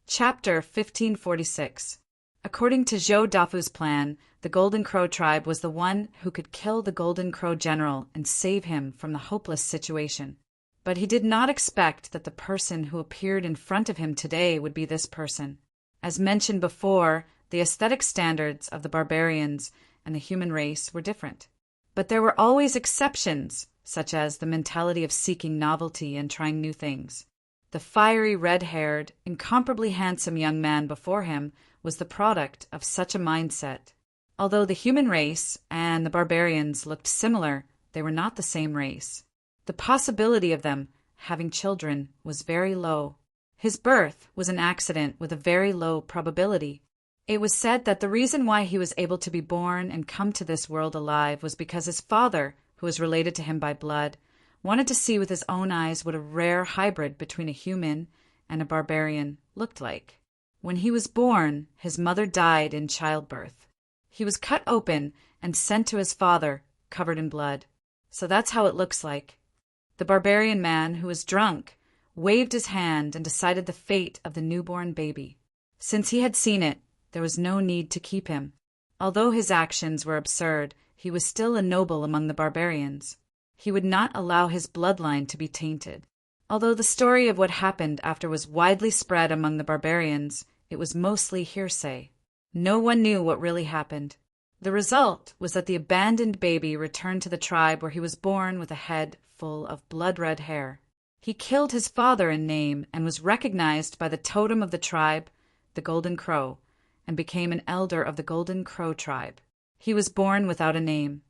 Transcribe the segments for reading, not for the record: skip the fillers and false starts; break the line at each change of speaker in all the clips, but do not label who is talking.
Chapter 1546. According to Zhou Dafu's plan, the Golden Crow tribe was the one who could kill the Golden Crow general and save him from the hopeless situation. But he did not expect that the person who appeared in front of him today would be this person. As mentioned before, the aesthetic standards of the barbarians and the human race were different. But there were always exceptions, such as the mentality of seeking novelty and trying new things. The fiery, red-haired, incomparably handsome young man before him was the product of such a mindset. Although the human race and the barbarians looked similar, they were not the same race. The possibility of them having children was very low. His birth was an accident with a very low probability. It was said that the reason why he was able to be born and come to this world alive was because his father, who was related to him by blood, wanted to see with his own eyes what a rare hybrid between a human and a barbarian looked like. When he was born, his mother died in childbirth. He was cut open and sent to his father, covered in blood. So that's how it looks like. The barbarian man, who was drunk, waved his hand and decided the fate of the newborn baby. Since he had seen it, there was no need to keep him. Although his actions were absurd, he was still a noble among the barbarians. He would not allow his bloodline to be tainted. Although the story of what happened after was widely spread among the barbarians, it was mostly hearsay. No one knew what really happened. The result was that the abandoned baby returned to the tribe where he was born with a head full of blood-red hair. He killed his father in name and was recognized by the totem of the tribe, the Golden Crow, and became an elder of the Golden Crow tribe. He was born without a name,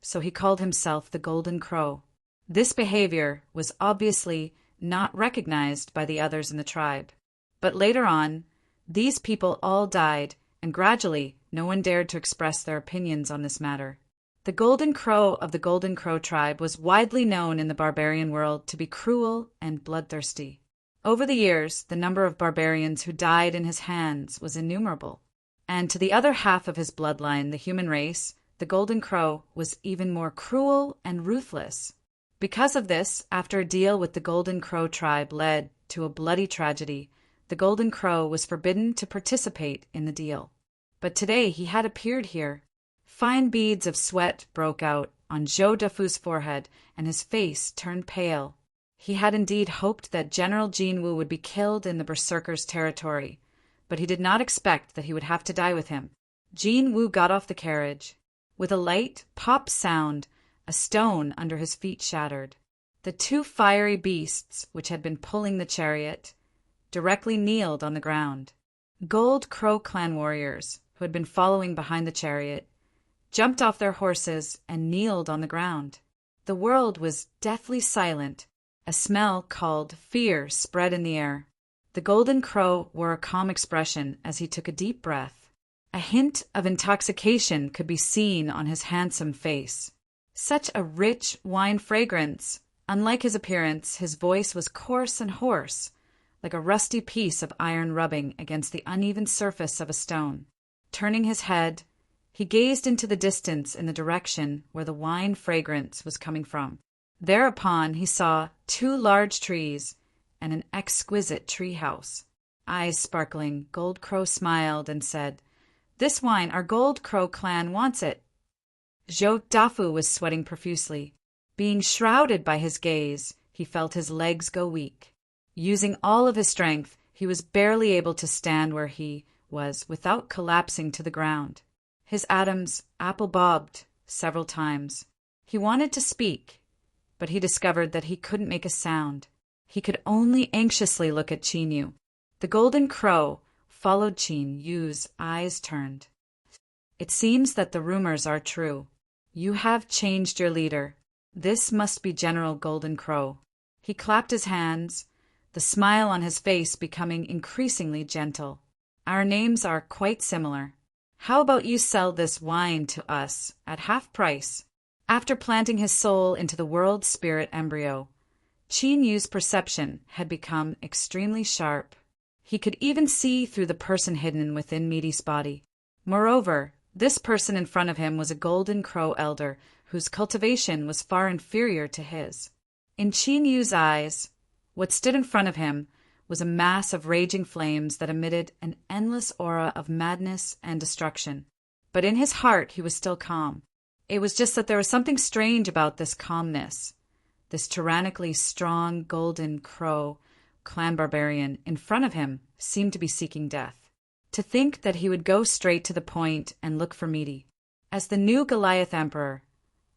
so he called himself the Golden Crow. This behavior was obviously not recognized by the others in the tribe. But later on, these people all died, and gradually no one dared to express their opinions on this matter. The Golden Crow of the Golden Crow tribe was widely known in the barbarian world to be cruel and bloodthirsty. Over the years, the number of barbarians who died in his hands was innumerable. And to the other half of his bloodline, the human race, the Golden Crow was even more cruel and ruthless. Because of this, after a deal with the Golden Crow tribe led to a bloody tragedy, the Golden Crow was forbidden to participate in the deal. But today he had appeared here. Fine beads of sweat broke out on Zhou Dafu's forehead, and his face turned pale. He had indeed hoped that General Jinwu would be killed in the Berserker's territory, but he did not expect that he would have to die with him. Jinwu got off the carriage. With a light pop sound, a stone under his feet shattered. The two fiery beasts, which had been pulling the chariot, directly kneeled on the ground. Gold Crow clan warriors, who had been following behind the chariot, jumped off their horses and kneeled on the ground. The world was deathly silent. A smell called fear spread in the air. The Golden Crow wore a calm expression as he took a deep breath. A hint of intoxication could be seen on his handsome face. Such a rich wine fragrance. Unlike his appearance, his voice was coarse and hoarse, like a rusty piece of iron rubbing against the uneven surface of a stone. Turning his head, he gazed into the distance in the direction where the wine fragrance was coming from. Thereupon he saw two large trees and an exquisite tree house. Eyes sparkling, Gold Crow smiled and said, "This wine our Gold Crow clan wants it." Zhou Dafu was sweating profusely. Being shrouded by his gaze, he felt his legs go weak. Using all of his strength, he was barely able to stand where he was without collapsing to the ground. His atoms apple-bobbed several times. He wanted to speak, but he discovered that he couldn't make a sound. He could only anxiously look at Qin Yu. The Golden Crow followed Qin Yu's eyes turned. "It seems that the rumors are true. You have changed your leader. This must be General Golden Crow." He clapped his hands, the smile on his face becoming increasingly gentle. "Our names are quite similar. How about you sell this wine to us at half price?" After planting his soul into the world spirit embryo, Qin Yu's perception had become extremely sharp. He could even see through the person hidden within Meaty's body. Moreover, this person in front of him was a Golden Crow elder whose cultivation was far inferior to his. In Qin Yu's eyes, what stood in front of him was a mass of raging flames that emitted an endless aura of madness and destruction. But in his heart he was still calm. It was just that there was something strange about this calmness. This tyrannically strong golden crow clan barbarian in front of him seemed to be seeking death. To think that he would go straight to the point and look for Meaty. As the new Goliath Emperor,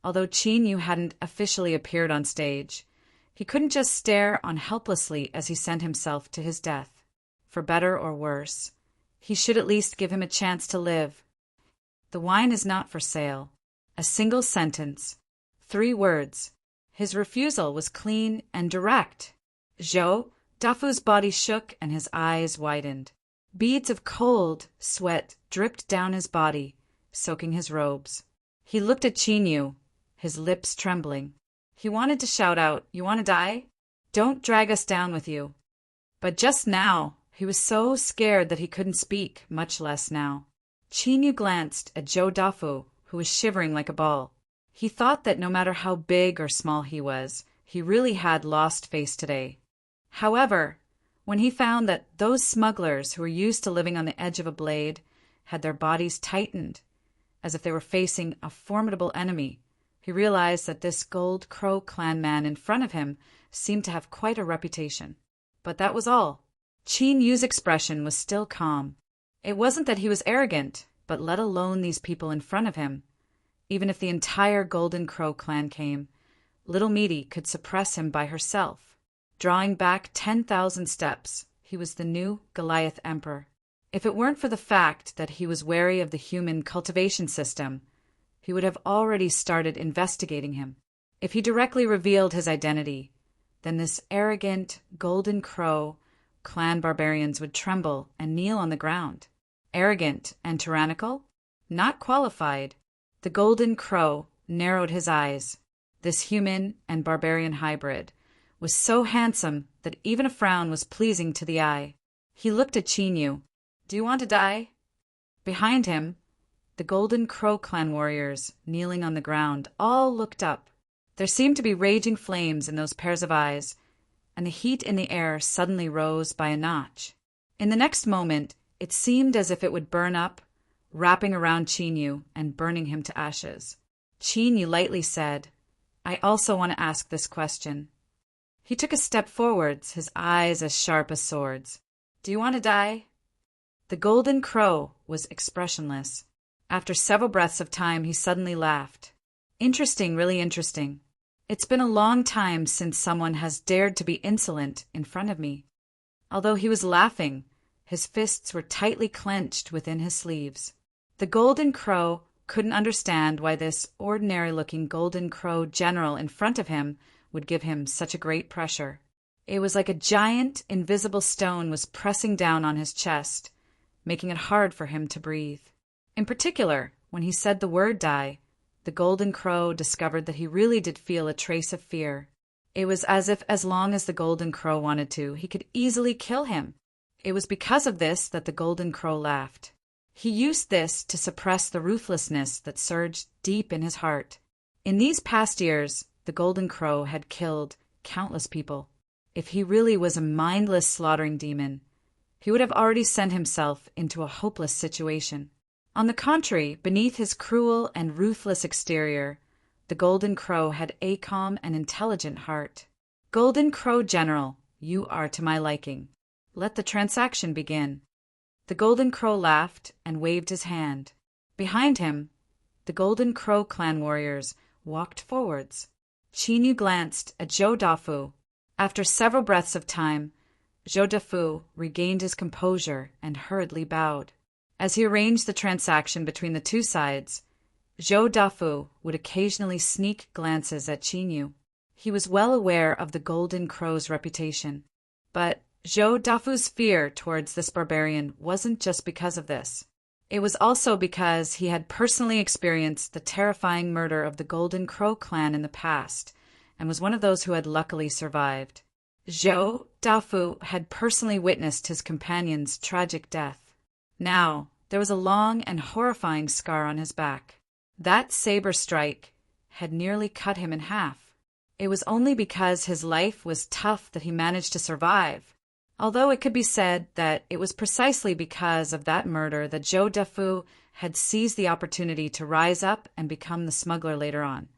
although Qin Yu hadn't officially appeared on stage, he couldn't just stare on helplessly as he sent himself to his death. For better or worse, he should at least give him a chance to live. The wine is not for sale. A single sentence. 3 words. His refusal was clean and direct. Zhou Dafu's body shook and his eyes widened. Beads of cold sweat dripped down his body, soaking his robes. He looked at Qin Yu, his lips trembling. He wanted to shout out, "You want to die? Don't drag us down with you." But just now, he was so scared that he couldn't speak, much less now. Qin Yu glanced at Zhou Dafu, who was shivering like a ball. He thought that no matter how big or small he was, he really had lost face today. However, when he found that those smugglers who were used to living on the edge of a blade had their bodies tightened, as if they were facing a formidable enemy, he realized that this Gold Crow clan man in front of him seemed to have quite a reputation. But that was all. Qin Yu's expression was still calm. It wasn't that he was arrogant, but let alone these people in front of him. Even if the entire Golden Crow clan came, little Meaty could suppress him by herself. Drawing back 10,000 steps, he was the new Goliath Emperor. If it weren't for the fact that he was wary of the human cultivation system, he would have already started investigating him. If he directly revealed his identity, then this arrogant Golden Crow clan barbarians would tremble and kneel on the ground. Arrogant and tyrannical? Not qualified. The Golden Crow narrowed his eyes. This human and barbarian hybrid was so handsome that even a frown was pleasing to the eye. He looked at Qin Yu. "Do you want to die?" Behind him, the Golden Crow clan warriors, kneeling on the ground, all looked up. There seemed to be raging flames in those pairs of eyes, and the heat in the air suddenly rose by a notch. In the next moment, it seemed as if it would burn up, wrapping around Qin Yu and burning him to ashes. Qin Yu lightly said, "I also want to ask this question." He took a step forwards, his eyes as sharp as swords. "Do you want to die?" The Golden Crow was expressionless. After several breaths of time, he suddenly laughed. "Interesting, really interesting. It's been a long time since someone has dared to be insolent in front of me." Although he was laughing, his fists were tightly clenched within his sleeves. The Golden Crow couldn't understand why this ordinary-looking Golden Crow general in front of him would give him such a great pressure. It was like a giant, invisible stone was pressing down on his chest, making it hard for him to breathe. In particular, when he said the word die, the Golden Crow discovered that he really did feel a trace of fear. It was as if as long as the Golden Crow wanted to, he could easily kill him. It was because of this that the Golden Crow laughed. He used this to suppress the ruthlessness that surged deep in his heart. In these past years, the Golden Crow had killed countless people. If he really was a mindless slaughtering demon, he would have already sent himself into a hopeless situation. On the contrary, beneath his cruel and ruthless exterior, the Golden Crow had a calm and intelligent heart. "Golden Crow General, you are to my liking. Let the transaction begin." The Golden Crow laughed and waved his hand. Behind him, the Golden Crow clan warriors walked forwards. Qin Yu glanced at Zhou Dafu. After several breaths of time, Zhou Dafu regained his composure and hurriedly bowed. As he arranged the transaction between the two sides, Zhou Dafu would occasionally sneak glances at Qin Yu. He was well aware of the Golden Crow's reputation. But Zhou Dafu's fear towards this barbarian wasn't just because of this. It was also because he had personally experienced the terrifying murder of the Golden Crow clan in the past, and was one of those who had luckily survived. Zhou Dafu had personally witnessed his companion's tragic death. Now, there was a long and horrifying scar on his back. That saber strike had nearly cut him in half. It was only because his life was tough that he managed to survive. Although it could be said that it was precisely because of that murder that Zhou Defu had seized the opportunity to rise up and become the smuggler later on.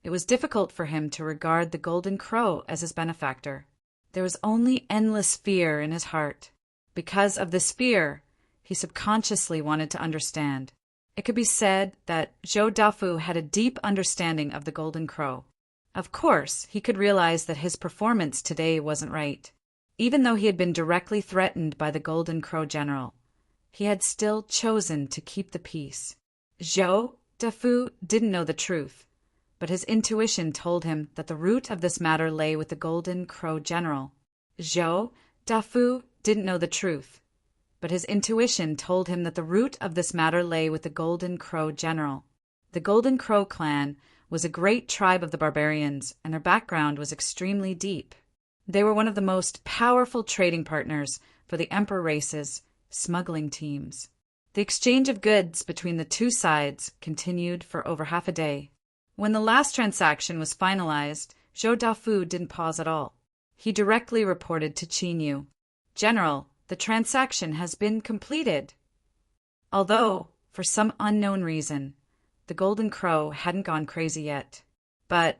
It was difficult for him to regard the Golden Crow as his benefactor. There was only endless fear in his heart. Because of this fear, he subconsciously wanted to understand. It could be said that Zhou Dafu had a deep understanding of the Golden Crow. Of course, he could realize that his performance today wasn't right. Even though he had been directly threatened by the Golden Crow general, he had still chosen to keep the peace. Zhou Dafu didn't know the truth, but his intuition told him that the root of this matter lay with the Golden Crow general. Zhou Dafu didn't know the truth, but his intuition told him that the root of this matter lay with the Golden Crow general. The Golden Crow clan was a great tribe of the barbarians, and their background was extremely deep. They were one of the most powerful trading partners for the Emperor race's smuggling teams. The exchange of goods between the two sides continued for over half a day. When the last transaction was finalized, Zhou Dafu didn't pause at all. He directly reported to Qin Yu, "General, the transaction has been completed." Although, for some unknown reason, the Golden Crow hadn't gone crazy yet. But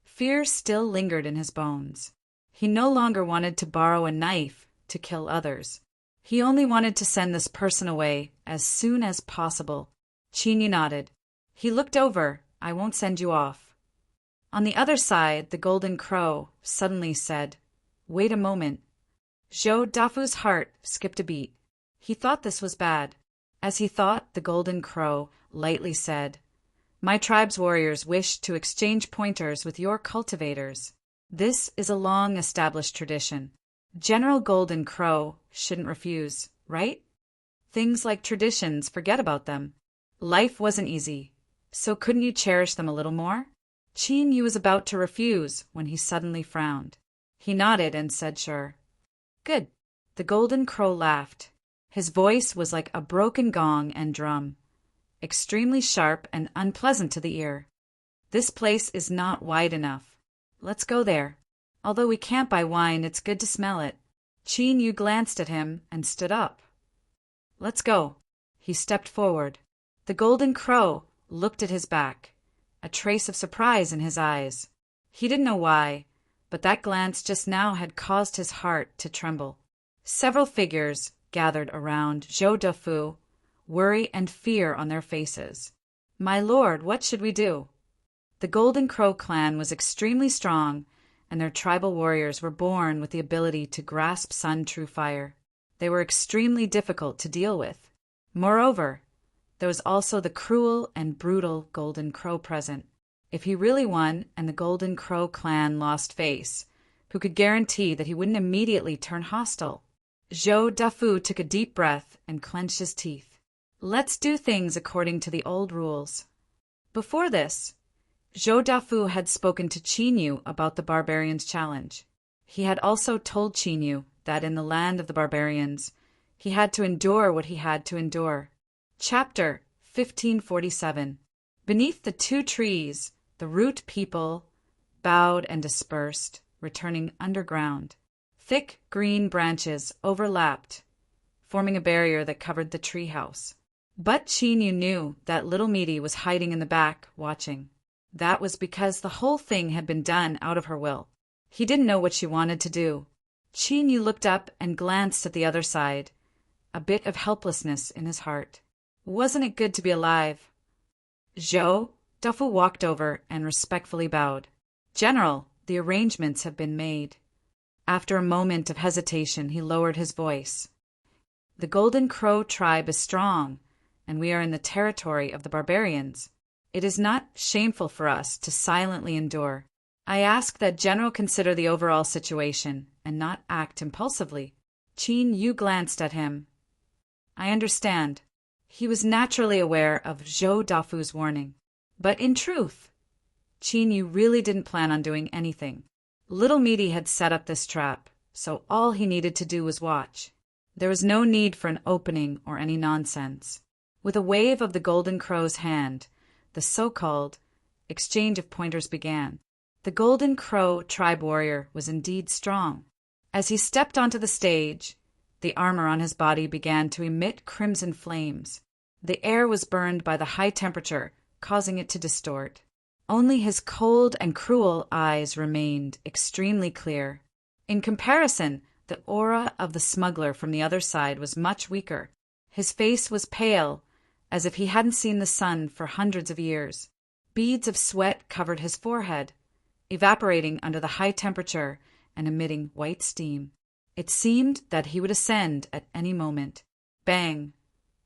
fear still lingered in his bones. He no longer wanted to borrow a knife to kill others. He only wanted to send this person away as soon as possible. Qin Yu nodded. He looked over. "I won't send you off." On the other side, the Golden Crow suddenly said, "Wait a moment." Zhou Dafu's heart skipped a beat. He thought this was bad. As he thought, the Golden Crow lightly said, "My tribe's warriors wish to exchange pointers with your cultivators. This is a long-established tradition. General Golden Crow shouldn't refuse, right? Things like traditions, forget about them. Life wasn't easy, so couldn't you cherish them a little more?" Qin Yu was about to refuse when he suddenly frowned. He nodded and said, "Sure." "Good." The Golden Crow laughed. His voice was like a broken gong and drum, extremely sharp and unpleasant to the ear. "This place is not wide enough. Let's go there. Although we can't buy wine, it's good to smell it." Qin Yu glanced at him and stood up. "Let's go." He stepped forward. The Golden Crow looked at his back, a trace of surprise in his eyes. He didn't know why, but that glance just now had caused his heart to tremble. Several figures gathered around Zhou Dafu, worry and fear on their faces. "My lord, what should we do?" The Golden Crow clan was extremely strong, and their tribal warriors were born with the ability to grasp Sun True Fire. They were extremely difficult to deal with. Moreover, there was also the cruel and brutal Golden Crow present. If he really won and the Golden Crow clan lost face, who could guarantee that he wouldn't immediately turn hostile? Zhou Dafu took a deep breath and clenched his teeth. "Let's do things according to the old rules." Before this, Zhou Dafu had spoken to Qin Yu about the barbarians' challenge. He had also told Qin Yu that in the land of the barbarians, he had to endure what he had to endure. Chapter 1547. Beneath the two trees, the root people bowed and dispersed, returning underground. Thick green branches overlapped, forming a barrier that covered the treehouse. But Qin Yu knew that Little Meaty was hiding in the back, watching. That was because the whole thing had been done out of her will. He didn't know what she wanted to do. Qin Yu looked up and glanced at the other side, a bit of helplessness in his heart. Wasn't it good to be alive? Zhou Dafu walked over and respectfully bowed. "General, the arrangements have been made." After a moment of hesitation, he lowered his voice. "The Golden Crow tribe is strong, and we are in the territory of the barbarians. It is not shameful for us to silently endure. I ask that General consider the overall situation and not act impulsively." Qin Yu glanced at him. "I understand." He was naturally aware of Zhou Dafu's warning. But in truth, Qin Yu really didn't plan on doing anything. Little Meaty had set up this trap, so all he needed to do was watch. There was no need for an opening or any nonsense. With a wave of the Golden Crow's hand, the so-called exchange of pointers began. The Golden Crow tribe warrior was indeed strong. As he stepped onto the stage, the armor on his body began to emit crimson flames. The air was burned by the high temperature, causing it to distort. Only his cold and cruel eyes remained extremely clear. In comparison, the aura of the smuggler from the other side was much weaker. His face was pale, as if he hadn't seen the sun for hundreds of years. Beads of sweat covered his forehead, evaporating under the high temperature and emitting white steam. It seemed that he would ascend at any moment. Bang!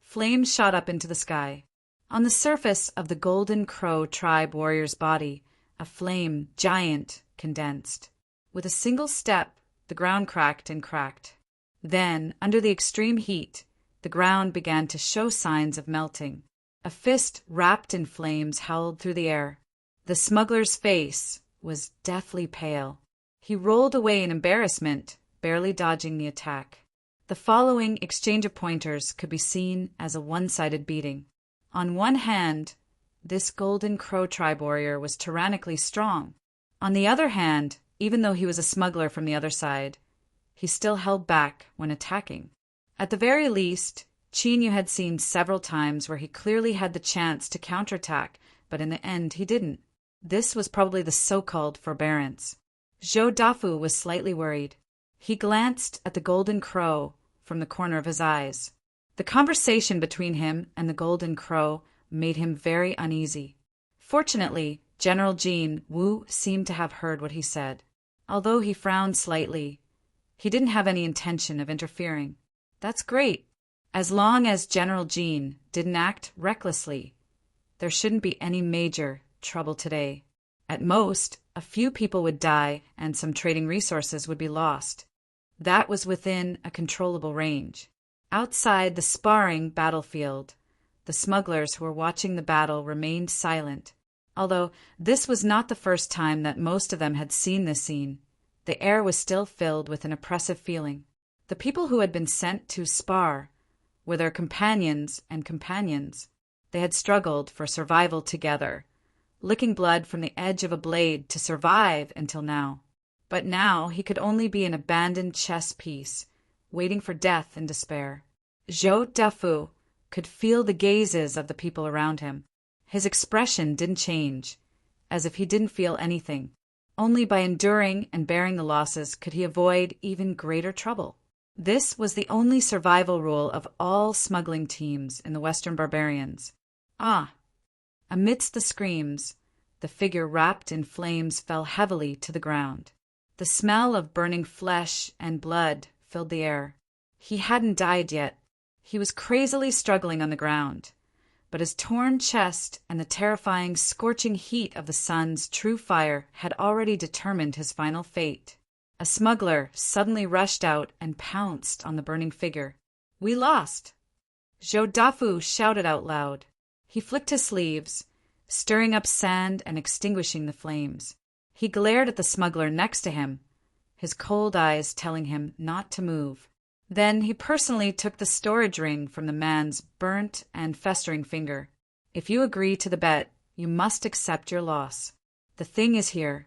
Flames shot up into the sky. On the surface of the Golden Crow tribe warrior's body, a flame giant condensed. With a single step, the ground cracked and cracked. Then, under the extreme heat, the ground began to show signs of melting. A fist wrapped in flames howled through the air. The smuggler's face was deathly pale. He rolled away in embarrassment, barely dodging the attack. The following exchange of pointers could be seen as a one-sided beating. On one hand, this Golden Crow tribe warrior was tyrannically strong. On the other hand, even though he was a smuggler from the other side, he still held back when attacking. At the very least, Chinyu had seen several times where he clearly had the chance to counterattack, but in the end he didn't. This was probably the so-called forbearance. Zhou Dafu was slightly worried. He glanced at the Golden Crow from the corner of his eyes. The conversation between him and the Golden Crow made him very uneasy. Fortunately, General Jean Wu seemed to have heard what he said. Although he frowned slightly, he didn't have any intention of interfering. That's great. As long as General Jean didn't act recklessly, there shouldn't be any major trouble today. At most, a few people would die and some trading resources would be lost. That was within a controllable range. Outside the sparring battlefield, the smugglers who were watching the battle remained silent. Although this was not the first time that most of them had seen this scene, the air was still filled with an oppressive feeling. The people who had been sent to spar were their companions and companions. They had struggled for survival together, licking blood from the edge of a blade to survive until now. But now he could only be an abandoned chess piece, waiting for death in despair. Zhou Dafu could feel the gazes of the people around him. His expression didn't change, as if he didn't feel anything. Only by enduring and bearing the losses could he avoid even greater trouble. This was the only survival rule of all smuggling teams in the Western Barbarians. Ah! Amidst the screams, the figure wrapped in flames fell heavily to the ground. The smell of burning flesh and blood filled the air. He hadn't died yet. He was crazily struggling on the ground, but his torn chest and the terrifying, scorching heat of the sun's true fire had already determined his final fate. A smuggler suddenly rushed out and pounced on the burning figure. "We lost!" Zhou Dafu shouted out loud. He flicked his sleeves, stirring up sand and extinguishing the flames. He glared at the smuggler next to him, his cold eyes telling him not to move. Then he personally took the storage ring from the man's burnt and festering finger. "If you agree to the bet, you must accept your loss. The thing is here."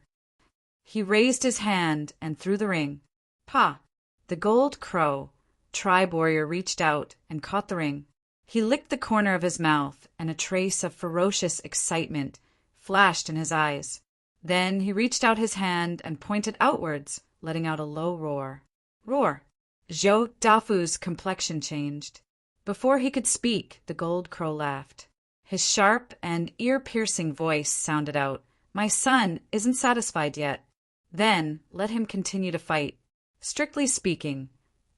He raised his hand and threw the ring. "Pa!" The Gold Crow tribe warrior reached out and caught the ring. He licked the corner of his mouth, and a trace of ferocious excitement flashed in his eyes. Then he reached out his hand and pointed outwards, letting out a low roar. Roar! Zhou Dafu's complexion changed. Before he could speak, the Gold Crow laughed. His sharp and ear-piercing voice sounded out, "My son isn't satisfied yet. Then let him continue to fight. Strictly speaking,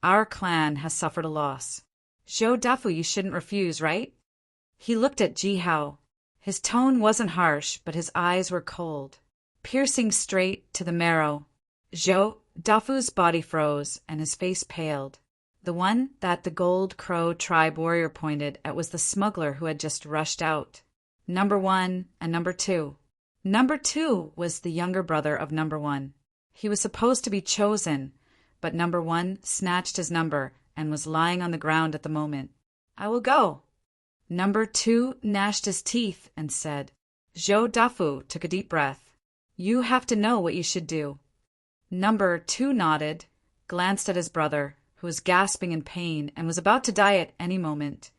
our clan has suffered a loss. Zhou Dafu, you shouldn't refuse, right?" He looked at Ji Hao. His tone wasn't harsh, but his eyes were cold, piercing straight to the marrow. Zhou Dafu's body froze, and his face paled. The one that the Gold Crow tribe warrior pointed at was the smuggler who had just rushed out. Number 1 and Number 2. Number 2 was the younger brother of Number 1. He was supposed to be chosen, but Number 1 snatched his number and was lying on the ground at the moment. "I will go." Number 2 gnashed his teeth and said. Zhou Dafu took a deep breath. "You have to know what you should do." Number 2 nodded, glanced at his brother, who was gasping in pain and was about to die at any moment,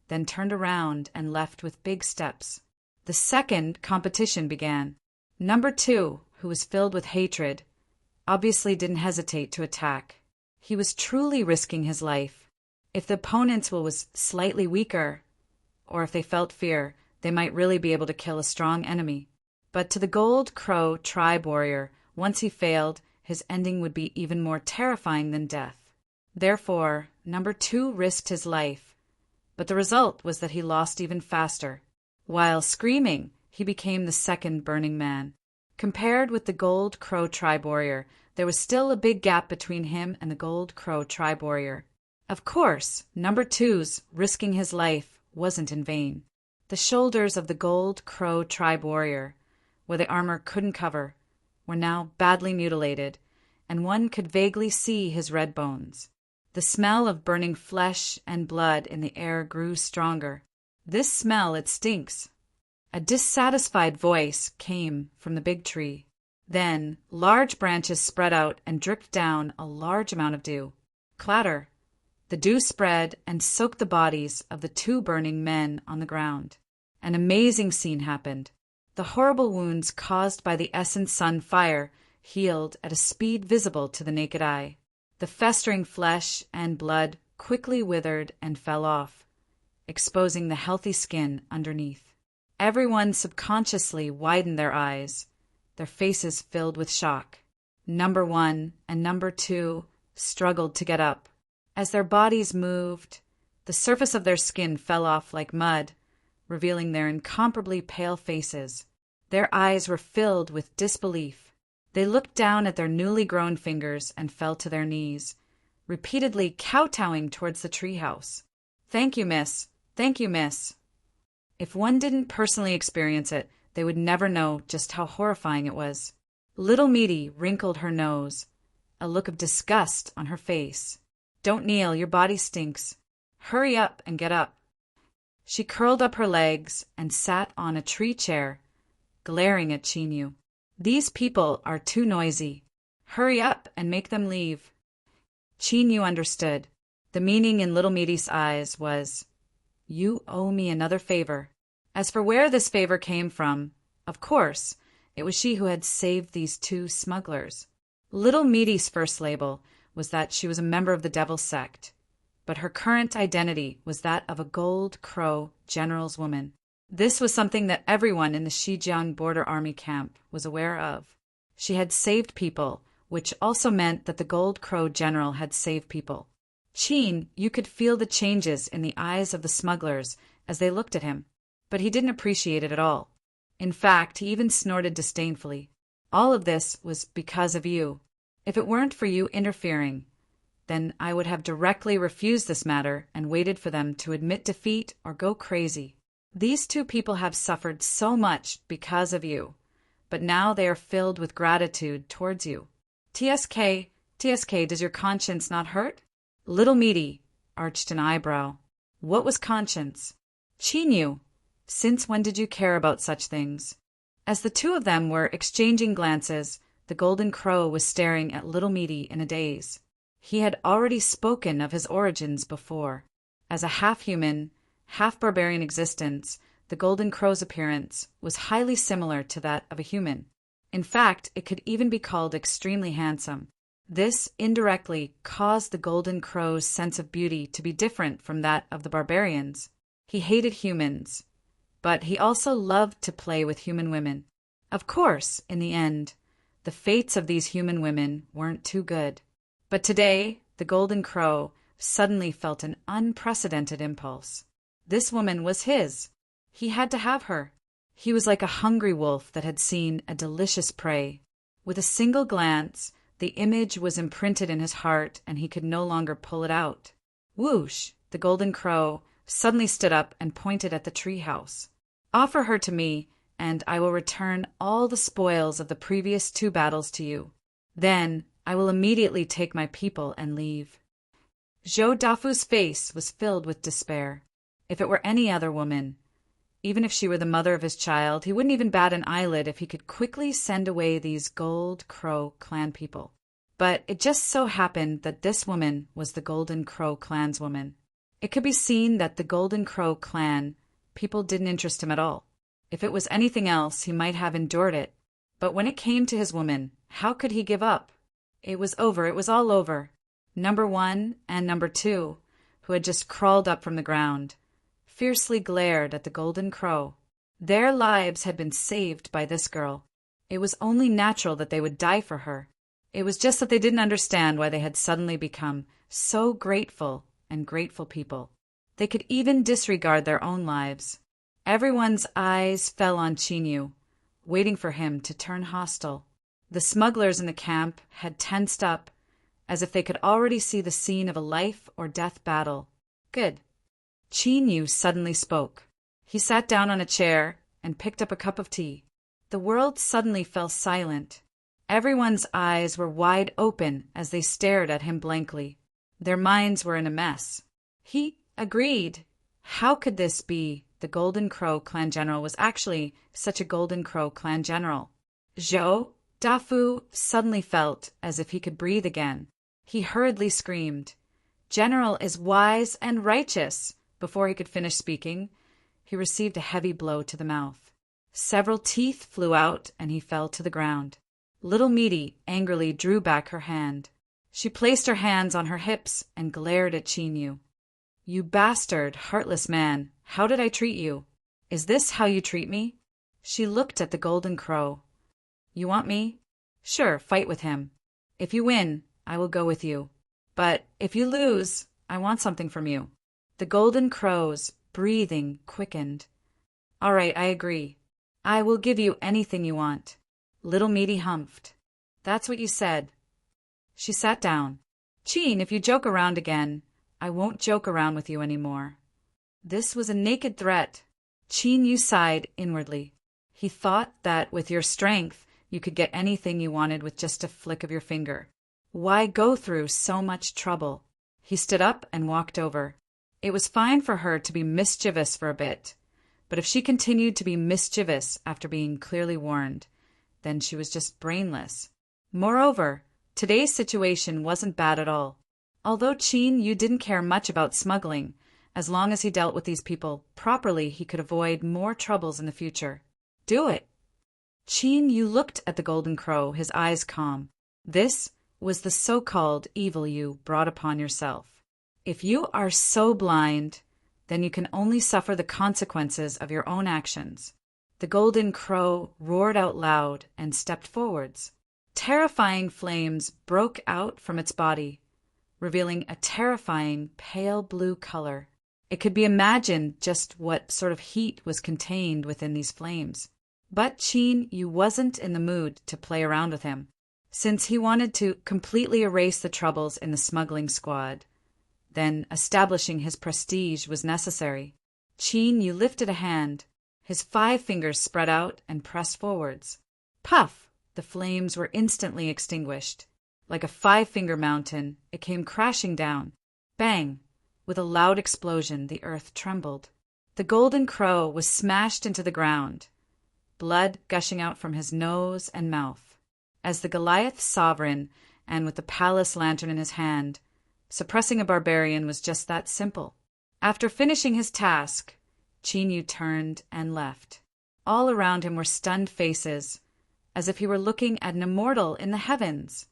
then turned around and left with big steps. The second competition began. Number 2, who was filled with hatred, obviously didn't hesitate to attack. He was truly risking his life. If the opponents was slightly weaker, or if they felt fear, they might really be able to kill a strong enemy. But to the Gold Crow tribe warrior, once he failed, his ending would be even more terrifying than death. Therefore, number 2 risked his life, but the result was that he lost even faster. While screaming, he became the second Burning Man. Compared with the Gold Crow tribe warrior, there was still a big gap between him and the Gold Crow tribe warrior. Of course, number 2's risking his life wasn't in vain. The shoulders of the Gold Crow tribe warrior, where the armor couldn't cover, were now badly mutilated, and one could vaguely see his red bones. The smell of burning flesh and blood in the air grew stronger. "This smell, it stinks." A dissatisfied voice came from the big tree. Then large branches spread out and dripped down a large amount of dew. Clatter! The dew spread and soaked the bodies of the 2 burning men on the ground. An amazing scene happened. The horrible wounds caused by the Essence Sun fire healed at a speed visible to the naked eye. The festering flesh and blood quickly withered and fell off, exposing the healthy skin underneath. Everyone subconsciously widened their eyes, their faces filled with shock. Number 1 and number 2 struggled to get up. As their bodies moved, the surface of their skin fell off like mud, revealing their incomparably pale faces. Their eyes were filled with disbelief. They looked down at their newly grown fingers and fell to their knees, repeatedly kowtowing towards the treehouse. "Thank you, miss. Thank you, miss." If one didn't personally experience it, they would never know just how horrifying it was. Little Meaty wrinkled her nose, a look of disgust on her face. "Don't kneel, your body stinks. Hurry up and get up." She curled up her legs and sat on a tree chair, glaring at Chinyu. "These people are too noisy. Hurry up and make them leave." Chinyu understood. The meaning in Little Meaty's eyes was, "You owe me another favor." As for where this favor came from, of course, it was she who had saved these 2 smugglers. Little Meaty's first label was that she was a member of the Devil's Sect, but her current identity was that of a Gold Crow general's woman. This was something that everyone in the Xinjiang border army camp was aware of. She had saved people, which also meant that the Gold Crow general had saved people. You could feel the changes in the eyes of the smugglers as they looked at him, but he didn't appreciate it at all. In fact, he even snorted disdainfully. "All of this was because of you. If it weren't for you interfering, then I would have directly refused this matter and waited for them to admit defeat or go crazy. These 2 people have suffered so much because of you, but now they are filled with gratitude towards you. TSK, does your conscience not hurt?" Little Meaty arched an eyebrow. What was conscience? Chinyu, since when did you care about such things? As the 2 of them were exchanging glances, the Golden Crow was staring at Little Meaty in a daze. He had already spoken of his origins before. As a half-human, half-barbarian existence, the Golden Crow's appearance was highly similar to that of a human. In fact, it could even be called extremely handsome. This indirectly caused the Golden Crow's sense of beauty to be different from that of the barbarians. He hated humans, but he also loved to play with human women. Of course, in the end, the fates of these human women weren't too good. But today, the Golden Crow suddenly felt an unprecedented impulse. This woman was his. He had to have her. He was like a hungry wolf that had seen a delicious prey. With a single glance, the image was imprinted in his heart, and he could no longer pull it out. Whoosh! The Golden Crow suddenly stood up and pointed at the treehouse. "Offer her to me, and I will return all the spoils of the previous 2 battles to you. Then I will immediately take my people and leave." Zhou Dafu's face was filled with despair. If it were any other woman, even if she were the mother of his child, he wouldn't even bat an eyelid if he could quickly send away these Gold Crow clan people. But it just so happened that this woman was the Golden Crow clanswoman. It could be seen that the Golden Crow clan people didn't interest him at all. If it was anything else, he might have endured it. But when it came to his woman, how could he give up? It was over. It was all over. Number 1 and Number 2, who had just crawled up from the ground, fiercely glared at the Golden Crow. Their lives had been saved by this girl. It was only natural that they would die for her. It was just that they didn't understand why they had suddenly become so grateful and grateful people. They could even disregard their own lives. Everyone's eyes fell on Chinyu, waiting for him to turn hostile. The smugglers in the camp had tensed up, as if they could already see the scene of a life-or-death battle. Good. Chinyu suddenly spoke. He sat down on a chair and picked up a cup of tea. The world suddenly fell silent. Everyone's eyes were wide open as they stared at him blankly. Their minds were in a mess. He agreed. How could this be? The Golden Crow clan general was actually such a Golden Crow clan general. Zhou Dafu suddenly felt as if he could breathe again. He hurriedly screamed, "General is wise and righteous!" Before he could finish speaking, he received a heavy blow to the mouth. Several teeth flew out and he fell to the ground. Little Meaty angrily drew back her hand. She placed her hands on her hips and glared at Chinyu. "You bastard, heartless man, how did I treat you? Is this how you treat me?" She looked at the Golden Crow. "You want me? Sure, fight with him. If you win, I will go with you. But if you lose, I want something from you." The Golden Crow's breathing quickened. "All right, I agree. I will give you anything you want." Little Meaty humphed. "That's what you said." She sat down. "Chin, if you joke around again, I won't joke around with you anymore." This was a naked threat. Chinyu sighed inwardly. He thought that with your strength, you could get anything you wanted with just a flick of your finger. Why go through so much trouble? He stood up and walked over. It was fine for her to be mischievous for a bit, but if she continued to be mischievous after being clearly warned, then she was just brainless. Moreover, today's situation wasn't bad at all. Although Chinyu didn't care much about smuggling, as long as he dealt with these people properly, he could avoid more troubles in the future. Do it. Chinyu looked at the Golden Crow, his eyes calm. This was the so-called evil you brought upon yourself. If you are so blind, then you can only suffer the consequences of your own actions. The Golden Crow roared out loud and stepped forwards. Terrifying flames broke out from its body, revealing a terrifying pale blue color. It could be imagined just what sort of heat was contained within these flames. But Chinyu wasn't in the mood to play around with him, since he wanted to completely erase the troubles in the smuggling squad. Then establishing his prestige was necessary. Chinyu lifted a hand. His 5 fingers spread out and pressed forwards. Puff! The flames were instantly extinguished. Like a 5-finger mountain, it came crashing down. Bang! With a loud explosion, the earth trembled. The Golden Crow was smashed into the ground, blood gushing out from his nose and mouth. As the Goliath sovereign, and with the palace lantern in his hand, suppressing a barbarian was just that simple. After finishing his task, Chinyu turned and left. All around him were stunned faces, as if he were looking at an immortal in the heavens.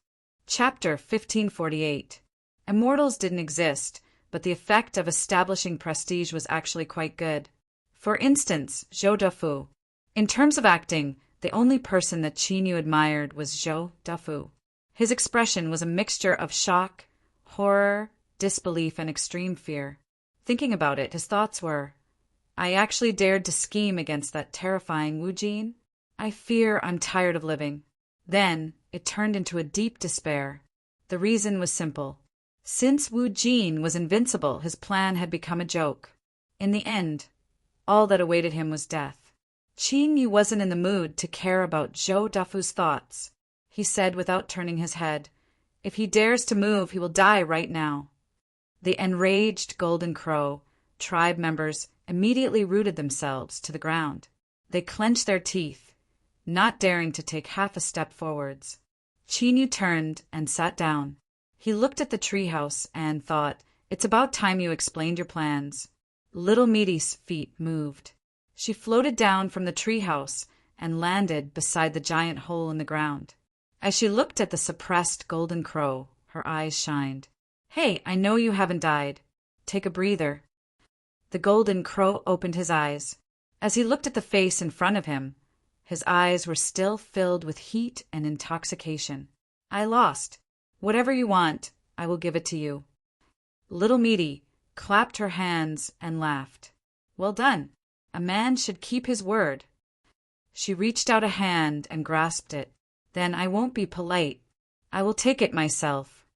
Chapter 1548. Immortals didn't exist, but the effect of establishing prestige was actually quite good. For instance, Zhou Dafu. In terms of acting, the only person that Chinyu admired was Zhou Dafu. His expression was a mixture of shock, horror, disbelief, and extreme fear. Thinking about it, his thoughts were, "I actually dared to scheme against that terrifying Wu Jin? I fear I'm tired of living." Then it turned into a deep despair. The reason was simple. Since Wu Jin was invincible, his plan had become a joke. In the end, all that awaited him was death. Chinyu wasn't in the mood to care about Zhou Dafu's thoughts. He said without turning his head, "If he dares to move, he will die right now." The enraged Golden Crow tribe members immediately rooted themselves to the ground. They clenched their teeth, not daring to take half a step forwards. Chinyu turned and sat down. He looked at the treehouse and thought, "It's about time you explained your plans." Little Meaty's feet moved. She floated down from the treehouse and landed beside the giant hole in the ground. As she looked at the suppressed golden crow, her eyes shined. "Hey, I know you haven't died. Take a breather." The golden crow opened his eyes. As he looked at the face in front of him, his eyes were still filled with heat and intoxication. "I lost. Whatever you want, I will give it to you." Little Meaty clapped her hands and laughed. "Well done. A man should keep his word." She reached out a hand and grasped it. "Then I won't be polite. I will take it myself."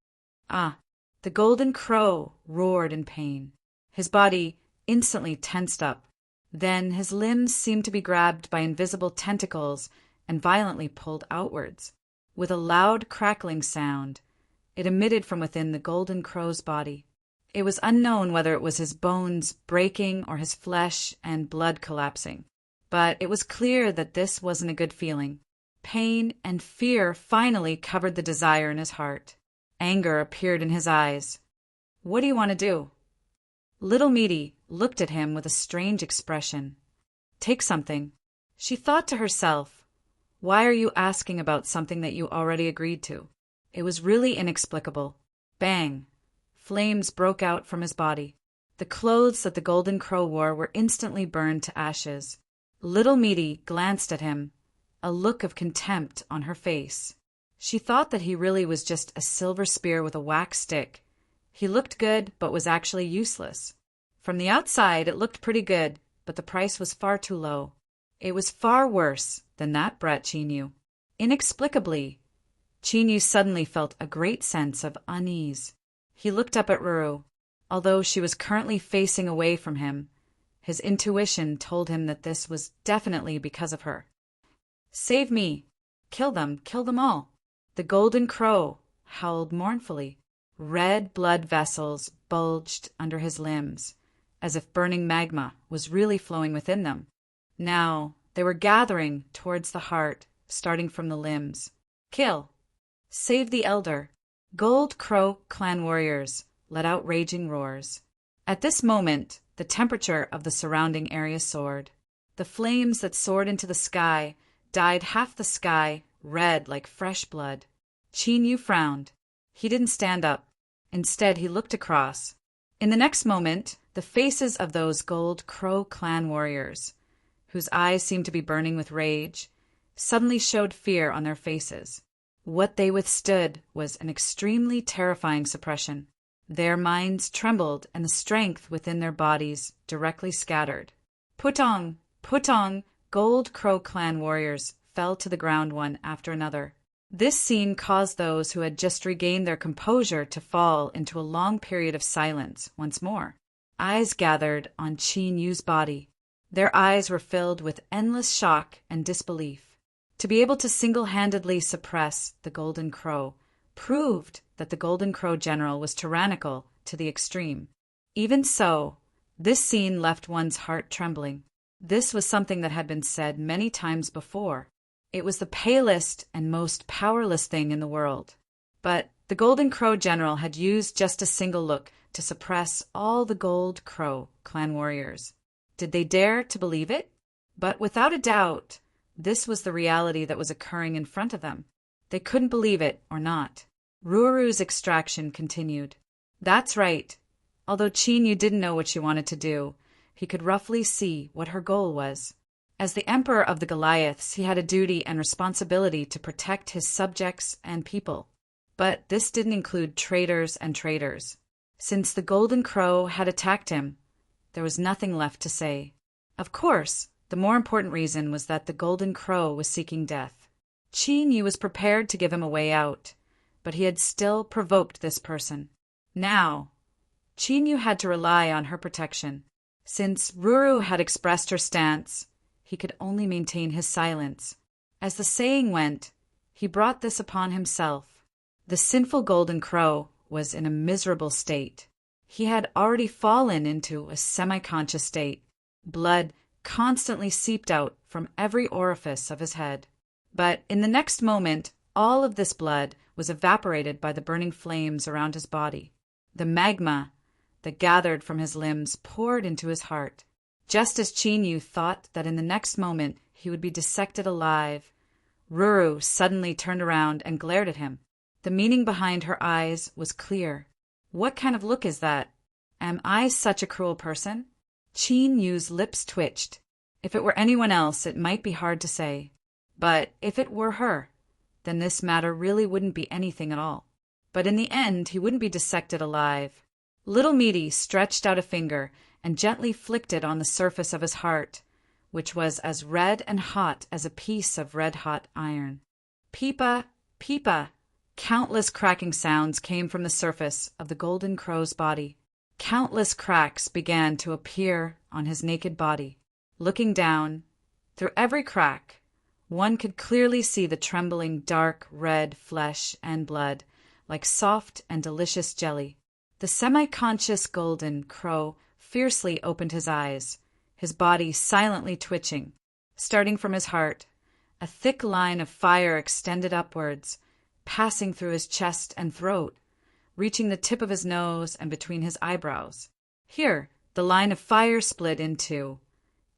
"Ah!" The golden crow roared in pain. His body instantly tensed up. Then his limbs seemed to be grabbed by invisible tentacles and violently pulled outwards. With a loud crackling sound, it emitted from within the golden crow's body. It was unknown whether it was his bones breaking or his flesh and blood collapsing. But it was clear that this wasn't a good feeling. Pain and fear finally covered the desire in his heart. Anger appeared in his eyes. "What do you want to do?" Little Meaty looked at him with a strange expression. "Take something." She thought to herself, "Why are you asking about something that you already agreed to?" It was really inexplicable. Bang! Flames broke out from his body. The clothes that the golden crow wore were instantly burned to ashes. Little Meaty glanced at him, a look of contempt on her face. She thought that he really was just a silver spear with a wax stick. He looked good, but was actually useless. From the outside, it looked pretty good, but the price was far too low. It was far worse than that brat Chinyu. Inexplicably, Chinyu suddenly felt a great sense of unease. He looked up at Ruru. Although she was currently facing away from him, his intuition told him that this was definitely because of her. "Save me! Kill them all!" The golden crow howled mournfully. Red blood vessels bulged under his limbs, as if burning magma was really flowing within them. Now they were gathering towards the heart, starting from the limbs. "Kill! Save the elder!" Gold Crow clan warriors let out raging roars. At this moment, the temperature of the surrounding area soared. The flames that soared into the sky dyed half the sky red like fresh blood. Chinyu frowned. He didn't stand up. Instead, he looked across. In the next moment, the faces of those Gold Crow clan warriors, whose eyes seemed to be burning with rage, suddenly showed fear on their faces. What they withstood was an extremely terrifying suppression. Their minds trembled and the strength within their bodies directly scattered. Putong! Putong! Gold Crow clan warriors fell to the ground one after another. This scene caused those who had just regained their composure to fall into a long period of silence once more. Eyes gathered on Chinyu's body. Their eyes were filled with endless shock and disbelief. To be able to single-handedly suppress the Golden Crow proved that the Golden Crow general was tyrannical to the extreme. Even so, this scene left one's heart trembling. This was something that had been said many times before. It was the palest and most powerless thing in the world. But the Golden Crow general had used just a single look to suppress all the Gold Crow clan warriors. Did they dare to believe it? But without a doubt, this was the reality that was occurring in front of them. They couldn't believe it or not. Ruru's extraction continued. That's right. Although Chinyu didn't know what she wanted to do, he could roughly see what her goal was. As the Emperor of the Goliaths, he had a duty and responsibility to protect his subjects and people. But this didn't include traitors and traitors. Since the Golden Crow had attacked him, there was nothing left to say. Of course, the more important reason was that the Golden Crow was seeking death. Chinyu was prepared to give him a way out, but he had still provoked this person. Now, Chinyu had to rely on her protection. Since Ruru had expressed her stance, he could only maintain his silence. As the saying went, he brought this upon himself. The sinful Golden Crow was in a miserable state. He had already fallen into a semi-conscious state. Blood constantly seeped out from every orifice of his head. But in the next moment, All of this blood was evaporated by the burning flames around his body. The magma that gathered from his limbs poured into his heart. Just as Chinyu thought that in the next moment he would be dissected alive, Ruru suddenly turned around and glared at him. The meaning behind her eyes was clear. What kind of look is that? Am I such a cruel person? Chinyu's lips twitched. If it were anyone else, it might be hard to say. But if it were her, then this matter really wouldn't be anything at all. But in the end, he wouldn't be dissected alive. Little Meaty stretched out a finger and gently flicked it on the surface of his heart, which was as red and hot as a piece of red-hot iron. Peepa, peepa! Countless cracking sounds came from the surface of the golden crow's body. Countless cracks began to appear on his naked body. Looking down, through every crack, one could clearly see the trembling dark red flesh and blood, like soft and delicious jelly. The semi-conscious golden crow fiercely opened his eyes, his body silently twitching. Starting from his heart, a thick line of fire extended upwards, passing through his chest and throat, reaching the tip of his nose and between his eyebrows. Here, the line of fire split in two,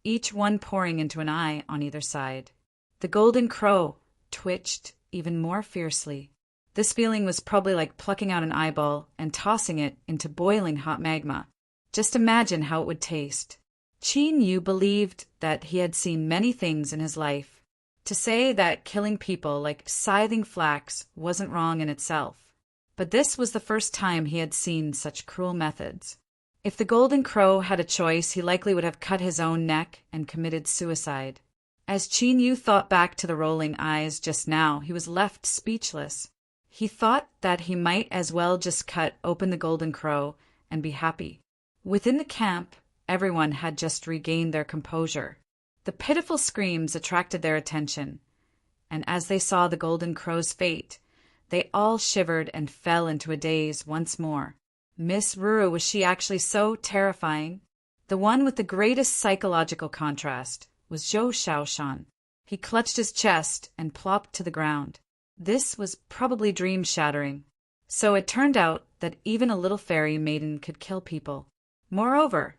each one pouring into an eye on either side. The golden crow twitched even more fiercely. This feeling was probably like plucking out an eyeball and tossing it into boiling hot magma. Just imagine how it would taste. Chinyu believed that he had seen many things in his life. To say that killing people like scything flax wasn't wrong in itself. But this was the first time he had seen such cruel methods. If the golden crow had a choice, he likely would have cut his own neck and committed suicide. As Chinyu thought back to the rolling eyes just now, he was left speechless. He thought that he might as well just cut open the golden crow and be happy. Within the camp, everyone had just regained their composure. The pitiful screams attracted their attention, and as they saw the golden crow's fate, they all shivered and fell into a daze once more. Miss Ruru, was she actually so terrifying? The one with the greatest psychological contrast was Zhou Shaoshan. He clutched his chest and plopped to the ground. This was probably dream-shattering. So it turned out that even a little fairy maiden could kill people. Moreover,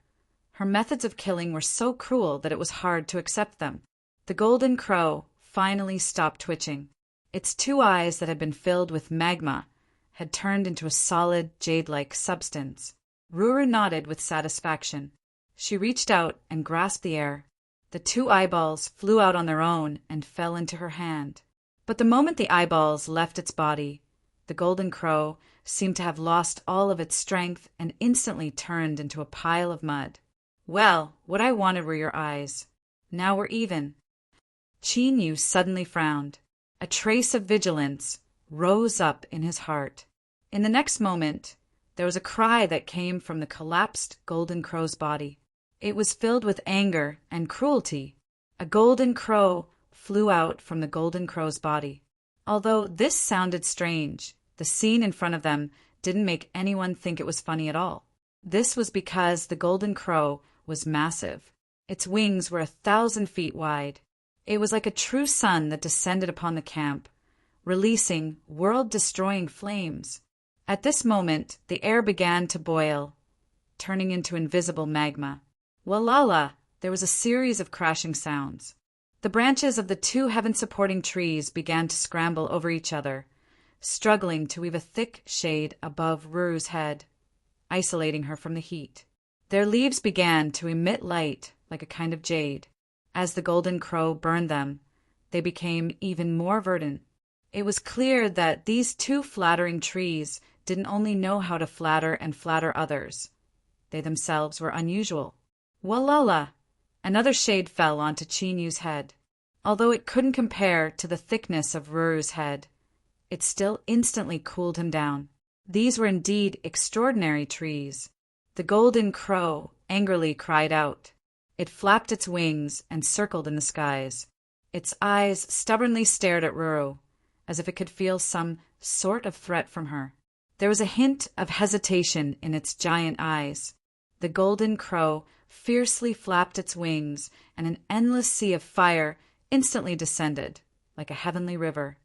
her methods of killing were so cruel that it was hard to accept them. The golden crow finally stopped twitching. Its two eyes that had been filled with magma had turned into a solid, jade-like substance. Ruru nodded with satisfaction. She reached out and grasped the air. The two eyeballs flew out on their own and fell into her hand. But the moment the eyeballs left its body, the golden crow seemed to have lost all of its strength and instantly turned into a pile of mud. Well, what I wanted were your eyes. Now we're even. Chinyu suddenly frowned. A trace of vigilance rose up in his heart. In the next moment, there was a cry that came from the collapsed golden crow's body. It was filled with anger and cruelty. A golden crow flew out from the golden crow's body. Although this sounded strange, the scene in front of them didn't make anyone think it was funny at all. This was because the golden crow was massive. Its wings were 1,000 feet wide. It was like a true sun that descended upon the camp, releasing world-destroying flames. At this moment, the air began to boil, turning into invisible magma. Walala! There was a series of crashing sounds. The branches of the two heaven-supporting trees began to scramble over each other, struggling to weave a thick shade above Ruru's head, isolating her from the heat. Their leaves began to emit light like a kind of jade. As the golden crow burned them, they became even more verdant. It was clear that these two flattering trees didn't only know how to flatter and flatter others. They themselves were unusual. Walala! Another shade fell onto Chinyu's head. Although it couldn't compare to the thickness of Ruru's head, it still instantly cooled him down. These were indeed extraordinary trees. The golden crow angrily cried out. It flapped its wings and circled in the skies. Its eyes stubbornly stared at Ruru, as if it could feel some sort of threat from her. There was a hint of hesitation in its giant eyes. The golden crow fiercely flapped its wings, and an endless sea of fire instantly descended, like a heavenly river.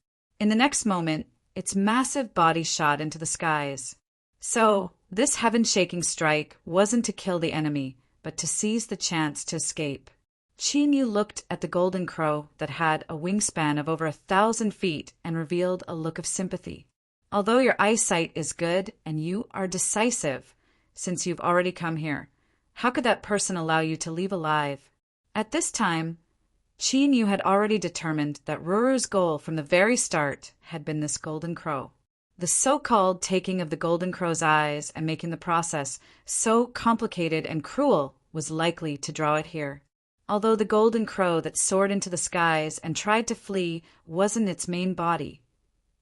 In the next moment, its massive body shot into the skies. So, this heaven-shaking strike wasn't to kill the enemy, but to seize the chance to escape. Qin Yu looked at the golden crow that had a wingspan of over 1,000 feet and revealed a look of sympathy. Although your eyesight is good and you are decisive, since you've already come here, how could that person allow you to leave alive? At this time, Qin Yu had already determined that Ruru's goal from the very start had been this golden crow. The so-called taking of the golden crow's eyes and making the process so complicated and cruel was likely to draw it here. Although the golden crow that soared into the skies and tried to flee wasn't its main body.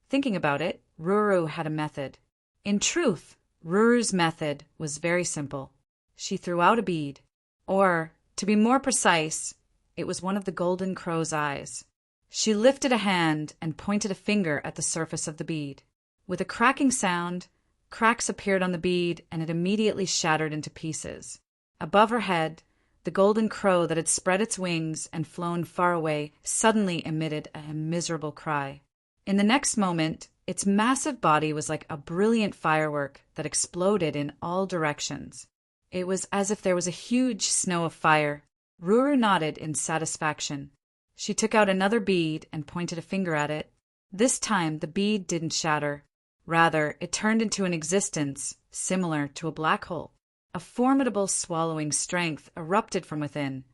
Thinking about it, Ruru had a method. In truth, Ruru's method was very simple. She threw out a bead. Or, to be more precise, it was one of the golden crow's eyes. She lifted a hand and pointed a finger at the surface of the bead. With a cracking sound, cracks appeared on the bead and it immediately shattered into pieces. Above her head, the golden crow that had spread its wings and flown far away suddenly emitted a miserable cry. In the next moment, its massive body was like a brilliant firework that exploded in all directions. It was as if there was a huge snow of fire. Ruru nodded in satisfaction. She took out another bead and pointed a finger at it. This time, the bead didn't shatter. Rather, it turned into an existence similar to a black hole. A formidable swallowing strength erupted from within,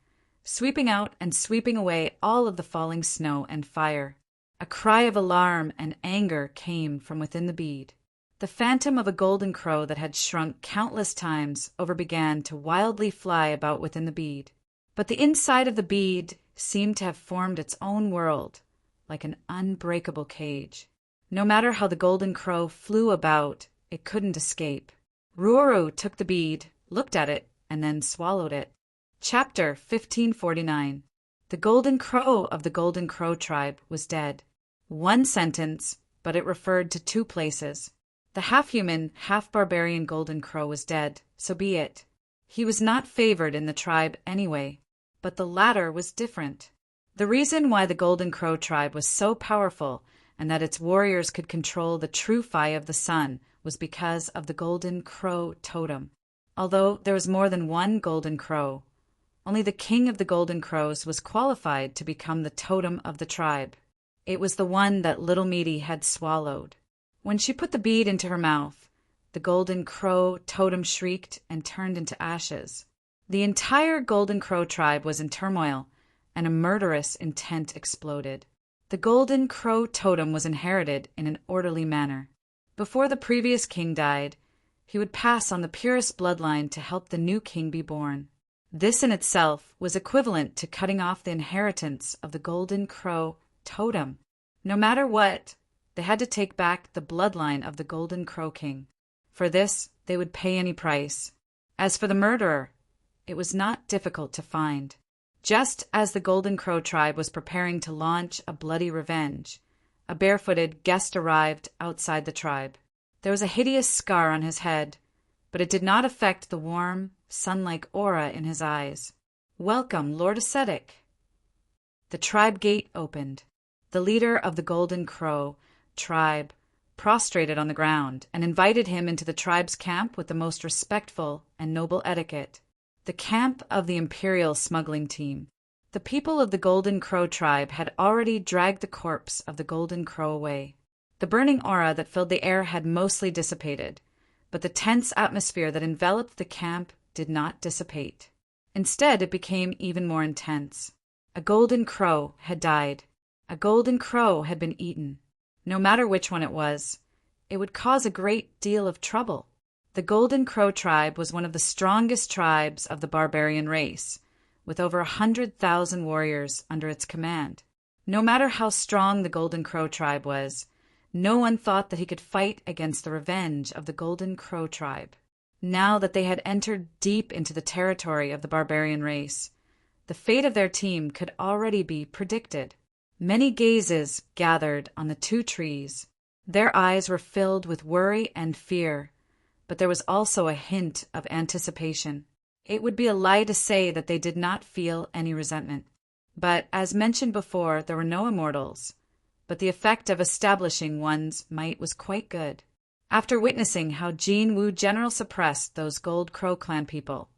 sweeping out and sweeping away all of the falling snow and fire. A cry of alarm and anger came from within the bead. The phantom of a golden crow that had shrunk countless times began to wildly fly about within the bead. But the inside of the bead seemed to have formed its own world, like an unbreakable cage. No matter how the golden crow flew about, it couldn't escape. Ruru took the bead, looked at it, and then swallowed it. Chapter 1549. The golden crow of the golden crow tribe was dead. One sentence, but it referred to two places. The half-human, half-barbarian golden crow was dead, so be it. He was not favored in the tribe anyway, but the latter was different. The reason why the golden crow tribe was so powerful and that its warriors could control the true fire of the sun was because of the golden crow totem. Although there was more than one golden crow, only the king of the golden crows was qualified to become the totem of the tribe. It was the one that Little Meaty had swallowed. When she put the bead into her mouth, the golden crow totem shrieked and turned into ashes. The entire golden crow tribe was in turmoil, and a murderous intent exploded. The golden crow totem was inherited in an orderly manner. Before the previous king died, he would pass on the purest bloodline to help the new king be born. This in itself was equivalent to cutting off the inheritance of the golden crow totem. No matter what, they had to take back the bloodline of the golden crow king. For this, they would pay any price. As for the murderer, it was not difficult to find. Just as the golden crow tribe was preparing to launch a bloody revenge, a barefooted guest arrived outside the tribe. There was a hideous scar on his head, but it did not affect the warm, sun-like aura in his eyes. "Welcome, Lord Ascetic." The tribe gate opened. The leader of the golden crow tribe prostrated on the ground and invited him into the tribe's camp with the most respectful and noble etiquette. The camp of the Imperial smuggling team. The people of the Golden Crow tribe had already dragged the corpse of the Golden Crow away. The burning aura that filled the air had mostly dissipated, but the tense atmosphere that enveloped the camp did not dissipate. Instead, it became even more intense. A golden crow had died. A golden crow had been eaten. No matter which one it was, it would cause a great deal of trouble. The Golden Crow tribe was one of the strongest tribes of the barbarian race, with over 100,000 warriors under its command. No matter how strong the Golden Crow tribe was, no one thought that he could fight against the revenge of the Golden Crow tribe. Now that they had entered deep into the territory of the barbarian race, the fate of their team could already be predicted. Many gazes gathered on the two trees. Their eyes were filled with worry and fear, but there was also a hint of anticipation. It would be a lie to say that they did not feel any resentment. But, as mentioned before, there were no immortals. but the effect of establishing one's might was quite good. After witnessing how Jin Woo General suppressed those Gold Crow clan people,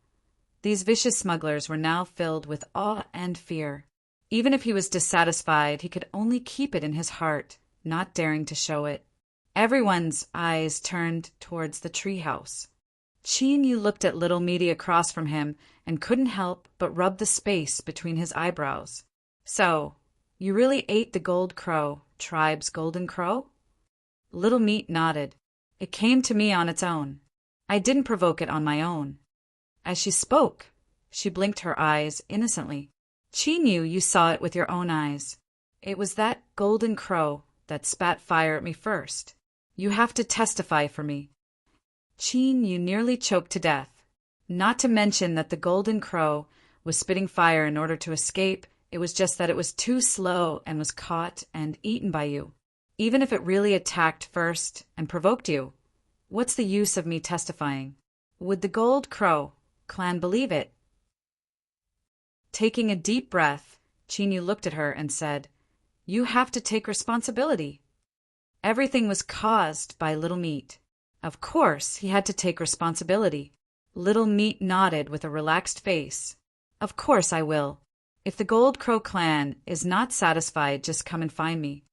these vicious smugglers were now filled with awe and fear. Even if he was dissatisfied, he could only keep it in his heart, not daring to show it. Everyone's eyes turned towards the treehouse. Qin Yu looked at little Meaty across from him and couldn't help but rub the space between his eyebrows. So, you really ate the Gold Crow, tribe's golden crow? Little Meat nodded. It came to me on its own. I didn't provoke it on my own. As she spoke, she blinked her eyes innocently. Qin Yu, you saw it with your own eyes. It was that golden crow that spat fire at me first. You have to testify for me. Qin Yu nearly choked to death. Not to mention that the golden crow was spitting fire in order to escape. It was just that it was too slow and was caught and eaten by you. Even if it really attacked first and provoked you, what's the use of me testifying? Would the Gold Crow clan believe it? Taking a deep breath, Qin Yu looked at her and said, You have to take responsibility. Everything was caused by Little Meat. Of course, he had to take responsibility. Little Meat nodded with a relaxed face. Of course I will. If the Gold Crow clan is not satisfied, just come and find me.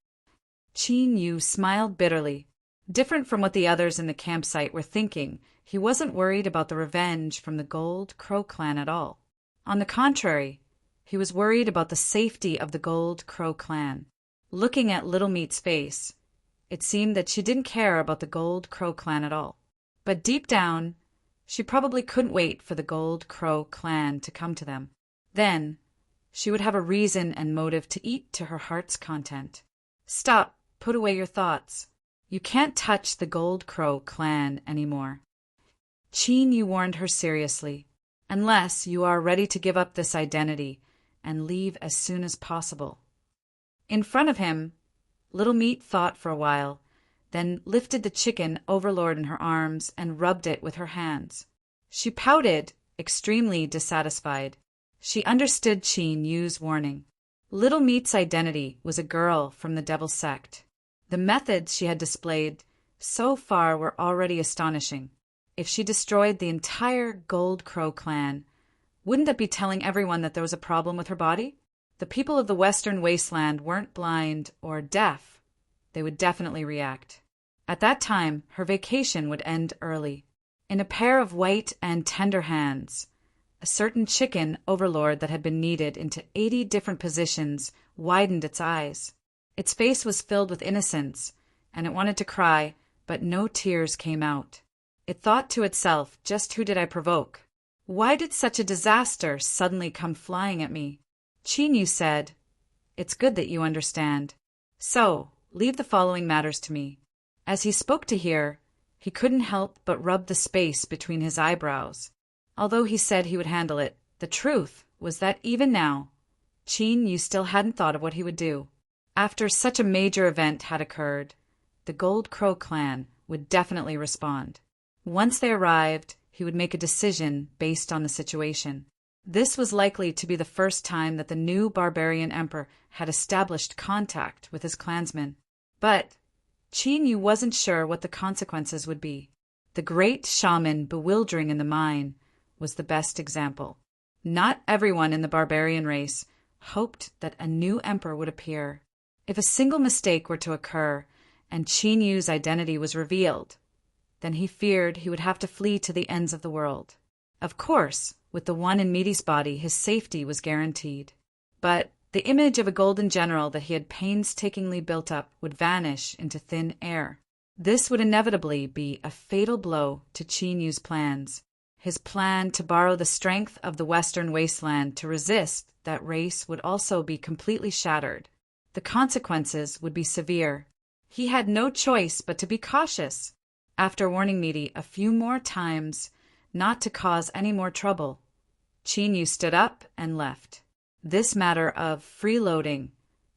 Qin Yu smiled bitterly. Different from what the others in the campsite were thinking, he wasn't worried about the revenge from the Gold Crow clan at all. On the contrary, he was worried about the safety of the Gold Crow clan. Looking at Little Meat's face, it seemed that she didn't care about the Gold Crow clan at all. But deep down, she probably couldn't wait for the Gold Crow clan to come to them. Then, she would have a reason and motive to eat to her heart's content. Stop, put away your thoughts. You can't touch the Gold Crow clan anymore. Qin Yu warned her seriously. Unless you are ready to give up this identity and leave as soon as possible. In front of him, Little Meat thought for a while, then lifted the chicken overlord in her arms and rubbed it with her hands. She pouted, extremely dissatisfied. She understood Qin Yu's warning. Little Meat's identity was a girl from the Devil Sect. The methods she had displayed so far were already astonishing. If she destroyed the entire Gold Crow clan, wouldn't that be telling everyone that there was a problem with her body? The people of the Western Wasteland weren't blind or deaf. They would definitely react. At that time, her vacation would end early. In a pair of white and tender hands, a certain chicken overlord that had been kneaded into 80 different positions widened its eyes. Its face was filled with innocence, and it wanted to cry, but no tears came out. It thought to itself, just who did I provoke? Why did such a disaster suddenly come flying at me? Qin Yu said, It's good that you understand. So, leave the following matters to me. As he spoke to her, he couldn't help but rub the space between his eyebrows. Although he said he would handle it, the truth was that even now, Qin Yu still hadn't thought of what he would do. After such a major event had occurred, the Gold Crow clan would definitely respond. Once they arrived, he would make a decision based on the situation. This was likely to be the first time that the new barbarian emperor had established contact with his clansmen. But Qin Yu wasn't sure what the consequences would be. The great shaman bewildering in the mine was the best example. Not everyone in the barbarian race hoped that a new emperor would appear. If a single mistake were to occur and Qin Yu's identity was revealed, then he feared he would have to flee to the ends of the world. Of course, with the one in Meaty's body, his safety was guaranteed. But the image of a golden general that he had painstakingly built up would vanish into thin air. This would inevitably be a fatal blow to Qin Yu's plans. His plan to borrow the strength of the Western Wasteland to resist that race would also be completely shattered. The consequences would be severe. He had no choice but to be cautious. After warning Meaty a few more times not to cause any more trouble, Qin Yu stood up and left. This matter of freeloading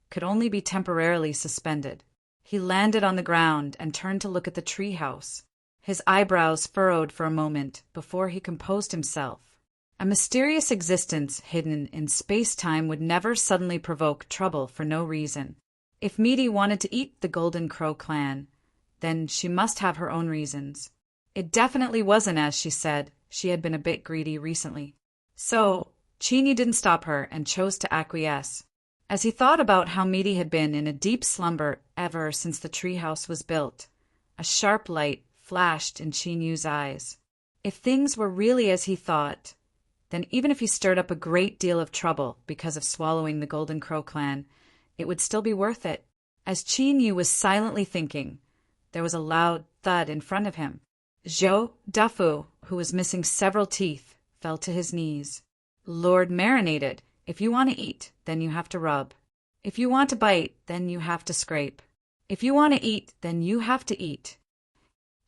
could only be temporarily suspended. He landed on the ground and turned to look at the treehouse. His eyebrows furrowed for a moment before he composed himself. A mysterious existence hidden in space-time would never suddenly provoke trouble for no reason. If Meaty wanted to eat the Golden Crow clan, then she must have her own reasons. It definitely wasn't as she said. She had been a bit greedy recently. So, Chini didn't stop her and chose to acquiesce. As he thought about how Meaty had been in a deep slumber ever since the treehouse was built, a sharp light flashed in Chinyu's eyes. If things were really as he thought, then even if he stirred up a great deal of trouble because of swallowing the Golden Crow clan, it would still be worth it. As Chinyu was silently thinking, there was a loud thud in front of him. Zhou Dafu, who was missing several teeth, fell to his knees. Lord Marinated, if you want to eat, then you have to rub. If you want to bite, then you have to scrape. If you want to eat, then you have to eat.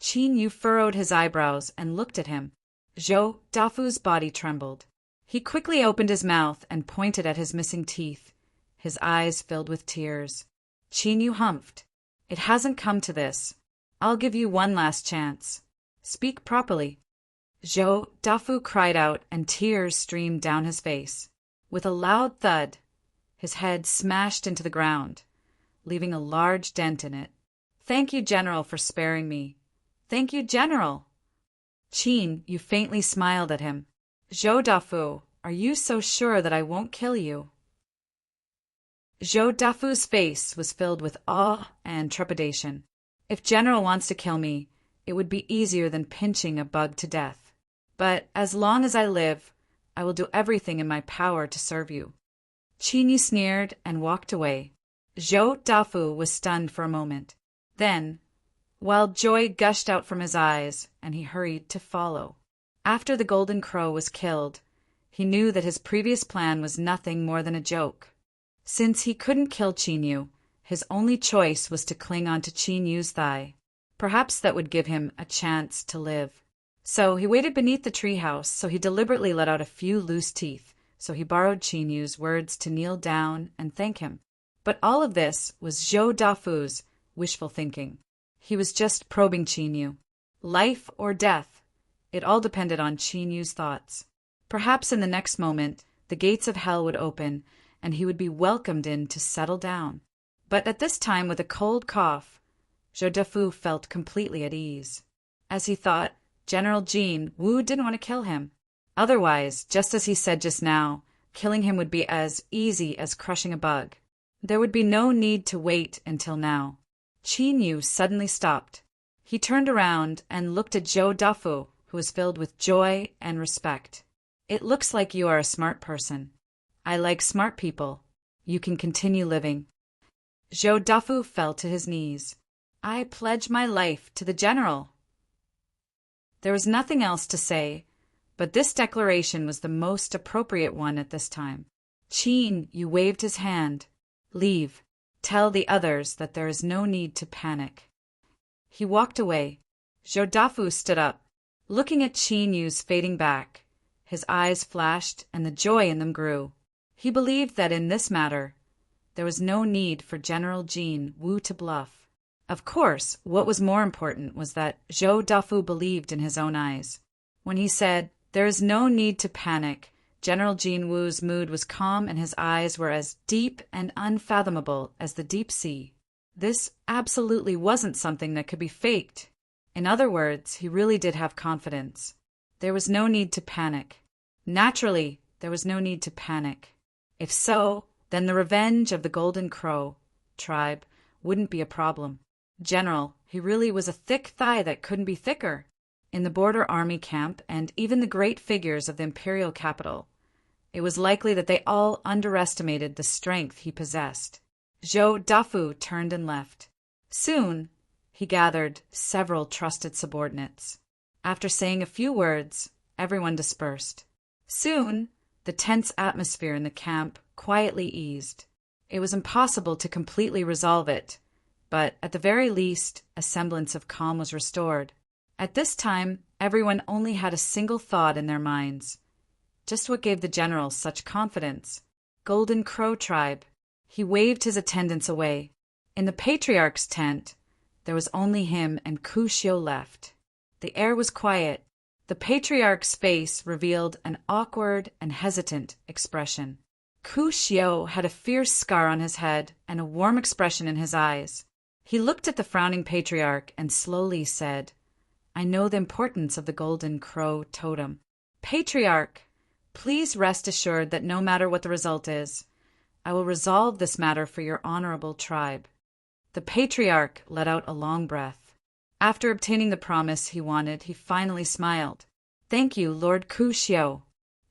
Chinyu furrowed his eyebrows and looked at him. Zhou Dafu's body trembled. He quickly opened his mouth and pointed at his missing teeth. His eyes filled with tears. Chinyu humphed. It hasn't come to this. I'll give you one last chance. Speak properly. Zhou Dafu cried out and tears streamed down his face. With a loud thud, his head smashed into the ground, leaving a large dent in it. Thank you, General, for sparing me. Thank you, General. Chinyu faintly smiled at him. Zhou Dafu, are you so sure that I won't kill you? Zhou Dafu's face was filled with awe and trepidation. If General wants to kill me, it would be easier than pinching a bug to death. But as long as I live, I will do everything in my power to serve you. Chinyu sneered and walked away. Zhou Dafu was stunned for a moment. Then, while joy gushed out from his eyes, and he hurried to follow. After the Golden Crow was killed, he knew that his previous plan was nothing more than a joke. Since he couldn't kill Chinyu, his only choice was to cling onto Chinyu's thigh. Perhaps that would give him a chance to live. So he waited beneath the treehouse, so he deliberately let out a few loose teeth, so he borrowed Chinyu's words to kneel down and thank him. But all of this was Zhou Dafu's wishful thinking. He was just probing Chinyu. Life or death, it all depended on Chinyu's thoughts. Perhaps in the next moment, the gates of hell would open, and he would be welcomed in to settle down. But at this time, with a cold cough, Zhou Dafu felt completely at ease. As he thought, General Jin Wu didn't want to kill him. Otherwise, just as he said just now, killing him would be as easy as crushing a bug. There would be no need to wait until now. Chinyu suddenly stopped. He turned around and looked at Zhou Dafu, who was filled with joy and respect. It looks like you are a smart person. I like smart people. You can continue living. Zhou Dafu fell to his knees. I pledge my life to the General. There was nothing else to say, but this declaration was the most appropriate one at this time. Chinyu waved his hand. Leave. Tell the others that there is no need to panic. He walked away. Zhou Dafu stood up. Looking at Chinyu's fading back, his eyes flashed and the joy in them grew. He believed that in this matter, there was no need for General Jin Wu to bluff. Of course, what was more important was that Zhou Dafu believed in his own eyes. When he said, "There is no need to panic," General Jin Wu's mood was calm and his eyes were as deep and unfathomable as the deep sea. This absolutely wasn't something that could be faked. In other words, he really did have confidence. There was no need to panic. Naturally, there was no need to panic. If so, then the revenge of the Golden Crow tribe wouldn't be a problem. General, he really was a thick thigh that couldn't be thicker. In the border army camp and even the great figures of the imperial capital, it was likely that they all underestimated the strength he possessed. Zhou Dafu turned and left. Soon, he gathered several trusted subordinates. After saying a few words, everyone dispersed. Soon, the tense atmosphere in the camp quietly eased. It was impossible to completely resolve it, but at the very least, a semblance of calm was restored. At this time, everyone only had a single thought in their minds. Just what gave the general such confidence? Golden Crow tribe. He waved his attendants away. In the patriarch's tent, there was only him and Ku Xiu left. The air was quiet. The patriarch's face revealed an awkward and hesitant expression. Ku Xiu had a fierce scar on his head and a warm expression in his eyes. He looked at the frowning patriarch and slowly said, "I know the importance of the golden crow totem. Patriarch, please rest assured that no matter what the result is, I will resolve this matter for your honorable tribe." The patriarch let out a long breath. After obtaining the promise he wanted, he finally smiled. "Thank you, Lord Ku Xiu.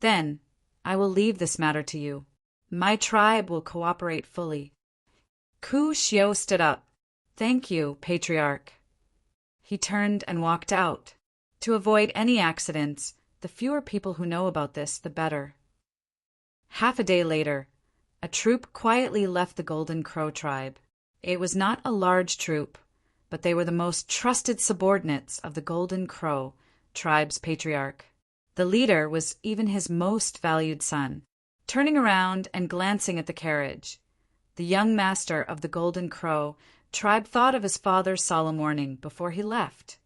Then, I will leave this matter to you. My tribe will cooperate fully." Ku Xiu stood up. "Thank you, patriarch." He turned and walked out. To avoid any accidents, the fewer people who know about this, the better. Half a day later, a troop quietly left the Golden Crow tribe. It was not a large troop, but they were the most trusted subordinates of the Golden Crow tribe's patriarch. The leader was even his most valued son. Turning around and glancing at the carriage, the young master of the Golden Crow tribe thought of his father's solemn warning before he left.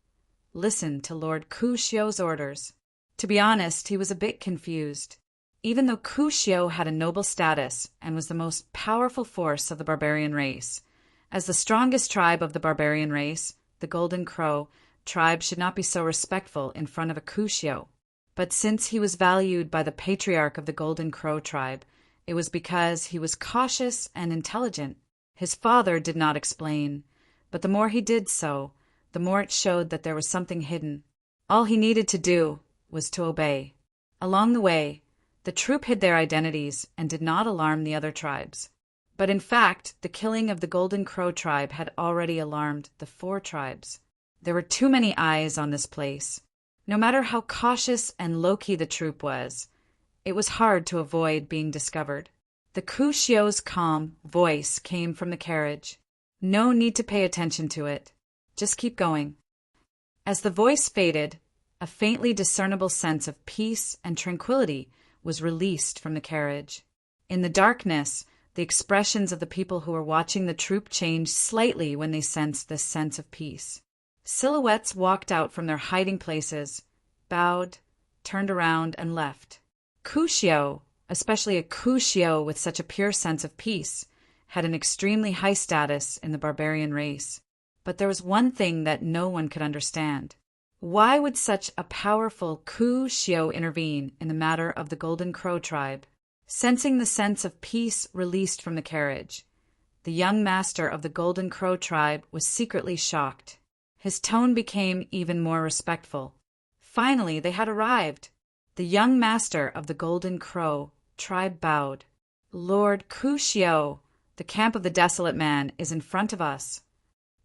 Listen to Lord Ku Xiu's orders. To be honest, he was a bit confused. Even though Ku Xiu had a noble status and was the most powerful force of the barbarian race, as the strongest tribe of the barbarian race, the Golden Crow tribe should not be so respectful in front of a Ku Xiu. But since he was valued by the patriarch of the Golden Crow tribe, it was because he was cautious and intelligent. His father did not explain, but the more he did so, the more it showed that there was something hidden. All he needed to do was to obey. Along the way, the troop hid their identities and did not alarm the other tribes. But in fact, the killing of the Golden Crow tribe had already alarmed the 4 tribes. There were too many eyes on this place. No matter how cautious and low-key the troop was, it was hard to avoid being discovered. The Ku Xiu's calm voice came from the carriage. "No need to pay attention to it. Just keep going." As the voice faded, a faintly discernible sense of peace and tranquility was released from the carriage. In the darkness, the expressions of the people who were watching the troop changed slightly when they sensed this sense of peace. Silhouettes walked out from their hiding places, bowed, turned around, and left. Ku Xiu, especially a Ku Xiu with such a pure sense of peace, had an extremely high status in the barbarian race. But there was one thing that no one could understand. Why would such a powerful Ku Xiu intervene in the matter of the Golden Crow tribe? Sensing the sense of peace released from the carriage, the young master of the Golden Crow tribe was secretly shocked. His tone became even more respectful. Finally, they had arrived. The young master of the Golden Crow tribe bowed. "Lord Ku Xiu, the camp of the Desolate Man is in front of us."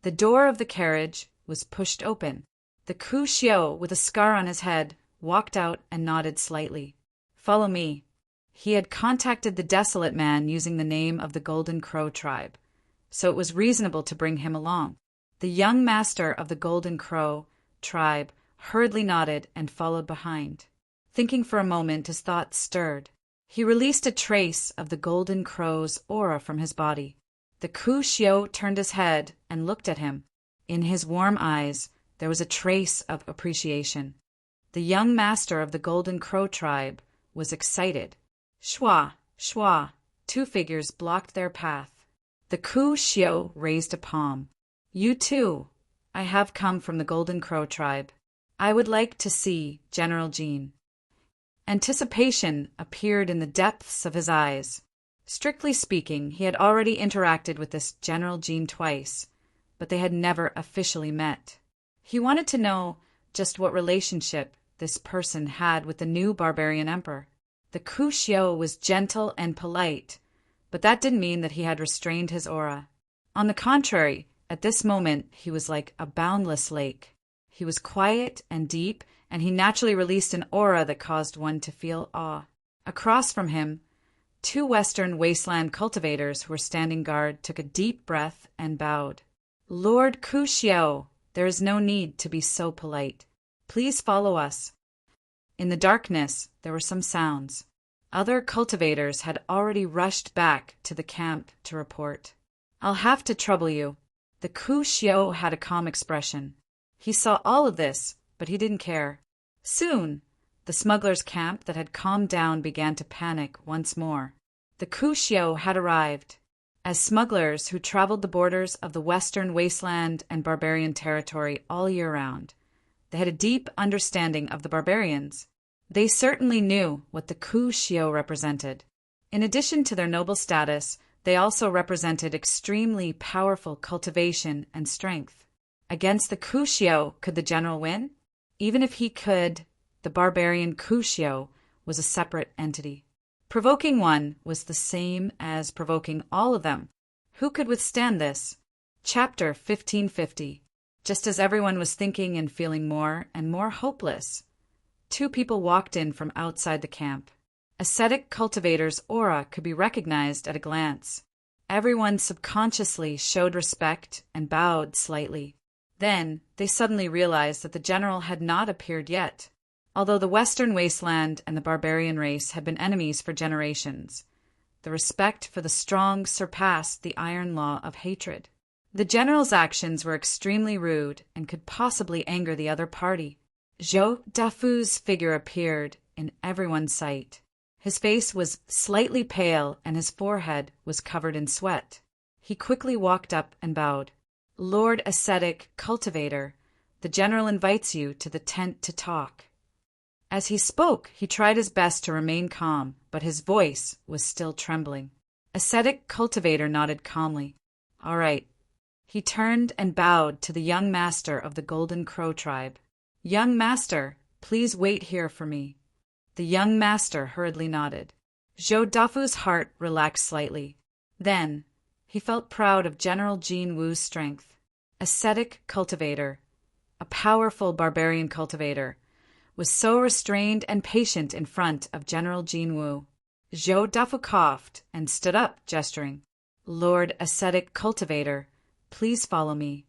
The door of the carriage was pushed open. The Ku Xiu, with a scar on his head, walked out and nodded slightly. "Follow me." He had contacted the Desolate Man using the name of the Golden Crow tribe, so it was reasonable to bring him along. The young master of the Golden Crow tribe hurriedly nodded and followed behind. Thinking for a moment, his thoughts stirred. He released a trace of the Golden Crow's aura from his body. The Ku Xiu turned his head and looked at him. In his warm eyes, there was a trace of appreciation. The young master of the Golden Crow tribe was excited. Shwa, shwa, 2 figures blocked their path. The Ku Xiu raised a palm. "You too. I have come from the Golden Crow tribe. I would like to see General Jean." Anticipation appeared in the depths of his eyes. Strictly speaking, he had already interacted with this General Jean twice, but they had never officially met. He wanted to know just what relationship this person had with the new barbarian emperor. The Ku Xiu was gentle and polite, but that didn't mean that he had restrained his aura. On the contrary, at this moment, he was like a boundless lake. He was quiet and deep, and he naturally released an aura that caused one to feel awe. Across from him, 2 Western wasteland cultivators who were standing guard took a deep breath and bowed. "Lord Ku Xiu, there is no need to be so polite. Please follow us." In the darkness, there were some sounds. Other cultivators had already rushed back to the camp to report. "I'll have to trouble you." The Ku Xiu had a calm expression. He saw all of this, but he didn't care. Soon, the smugglers' camp that had calmed down began to panic once more. The Kushio had arrived. As smugglers who traveled the borders of the western wasteland and barbarian territory all year round, they had a deep understanding of the barbarians. They certainly knew what the Kushio represented. In addition to their noble status, they also represented extremely powerful cultivation and strength. Against the Kushio, could the general win? Even if he could, the barbarian Kushio was a separate entity. Provoking one was the same as provoking all of them. Who could withstand this? Chapter 1550. Just as everyone was thinking and feeling more and more hopeless, two people walked in from outside the camp. Ascetic Cultivator's aura could be recognized at a glance. Everyone subconsciously showed respect and bowed slightly. Then they suddenly realized that the general had not appeared yet. Although the Western Wasteland and the barbarian race had been enemies for generations, the respect for the strong surpassed the iron law of hatred. The general's actions were extremely rude and could possibly anger the other party. Zhou Dafu's figure appeared in everyone's sight. His face was slightly pale and his forehead was covered in sweat. He quickly walked up and bowed. "Lord Ascetic Cultivator, the general invites you to the tent to talk." As he spoke, he tried his best to remain calm, but his voice was still trembling. Ascetic Cultivator nodded calmly. "All right." He turned and bowed to the young master of the Golden Crow tribe. "Young master, please wait here for me." The young master hurriedly nodded. Zhou Dafu's heart relaxed slightly. Then he felt proud of General Jin Wu's strength. Ascetic Cultivator, a powerful barbarian cultivator, was so restrained and patient in front of General Jin Wu. Zhou Dafu coughed and stood up, gesturing. "Lord Ascetic Cultivator, please follow me."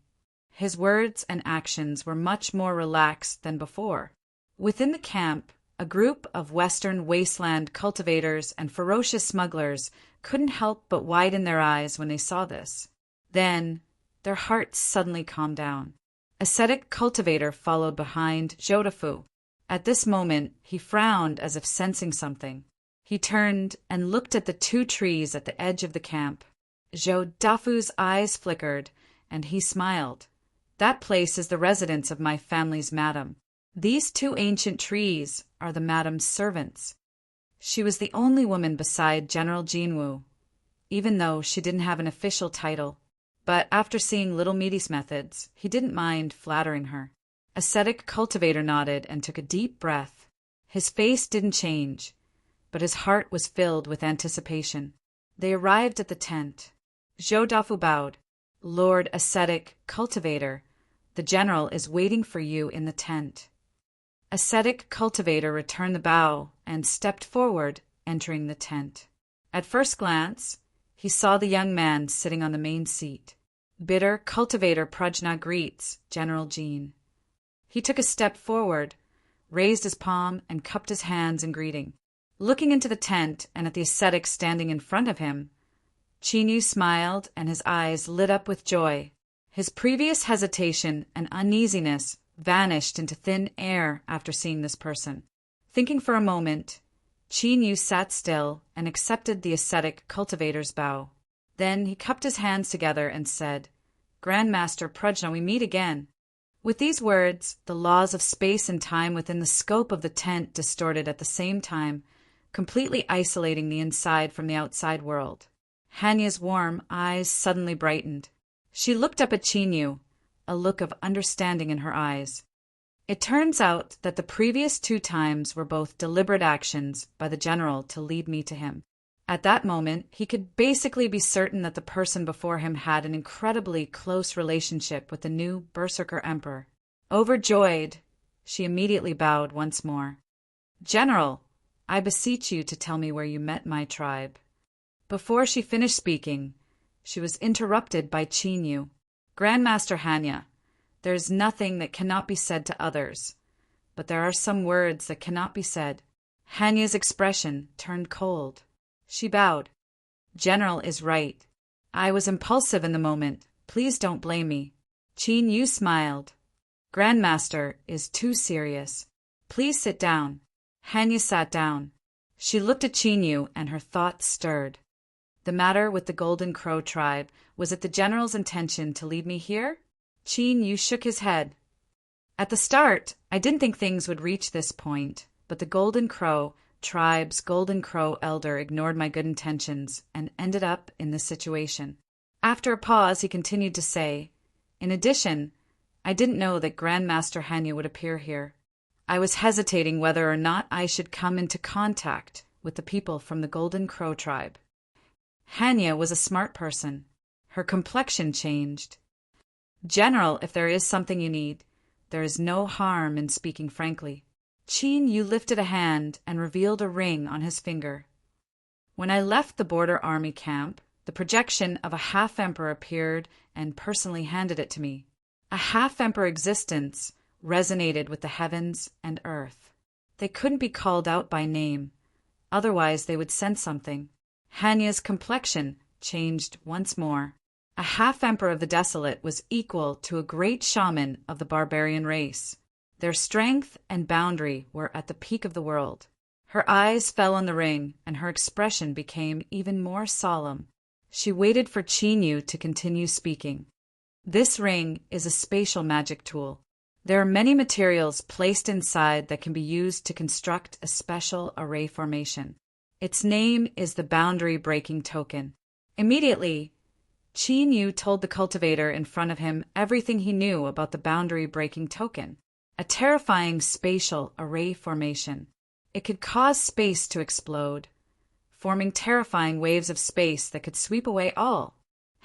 His words and actions were much more relaxed than before. Within the camp, a group of Western Wasteland cultivators and ferocious smugglers couldn't help but widen their eyes when they saw this. Then their hearts suddenly calmed down. Ascetic Cultivator followed behind Zhou Dafu. At this moment, he frowned as if sensing something. He turned and looked at the two trees at the edge of the camp. Zhou Dafu's eyes flickered, and he smiled. "That place is the residence of my family's madam. These two ancient trees are the madam's servants." She was the only woman beside General Jinwu, even though she didn't have an official title. But after seeing Little Meaty's methods, he didn't mind flattering her. Ascetic Cultivator nodded and took a deep breath. His face didn't change, but his heart was filled with anticipation. They arrived at the tent. Zhou Dafu bowed. "Lord Ascetic Cultivator, the general is waiting for you in the tent." Ascetic Cultivator returned the bow and stepped forward, entering the tent. At first glance, he saw the young man sitting on the main seat. "Bitter Cultivator Prajna greets General Jin." He took a step forward, raised his palm, and cupped his hands in greeting. Looking into the tent and at the ascetic standing in front of him, Chinyu smiled and his eyes lit up with joy. His previous hesitation and uneasiness vanished into thin air after seeing this person. Thinking for a moment, Chinyu sat still and accepted the ascetic cultivator's bow. Then he cupped his hands together and said, "Grandmaster Prajna, we meet again." With these words, the laws of space and time within the scope of the tent distorted at the same time, completely isolating the inside from the outside world. Hanya's warm eyes suddenly brightened. She looked up at Chinyu, a look of understanding in her eyes. It turns out that the previous two times were both deliberate actions by the general to lead me to him. At that moment, he could basically be certain that the person before him had an incredibly close relationship with the new Berserker Emperor. Overjoyed, she immediately bowed once more. "General, I beseech you to tell me where you met my tribe." Before she finished speaking, she was interrupted by Chinyu. "Grandmaster Hanya, there is nothing that cannot be said to others, but there are some words that cannot be said." Hanya's expression turned cold. She bowed. "General is right. I was impulsive in the moment. Please don't blame me." Chinyu smiled. "Grandmaster is too serious. Please sit down." Hanya sat down. She looked at Chinyu, and her thoughts stirred. The matter with the Golden Crow tribe, was it the general's intention to lead me here? Chinyu shook his head. At the start, I didn't think things would reach this point, but the Golden Crow tribe's Golden Crow elder ignored my good intentions and ended up in this situation. After a pause, he continued to say, in addition, I didn't know that Grandmaster Hanya would appear here. I was hesitating whether or not I should come into contact with the people from the Golden Crow tribe. Hanya was a smart person. Her complexion changed. General, if there is something you need, there is no harm in speaking frankly. Chinyu lifted a hand and revealed a ring on his finger. When I left the border army camp, the projection of a half-emperor appeared and personally handed it to me. A half-emperor existence resonated with the heavens and earth. They couldn't be called out by name, otherwise they would sense something. Hanya's complexion changed once more. A half-emperor of the Desolate was equal to a great shaman of the barbarian race. Their strength and boundary were at the peak of the world. Her eyes fell on the ring, and her expression became even more solemn. She waited for Chinyu to continue speaking. This ring is a spatial magic tool. There are many materials placed inside that can be used to construct a special array formation. Its name is the Boundary Breaking Token. Immediately, Chinyu told the cultivator in front of him everything he knew about the Boundary Breaking Token, a terrifying spatial array formation. It could cause space to explode, forming terrifying waves of space that could sweep away all.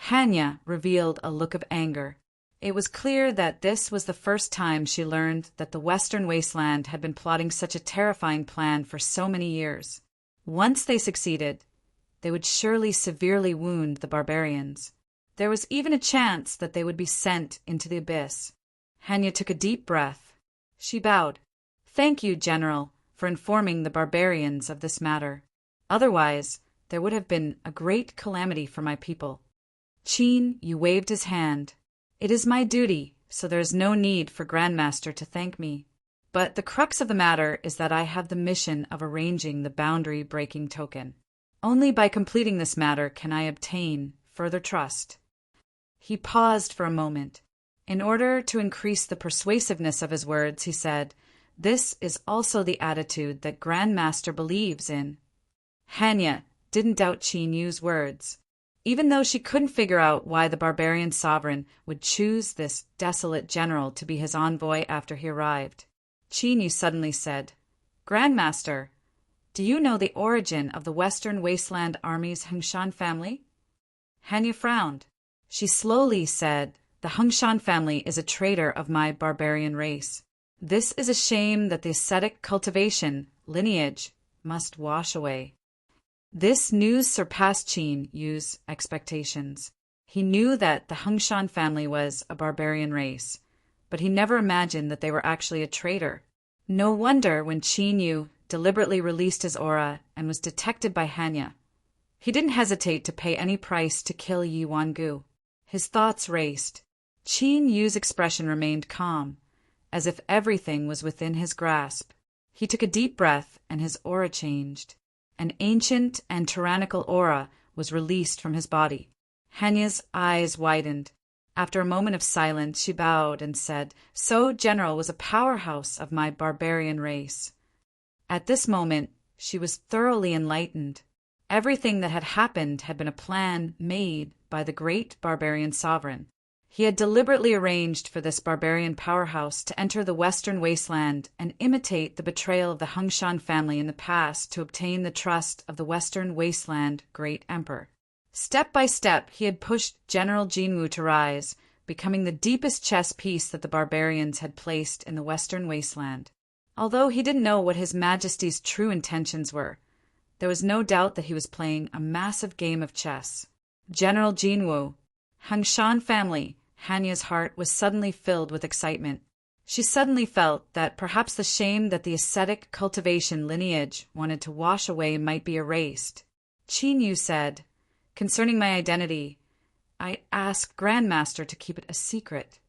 Hanya revealed a look of anger. It was clear that this was the first time she learned that the Western Wasteland had been plotting such a terrifying plan for so many years. Once they succeeded, they would surely severely wound the barbarians. There was even a chance that they would be sent into the abyss. Hanya took a deep breath. She bowed. Thank you, General, for informing the barbarians of this matter. Otherwise, there would have been a great calamity for my people. Chinyu waved his hand. It is my duty, so there is no need for Grandmaster to thank me. But the crux of the matter is that I have the mission of arranging the Boundary Breaking Token. Only by completing this matter can I obtain further trust. He paused for a moment. In order to increase the persuasiveness of his words, he said, "This is also the attitude that Grandmaster believes in." Hanya didn't doubt Chinyu's words. Even though she couldn't figure out why the barbarian sovereign would choose this desolate general to be his envoy after he arrived, Chinyu suddenly said, "Grandmaster, do you know the origin of the Western Wasteland Army's Hengshan family?" Hanya frowned. She slowly said, "The Hengshan family is a traitor of my barbarian race. This is a shame that the ascetic cultivation lineage must wash away." This news surpassed Chinyu's expectations. He knew that the Hengshan family was a barbarian race, but he never imagined that they were actually a traitor. No wonder when Chinyu deliberately released his aura and was detected by Hanya, he didn't hesitate to pay any price to kill Yi Wangu. His thoughts raced. Chinyu's expression remained calm, as if everything was within his grasp. He took a deep breath, and his aura changed. An ancient and tyrannical aura was released from his body. Hanya's eyes widened. After a moment of silence, she bowed and said, "So General was a powerhouse of my barbarian race." At this moment, she was thoroughly enlightened. Everything that had happened had been a plan made by the great barbarian sovereign. He had deliberately arranged for this barbarian powerhouse to enter the Western Wasteland and imitate the betrayal of the Hengshan family in the past to obtain the trust of the Western Wasteland Great Emperor. Step by step, he had pushed General Jinwu to rise, becoming the deepest chess piece that the barbarians had placed in the Western Wasteland. Although he didn't know what His Majesty's true intentions were, there was no doubt that he was playing a massive game of chess. General Jinwu, Hengshan family. Hanya's heart was suddenly filled with excitement. She suddenly felt that perhaps the shame that the ascetic cultivation lineage wanted to wash away might be erased. Chinyu said, "Concerning my identity, I asked Grandmaster to keep it a secret."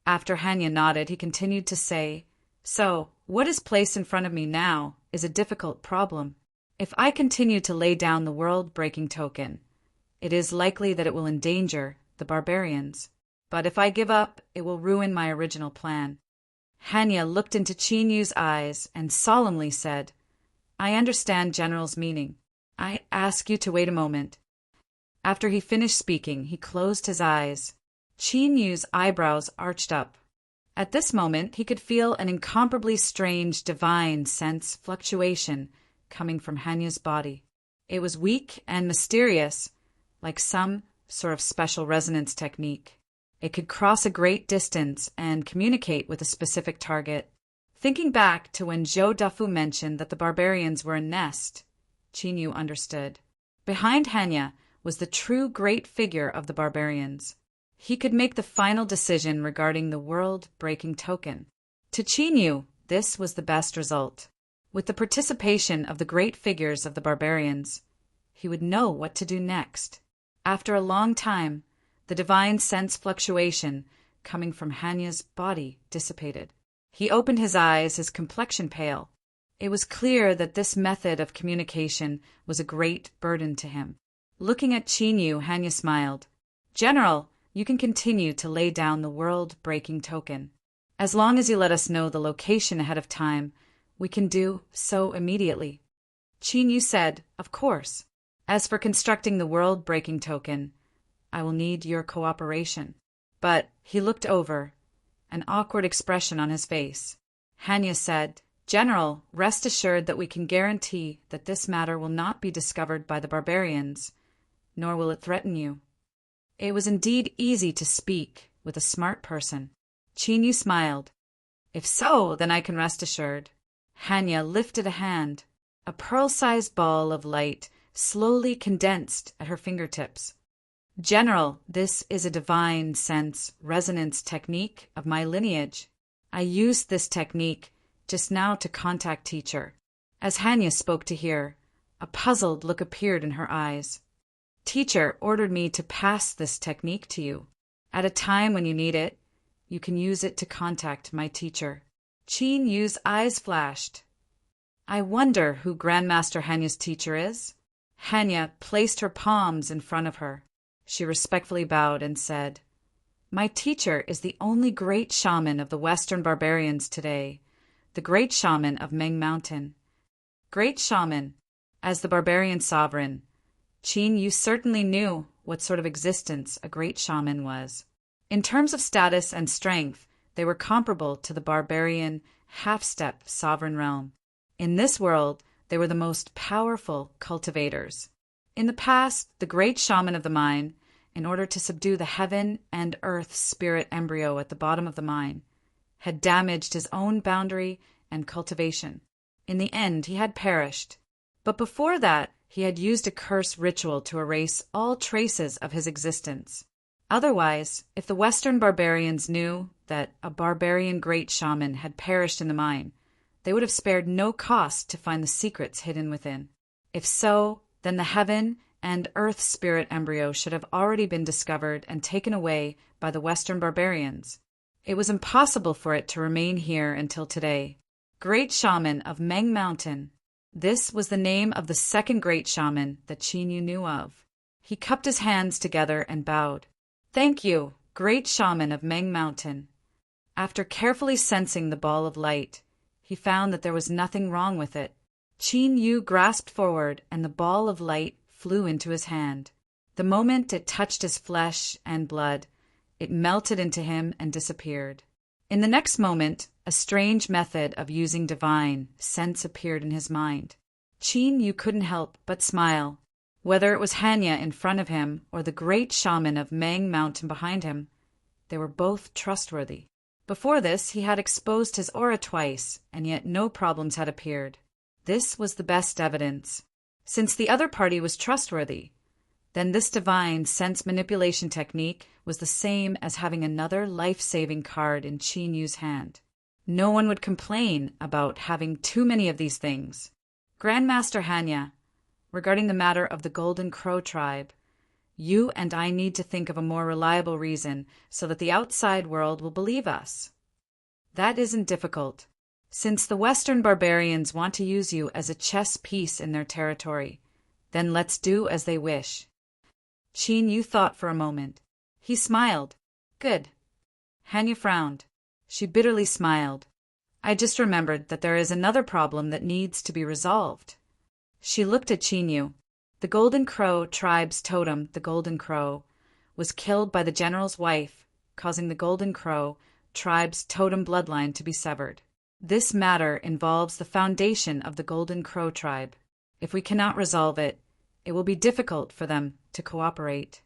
After Hanya nodded, he continued to say, "So, what is placed in front of me now is a difficult problem. If I continue to lay down the world-breaking token, it is likely that it will endanger the barbarians. But if I give up, it will ruin my original plan. Hanya looked into Qin Yu's eyes and solemnly said, I understand General's meaning. I ask you to wait a moment. After he finished speaking, he closed his eyes. Qin Yu's eyebrows arched up. At this moment, he could feel an incomparably strange divine sense fluctuation coming from Hanya's body. It was weak and mysterious, like some sort of special resonance technique. It could cross a great distance and communicate with a specific target. Thinking back to when Zhou Dafu mentioned that the barbarians were a nest, Qin Yu understood. Behind Hanya was the true great figure of the barbarians. He could make the final decision regarding the world-breaking token. To Qin Yu, this was the best result. With the participation of the great figures of the barbarians, he would know what to do next. After a long time, the divine sense fluctuation coming from Hanya's body dissipated. He opened his eyes, his complexion pale. It was clear that this method of communication was a great burden to him. Looking at Qin Yu, Hanya smiled. General, you can continue to lay down the world-breaking token. As long as you let us know the location ahead of time, we can do so immediately. Qin Yu said, Of course. As for constructing the world-breaking token, I will need your cooperation. But he looked over, an awkward expression on his face. Hanya said, General, rest assured that we can guarantee that this matter will not be discovered by the barbarians, nor will it threaten you. It was indeed easy to speak with a smart person. Qin Yu smiled. If so, then I can rest assured. Hanya lifted a hand. A pearl-sized ball of light slowly condensed at her fingertips. General, this is a divine sense resonance technique of my lineage. I used this technique just now to contact teacher. As Hanya spoke to hear, a puzzled look appeared in her eyes. Teacher ordered me to pass this technique to you. At a time when you need it, you can use it to contact my teacher. Qin Yu's eyes flashed. I wonder who Grandmaster Hanya's teacher is? Hanya placed her palms in front of her. She respectfully bowed and said, My teacher is the only great shaman of the Western barbarians today, the great shaman of Meng Mountain. Great shaman, as the barbarian sovereign, Qin Yu certainly knew what sort of existence a great shaman was. In terms of status and strength, they were comparable to the barbarian half-step sovereign realm. In this world, they were the most powerful cultivators. In the past, the great shaman of the mine, in order to subdue the heaven and earth spirit embryo at the bottom of the mine, had damaged his own boundary and cultivation. In the end, he had perished. But before that, he had used a curse ritual to erase all traces of his existence. Otherwise, if the Western barbarians knew that a barbarian great shaman had perished in the mine, they would have spared no cost to find the secrets hidden within. If so, then the heaven and earth spirit embryo should have already been discovered and taken away by the Western barbarians. It was impossible for it to remain here until today. Great Shaman of Meng Mountain. This was the name of the second great shaman that Qin Yu knew of. He cupped his hands together and bowed. Thank you, great shaman of Meng Mountain. After carefully sensing the ball of light, he found that there was nothing wrong with it. Qin Yu grasped forward, and the ball of light flew into his hand. The moment it touched his flesh and blood, it melted into him and disappeared. In the next moment, a strange method of using divine sense appeared in his mind. Qin Yu couldn't help but smile. Whether it was Hanya in front of him or the great shaman of Meng Mountain behind him, they were both trustworthy. Before this, he had exposed his aura twice, and yet no problems had appeared. This was the best evidence. Since the other party was trustworthy, then this divine sense manipulation technique was the same as having another life-saving card in Qin Yu's hand. No one would complain about having too many of these things. Grandmaster Hanya, regarding the matter of the Golden Crow tribe, you and I need to think of a more reliable reason so that the outside world will believe us. That isn't difficult. Since the Western barbarians want to use you as a chess piece in their territory, then let's do as they wish. Qin Yu thought for a moment. He smiled. Good. Hanya frowned. She bitterly smiled. I just remembered that there is another problem that needs to be resolved. She looked at Qin Yu. The Golden Crow tribe's totem, the Golden Crow, was killed by the general's wife, causing the Golden Crow tribe's totem bloodline to be severed. This matter involves the foundation of the Golden Crow tribe. If we cannot resolve it, it will be difficult for them to cooperate.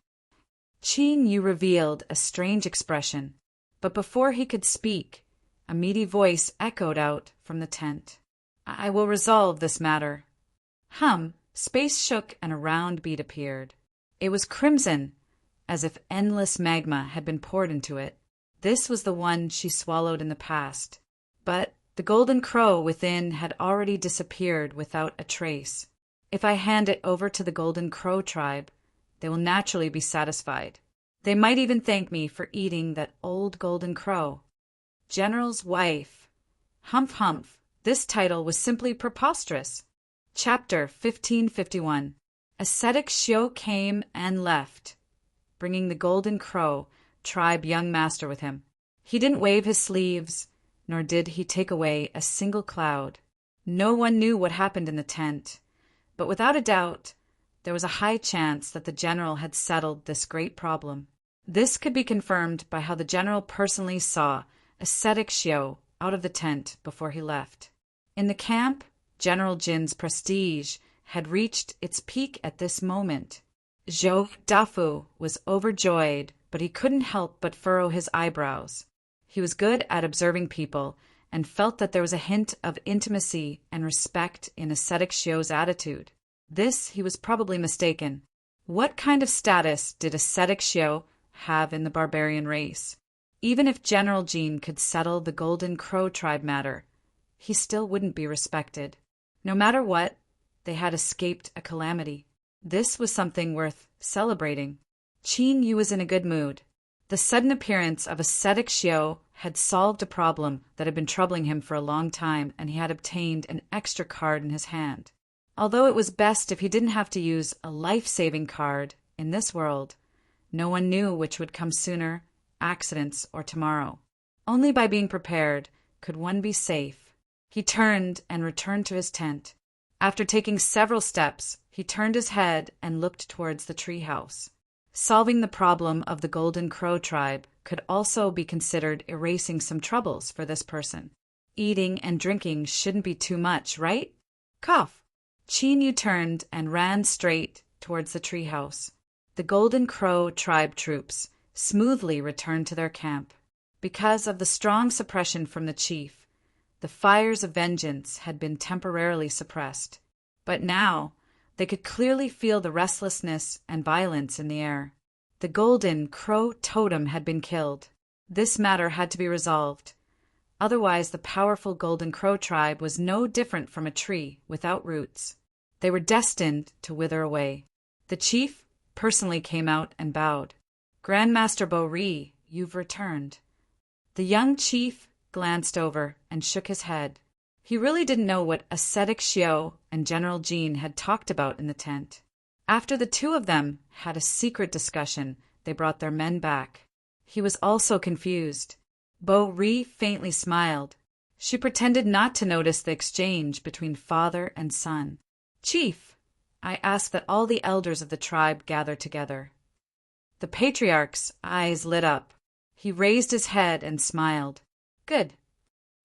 Qin Yu revealed a strange expression, but before he could speak, a meaty voice echoed out from the tent. I will resolve this matter. Space shook and a round bead appeared. It was crimson, as if endless magma had been poured into it. This was the one she swallowed in the past. But the Golden Crow within had already disappeared without a trace. If I hand it over to the Golden Crow tribe, they will naturally be satisfied. They might even thank me for eating that old Golden Crow. General's wife. Humph humph. This title was simply preposterous. Chapter 1551. Ascetic Xiu came and left, bringing the Golden Crow tribe young master with him. He didn't wave his sleeves, nor did he take away a single cloud. No one knew what happened in the tent, but without a doubt, there was a high chance that the general had settled this great problem. This could be confirmed by how the general personally saw Ascetic Xiu out of the tent before he left. In the camp, General Jin's prestige had reached its peak at this moment. Zhou Dafu was overjoyed, but he couldn't help but furrow his eyebrows. He was good at observing people and felt that there was a hint of intimacy and respect in Ascetic Xiu's attitude. This he was probably mistaken. What kind of status did Ascetic Xiu have in the barbarian race? Even if General Jin could settle the Golden Crow tribe matter, he still wouldn't be respected. No matter what, they had escaped a calamity. This was something worth celebrating. Qin Yu was in a good mood. The sudden appearance of Ascetic Xiu had solved a problem that had been troubling him for a long time, and he had obtained an extra card in his hand. Although it was best if he didn't have to use a life-saving card in this world, no one knew which would come sooner, accidents or tomorrow. Only by being prepared could one be safe. He turned and returned to his tent. After taking several steps, he turned his head and looked towards the treehouse. Solving the problem of the Golden Crow tribe could also be considered erasing some troubles for this person. Eating and drinking shouldn't be too much, right? Cough! Qin Yu turned and ran straight towards the treehouse. The Golden Crow tribe troops smoothly returned to their camp. Because of the strong suppression from the chief, the fires of vengeance had been temporarily suppressed. But now they could clearly feel the restlessness and violence in the air. The Golden Crow totem had been killed. This matter had to be resolved. Otherwise, the powerful Golden Crow tribe was no different from a tree without roots. They were destined to wither away. The chief personally came out and bowed. Grandmaster Bo Ri, you've returned. The young chief glanced over and shook his head. He really didn't know what Ascetic Xiu and General Jin had talked about in the tent. After the two of them had a secret discussion, they brought their men back. He was also confused. Bo Ri faintly smiled. She pretended not to notice the exchange between father and son. Chief, I ask that all the elders of the tribe gather together. The patriarch's eyes lit up. He raised his head and smiled. Good.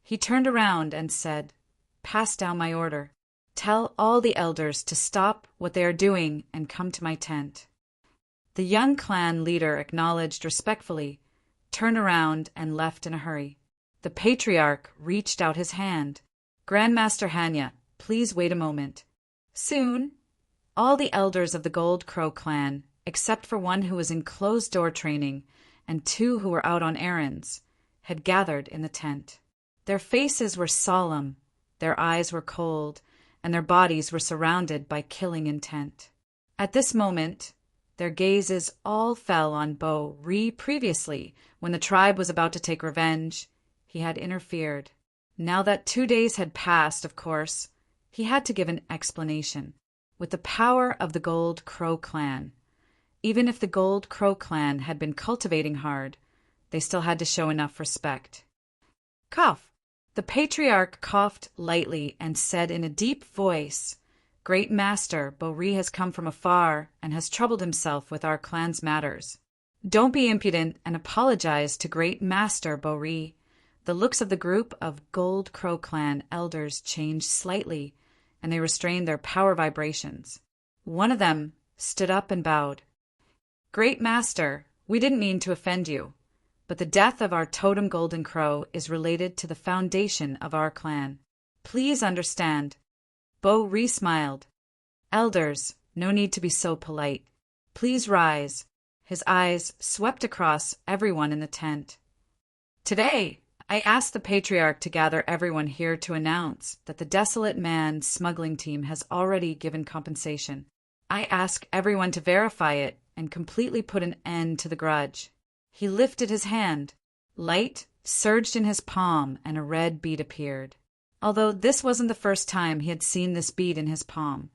He turned around and said, Pass down my order. Tell all the elders to stop what they are doing and come to my tent. The young clan leader acknowledged respectfully, turned around and left in a hurry. The patriarch reached out his hand. Grandmaster Hanya, please wait a moment. Soon, all the elders of the Gold Crow clan, except for one who was in closed-door training and two who were out on errands, had gathered in the tent. Their faces were solemn, their eyes were cold, and their bodies were surrounded by killing intent. At this moment, their gazes all fell on Bo Ri. Previously, when the tribe was about to take revenge, he had interfered. Now that 2 days had passed, of course, he had to give an explanation. With the power of the Gold Crow clan, even if the Gold Crow clan had been cultivating hard, they still had to show enough respect. Cough! The patriarch coughed lightly and said in a deep voice, "Great Master, Bori has come from afar and has troubled himself with our clan's matters. Don't be impudent and apologize to Great Master Bori." The looks of the group of Gold Crow clan elders changed slightly, and they restrained their power vibrations. One of them stood up and bowed. "Great Master, we didn't mean to offend you, but the death of our totem Golden Crow is related to the foundation of our clan. Please understand." Bo-Ri smiled. "Elders, no need to be so polite. Please rise." His eyes swept across everyone in the tent. "Today, I asked the patriarch to gather everyone here to announce that the Desolate Man smuggling team has already given compensation. I ask everyone to verify it and completely put an end to the grudge." He lifted his hand. Light surged in his palm and a red bead appeared. Although this wasn't the first time he had seen this bead in his palm,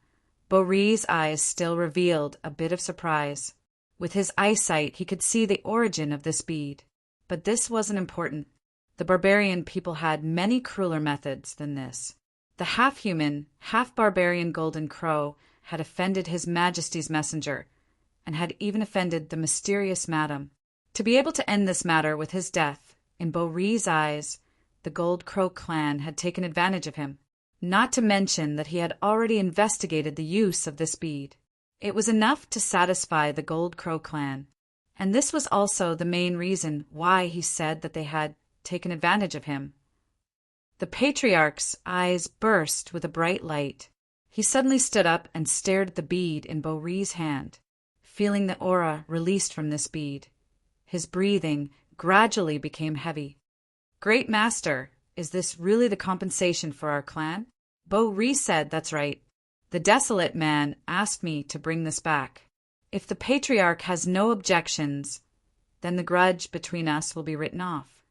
Bori's eyes still revealed a bit of surprise. With his eyesight, he could see the origin of this bead. But this wasn't important. The barbarian people had many crueler methods than this. The half-human, half-barbarian Golden Crow had offended His Majesty's messenger, and had even offended the mysterious madam. To be able to end this matter with his death, in Bori's eyes, the Gold Crow clan had taken advantage of him, not to mention that he had already investigated the use of this bead. It was enough to satisfy the Gold Crow clan, and this was also the main reason why he said that they had taken advantage of him. The patriarch's eyes burst with a bright light. He suddenly stood up and stared at the bead in Bori's hand, feeling the aura released from this bead. His breathing gradually became heavy. "Great Master, is this really the compensation for our clan?" Bori said, "That's right. The Desolate Man asked me to bring this back. If the patriarch has no objections, then the grudge between us will be written off."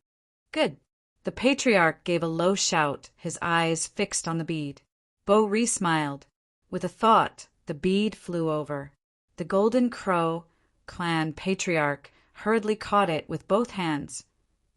"Good." The patriarch gave a low shout, his eyes fixed on the bead. Bori smiled. With a thought, the bead flew over. The Golden Crow clan patriarch hurriedly caught it with both hands,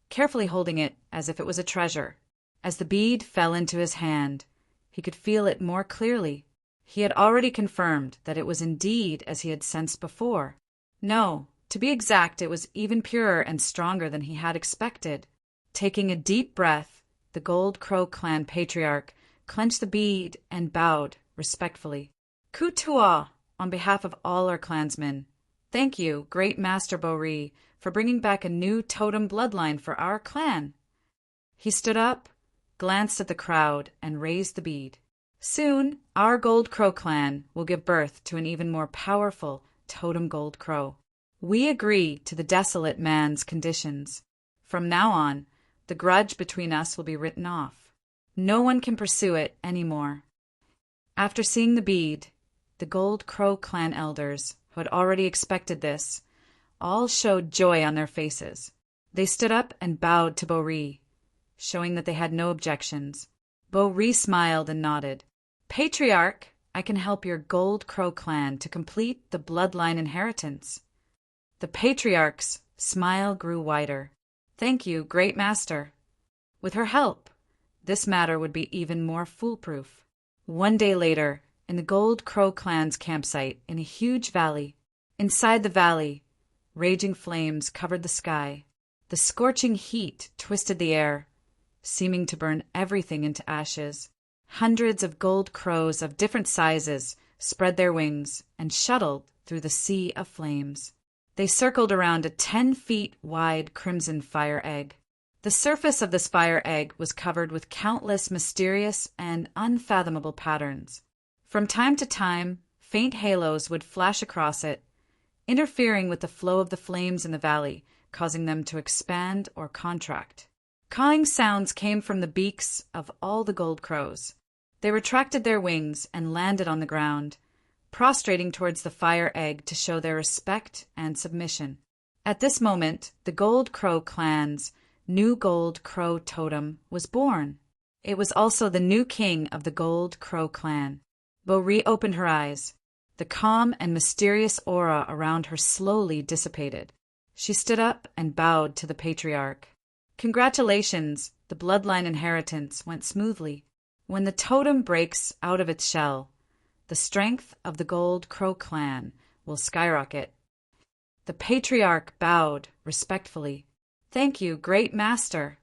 carefully holding it as if it was a treasure. As the bead fell into his hand, he could feel it more clearly. He had already confirmed that it was indeed as he had sensed before. No, to be exact, it was even purer and stronger than he had expected. Taking a deep breath, the Gold Crow clan patriarch clenched the bead and bowed respectfully. "Kutua, on behalf of all our clansmen, thank you, Great Master Bori, for bringing back a new totem bloodline for our clan." He stood up, glanced at the crowd, and raised the bead. "Soon, our Gold Crow clan will give birth to an even more powerful totem Gold Crow. We agree to the Desolate Man's conditions. From now on, the grudge between us will be written off. No one can pursue it any more." After seeing the bead, the Gold Crow clan elders, who had already expected this, all showed joy on their faces. They stood up and bowed to Bori, showing that they had no objections. Bori smiled and nodded. "Patriarch, I can help your Gold Crow clan to complete the bloodline inheritance." The patriarch's smile grew wider. "Thank you, Great Master. With her help, this matter would be even more foolproof." 1 day later, in the Gold Crow clan's campsite in a huge valley. Inside the valley, raging flames covered the sky. The scorching heat twisted the air, seeming to burn everything into ashes. Hundreds of gold crows of different sizes spread their wings and shuttled through the sea of flames. They circled around a 10 feet wide crimson fire egg. The surface of this fire egg was covered with countless mysterious and unfathomable patterns. From time to time, faint halos would flash across it, interfering with the flow of the flames in the valley, causing them to expand or contract. Cawing sounds came from the beaks of all the gold crows. They retracted their wings and landed on the ground, prostrating towards the fire egg to show their respect and submission. At this moment, the Gold Crow clan's new Gold Crow totem was born. It was also the new king of the Gold Crow clan. Bo-ri opened her eyes. The calm and mysterious aura around her slowly dissipated. She stood up and bowed to the patriarch. Congratulations, the bloodline inheritance went smoothly. When the totem breaks out of its shell, the strength of the Gold Crow clan will skyrocket. The patriarch bowed respectfully. Thank you, great master.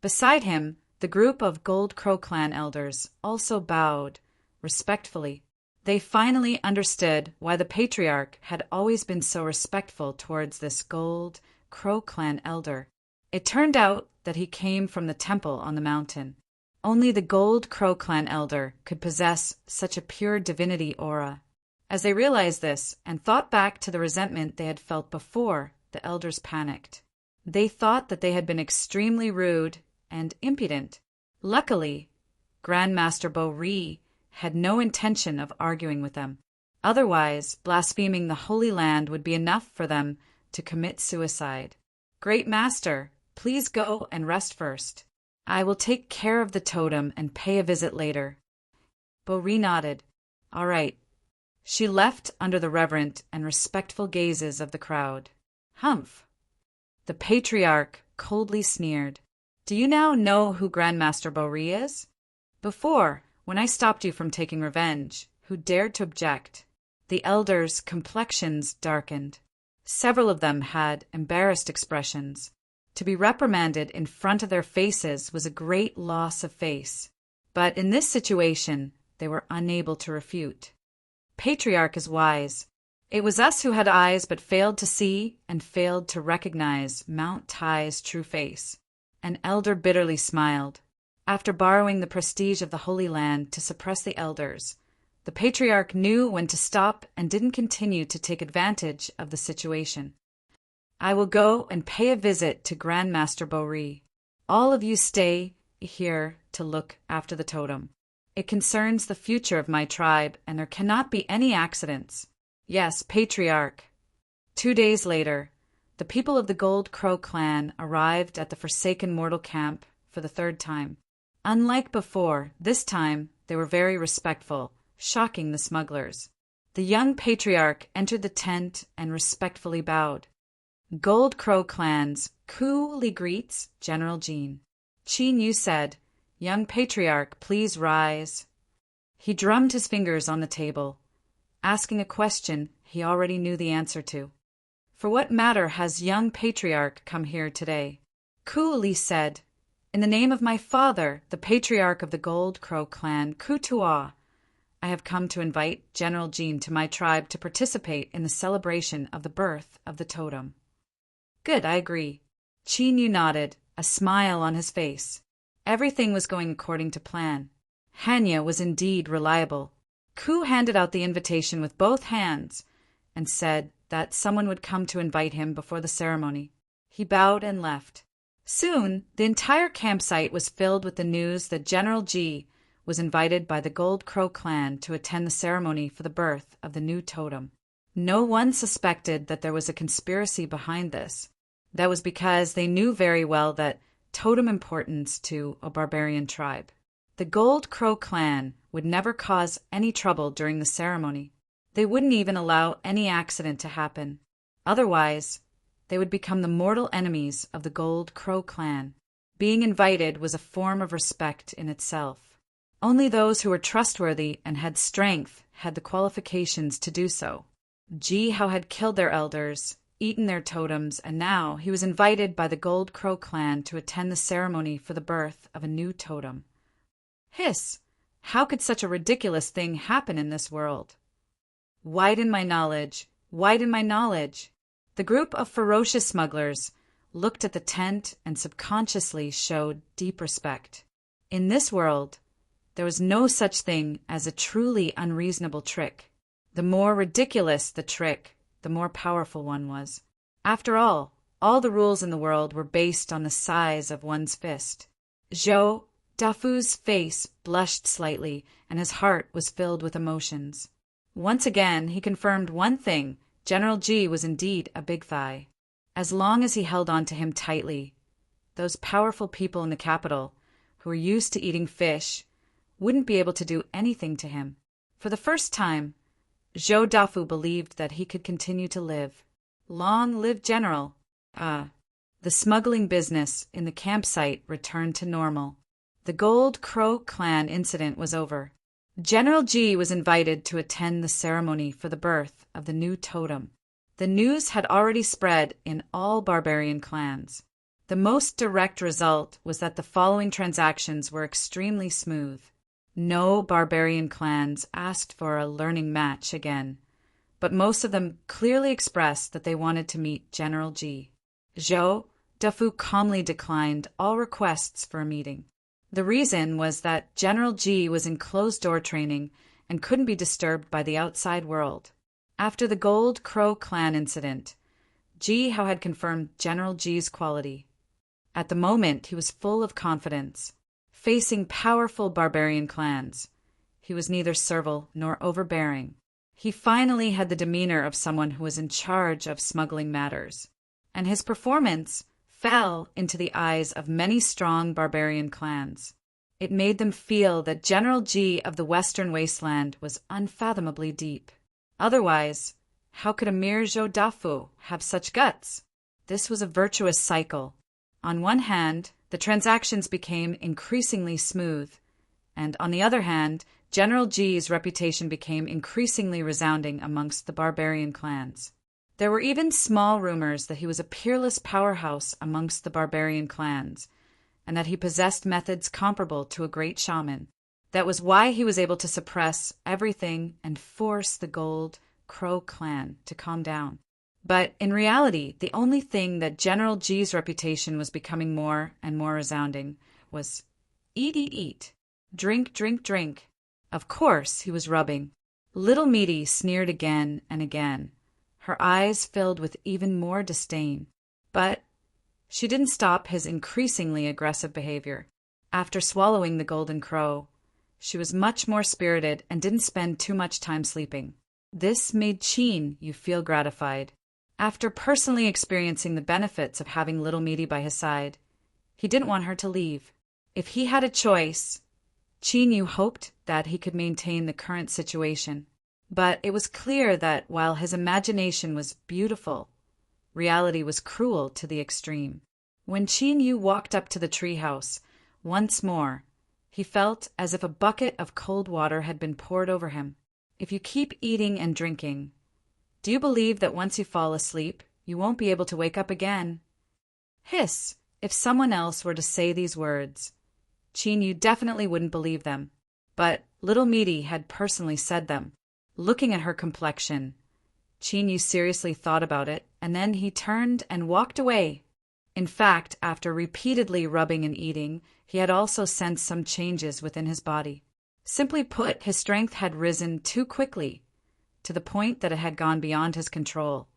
Beside him, the group of Gold Crow clan elders also bowed respectfully. They finally understood why the patriarch had always been so respectful towards this Gold Crow clan elder. It turned out that he came from the temple on the mountain. Only the Gold Crow clan elder could possess such a pure divinity aura. As they realized this and thought back to the resentment they had felt before, the elders panicked. They thought that they had been extremely rude and impudent. Luckily, Grandmaster Bo-ri had no intention of arguing with them. Otherwise, blaspheming the Holy Land would be enough for them to commit suicide. Great Master, please go and rest first. I will take care of the totem and pay a visit later. Bo-ri nodded. All right. She left under the reverent and respectful gazes of the crowd. Humph! The patriarch coldly sneered. Do you now know who Grandmaster Bo-ri is? Before, when I stopped you from taking revenge, who dared to object? The elders' complexions darkened. Several of them had embarrassed expressions. To be reprimanded in front of their faces was a great loss of face. But in this situation, they were unable to refute. Patriarch is wise. It was us who had eyes but failed to see and failed to recognize Mount Tai's true face. An elder bitterly smiled. After borrowing the prestige of the Holy Land to suppress the elders, the patriarch knew when to stop and didn't continue to take advantage of the situation. I will go and pay a visit to Grandmaster Bo-ri. All of you stay here to look after the totem. It concerns the future of my tribe, and there cannot be any accidents. Yes, Patriarch. 2 days later, the people of the Gold Crow clan arrived at the Forsaken Mortal Camp for the 3rd time. Unlike before, this time they were very respectful, shocking the smugglers. The young patriarch entered the tent and respectfully bowed. Gold Crow clan's coolly greets General Jean. Qin Yu said, Young patriarch, please rise. He drummed his fingers on the table, asking a question he already knew the answer to. For what matter has young patriarch come here today? Ku-li said, In the name of my father, the patriarch of the Gold Crow clan, Ku-tua, I have come to invite General Jean to my tribe to participate in the celebration of the birth of the totem. Good, I agree. Qin Yu nodded, a smile on his face. Everything was going according to plan. Hanya was indeed reliable. Ku handed out the invitation with both hands and said that someone would come to invite him before the ceremony. He bowed and left. Soon, the entire campsite was filled with the news that General Ji was invited by the Gold Crow clan to attend the ceremony for the birth of the new totem. No one suspected that there was a conspiracy behind this. That was because they knew very well that totem importance to a barbarian tribe. The Gold Crow clan would never cause any trouble during the ceremony. They wouldn't even allow any accident to happen. Otherwise, they would become the mortal enemies of the Gold Crow clan. Being invited was a form of respect in itself. Only those who were trustworthy and had strength had the qualifications to do so. Ji Hao had killed their elders, eaten their totems, and now he was invited by the Gold Crow clan to attend the ceremony for the birth of a new totem. Hiss! How could such a ridiculous thing happen in this world? Widen my knowledge! Widen my knowledge! The group of ferocious smugglers looked at the tent and subconsciously showed deep respect. In this world, there was no such thing as a truly unreasonable trick. The more ridiculous the trick, the more powerful one was. After all the rules in the world were based on the size of one's fist. Zhou Dafu's face blushed slightly, and his heart was filled with emotions. Once again, he confirmed one thing: General Ji was indeed a big thigh. As long as he held on to him tightly, those powerful people in the capital, who were used to eating fish, wouldn't be able to do anything to him. For the first time, Zhou Dafu believed that he could continue to live. Long live General! The smuggling business in the campsite returned to normal. The Gold Crow clan incident was over. General Ji was invited to attend the ceremony for the birth of the new totem. The news had already spread in all barbarian clans. The most direct result was that the following transactions were extremely smooth. No barbarian clans asked for a learning match again, but most of them clearly expressed that they wanted to meet General Ji. Zhou Dafu calmly declined all requests for a meeting. The reason was that General Ji was in closed-door training and couldn't be disturbed by the outside world. After the Gold Crow clan incident, Ji Hao had confirmed General Ji's quality. At the moment, he was full of confidence. Facing powerful barbarian clans, he was neither servile nor overbearing. He finally had the demeanor of someone who was in charge of smuggling matters, and his performance fell into the eyes of many strong barbarian clans. It made them feel that General Ji of the Western Wasteland was unfathomably deep. Otherwise, how could a mere Zhou Dafu have such guts? This was a virtuous cycle. On one hand, the transactions became increasingly smooth, and on the other hand, General Ji's reputation became increasingly resounding amongst the barbarian clans. There were even small rumors that he was a peerless powerhouse amongst the barbarian clans, and that he possessed methods comparable to a great shaman. That was why he was able to suppress everything and force the Gold Crow clan to calm down. But in reality, the only thing that General Ji's reputation was becoming more and more resounding was eat, eat, eat, drink, drink, drink. Of course he was rubbing. Little Meaty sneered again and again, her eyes filled with even more disdain. But she didn't stop his increasingly aggressive behavior. After swallowing the Golden Crow, she was much more spirited and didn't spend too much time sleeping. This made Qin Yu feel gratified. After personally experiencing the benefits of having Little Meaty by his side, he didn't want her to leave. If he had a choice, Qin Yu hoped that he could maintain the current situation. But it was clear that while his imagination was beautiful, reality was cruel to the extreme. When Qin Yu walked up to the treehouse, once more, he felt as if a bucket of cold water had been poured over him. If you keep eating and drinking, do you believe that once you fall asleep, you won't be able to wake up again? Hiss! If someone else were to say these words, Qin Yu definitely wouldn't believe them. But Little Meaty had personally said them. Looking at her complexion, Qin Yu seriously thought about it, and then he turned and walked away. In fact, after repeatedly rubbing and eating, he had also sensed some changes within his body. Simply put, his strength had risen too quickly, to the point that it had gone beyond his control.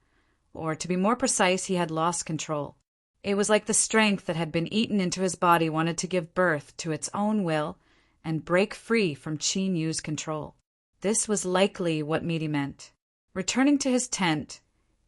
Or, to be more precise, he had lost control. It was like the strength that had been eaten into his body wanted to give birth to its own will and break free from Qin Yu's control. This was likely what Meaty meant. Returning to his tent,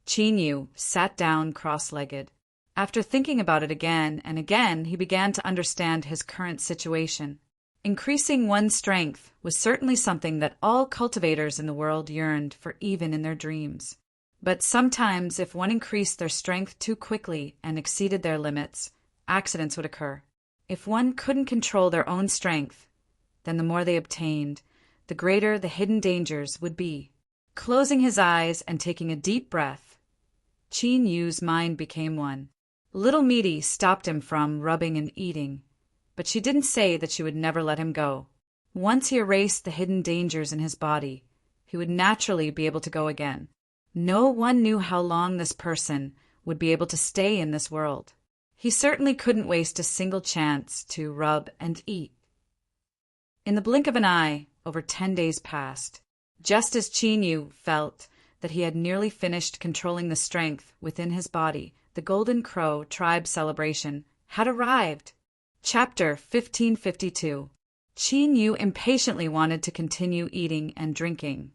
Qin Yu sat down cross-legged. After thinking about it again and again, he began to understand his current situation. Increasing one's strength was certainly something that all cultivators in the world yearned for, even in their dreams. But sometimes, if one increased their strength too quickly and exceeded their limits, accidents would occur. If one couldn't control their own strength, then the more they obtained, the greater the hidden dangers would be. Closing his eyes and taking a deep breath, Qin Yu's mind became one. Little Meaty stopped him from rubbing and eating, but she didn't say that she would never let him go. Once he erased the hidden dangers in his body, he would naturally be able to go again. No one knew how long this person would be able to stay in this world. He certainly couldn't waste a single chance to rub and eat. In the blink of an eye, over 10 days passed. Just as Qin Yu felt that he had nearly finished controlling the strength within his body, the Golden Crow tribe celebration had arrived. Chapter 1552. Qin Yu impatiently wanted to continue eating and drinking,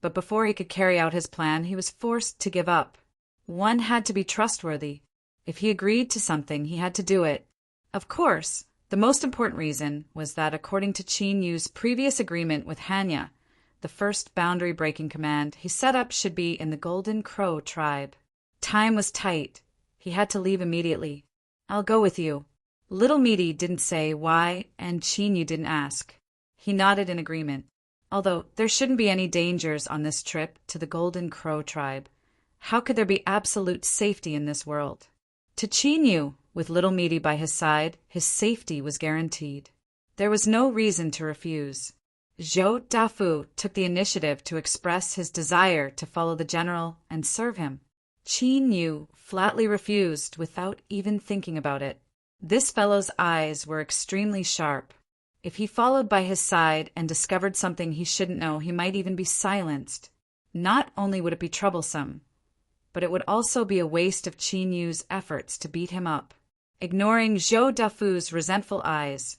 but before he could carry out his plan, he was forced to give up. One had to be trustworthy. If he agreed to something, he had to do it. Of course, The most important reason was that according to Qin Yu's previous agreement with Hanya, the first boundary-breaking command he set up should be in the Golden Crow tribe. Time was tight. He had to leave immediately. "I'll go with you." Little Meaty didn't say why, and Qin Yu didn't ask. He nodded in agreement. Although there shouldn't be any dangers on this trip to the Golden Crow tribe, how could there be absolute safety in this world? To Qin Yu, with Little Meaty by his side, his safety was guaranteed. There was no reason to refuse. Zhou Dafu took the initiative to express his desire to follow the general and serve him. Qin Yu flatly refused without even thinking about it. This fellow's eyes were extremely sharp. If he followed by his side and discovered something he shouldn't know, he might even be silenced. Not only would it be troublesome, but it would also be a waste of Qin Yu's efforts to beat him up. Ignoring Zhou Dafu's resentful eyes,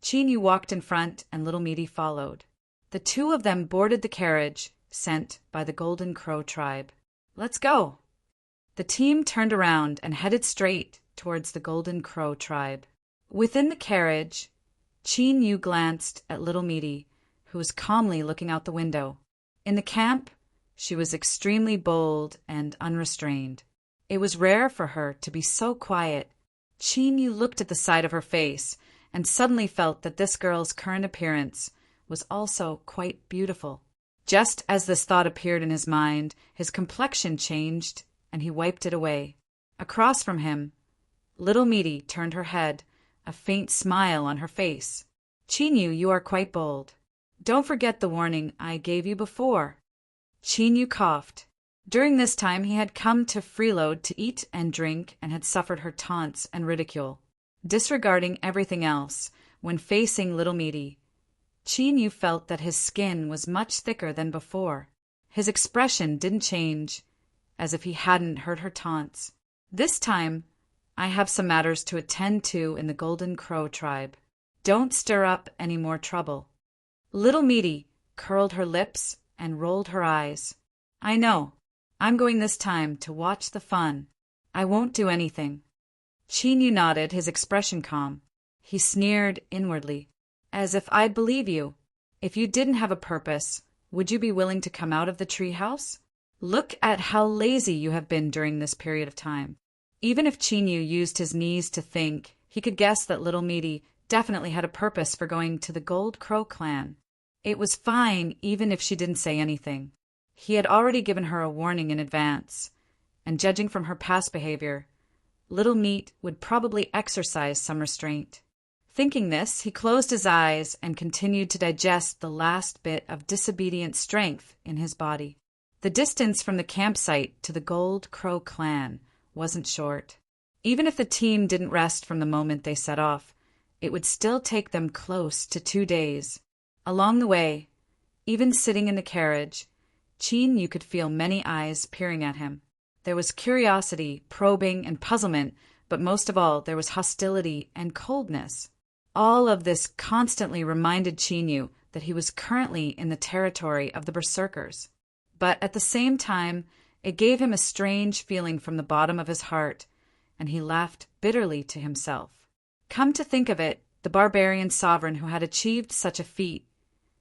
Qin Yu walked in front and Little Meaty followed. The two of them boarded the carriage sent by the Golden Crow tribe. "Let's go!" The team turned around and headed straight towards the Golden Crow tribe. Within the carriage, Qin Yu glanced at Little Meaty, who was calmly looking out the window. In the camp, she was extremely bold and unrestrained. It was rare for her to be so quiet. Qin Yu looked at the side of her face and suddenly felt that this girl's current appearance was also quite beautiful. Just as this thought appeared in his mind, his complexion changed and he wiped it away. Across from him, Little Meaty turned her head, a faint smile on her face. "Qin Yu, you are quite bold. Don't forget the warning I gave you before." Qin Yu coughed. During this time he had come to Freeload to eat and drink and had suffered her taunts and ridicule. Disregarding everything else, when facing Little Meaty, Qin Yu felt that his skin was much thicker than before. His expression didn't change, as if he hadn't heard her taunts. "This time, I have some matters to attend to in the Golden Crow tribe. Don't stir up any more trouble." Little Meaty curled her lips and rolled her eyes. "I know. I'm going this time to watch the fun. I won't do anything." Qin Yu nodded, his expression calm. He sneered inwardly. "As if I'd believe you. If you didn't have a purpose, would you be willing to come out of the treehouse? Look at how lazy you have been during this period of time." Even if Qin Yu used his knees to think, he could guess that Little Meaty definitely had a purpose for going to the Gold Crow clan. It was fine even if she didn't say anything. He had already given her a warning in advance, and judging from her past behavior, Little Meat would probably exercise some restraint. Thinking this, he closed his eyes and continued to digest the last bit of disobedient strength in his body. The distance from the campsite to the Gold Crow clan wasn't short. Even if the team didn't rest from the moment they set off, it would still take them close to 2 days. Along the way, even sitting in the carriage, Qin Yu could feel many eyes peering at him. There was curiosity, probing, and puzzlement, but most of all, there was hostility and coldness. All of this constantly reminded Qin Yu that he was currently in the territory of the Berserkers. But at the same time, it gave him a strange feeling from the bottom of his heart, and he laughed bitterly to himself. Come to think of it, the barbarian sovereign who had achieved such a feat,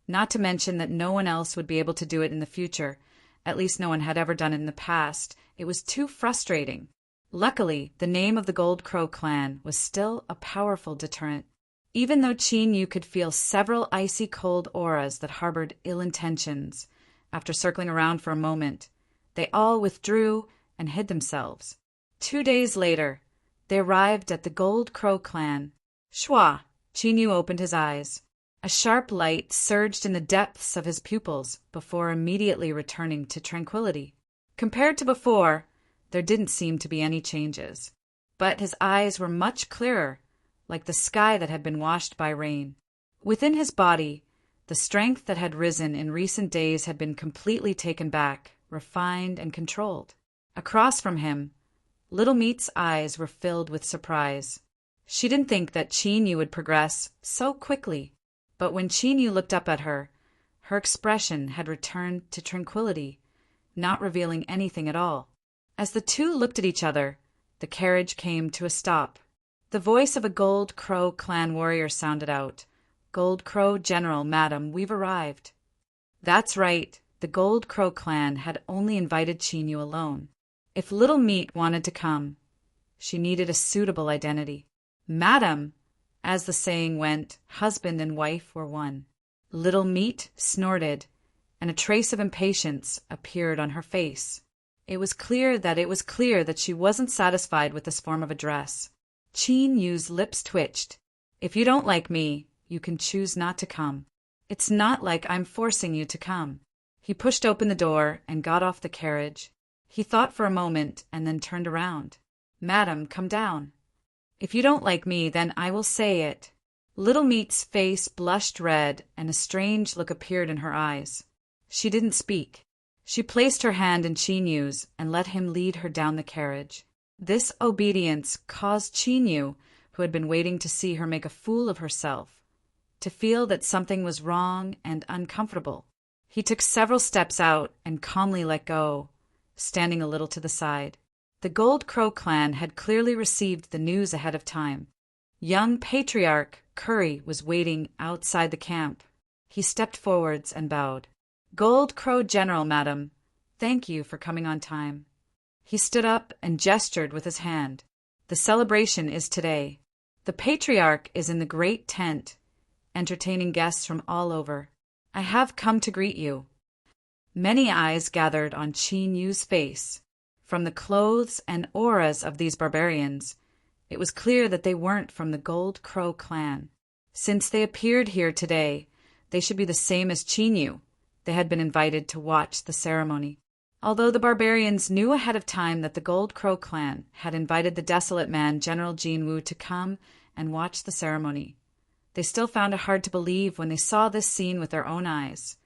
not to mention that no one else would be able to do it in the future, at least no one had ever done it in the past, it was too frustrating. Luckily, the name of the Gold Crow clan was still a powerful deterrent. Even though Qin Yu could feel several icy cold auras that harbored ill intentions, after circling around for a moment, they all withdrew and hid themselves. 2 days later, they arrived at the Gold Crow clan. Shwa! Qin Yu opened his eyes. A sharp light surged in the depths of his pupils before immediately returning to tranquility. Compared to before, there didn't seem to be any changes. But his eyes were much clearer, like the sky that had been washed by rain. Within his body, the strength that had risen in recent days had been completely taken back, refined, and controlled. Across from him, Little Meat's eyes were filled with surprise. She didn't think that Qin Yu would progress so quickly, but when Qin Yu looked up at her, her expression had returned to tranquility, not revealing anything at all. As the two looked at each other, the carriage came to a stop. The voice of a Gold Crow clan warrior sounded out. "Gold Crow General, madam, we've arrived." That's right, the Gold Crow clan had only invited Chinyu alone. If Little Meat wanted to come, she needed a suitable identity. "Madam," as the saying went, husband and wife were one. Little Meat snorted, and a trace of impatience appeared on her face. It was clear that she wasn't satisfied with this form of address. Chinyu's lips twitched. "If you don't like me, you can choose not to come. It's not like I'm forcing you to come." He pushed open the door and got off the carriage. He thought for a moment and then turned around. "Madam, come down. If you don't like me, then I will say it." Little Meat's face blushed red and a strange look appeared in her eyes. She didn't speak. She placed her hand in Chinyu's and let him lead her down the carriage. This obedience caused Chinyu, who had been waiting to see her make a fool of herself, to feel that something was wrong and uncomfortable. He took several steps out and calmly let go, standing a little to the side. The Gold Crow clan had clearly received the news ahead of time. Young Patriarch Curry was waiting outside the camp. He stepped forwards and bowed. "Gold Crow General, madam, thank you for coming on time." He stood up and gestured with his hand. "The celebration is today. The Patriarch is in the great tent, entertaining guests from all over. I have come to greet you." Many eyes gathered on Chinyu's face. From the clothes and auras of these barbarians, it was clear that they weren't from the Gold Crow clan. Since they appeared here today, they should be the same as Chinyu. They had been invited to watch the ceremony. Although the barbarians knew ahead of time that the Gold Crow clan had invited the desolate man General Jinwu to come and watch the ceremony, they still found it hard to believe when they saw this scene with their own eyes,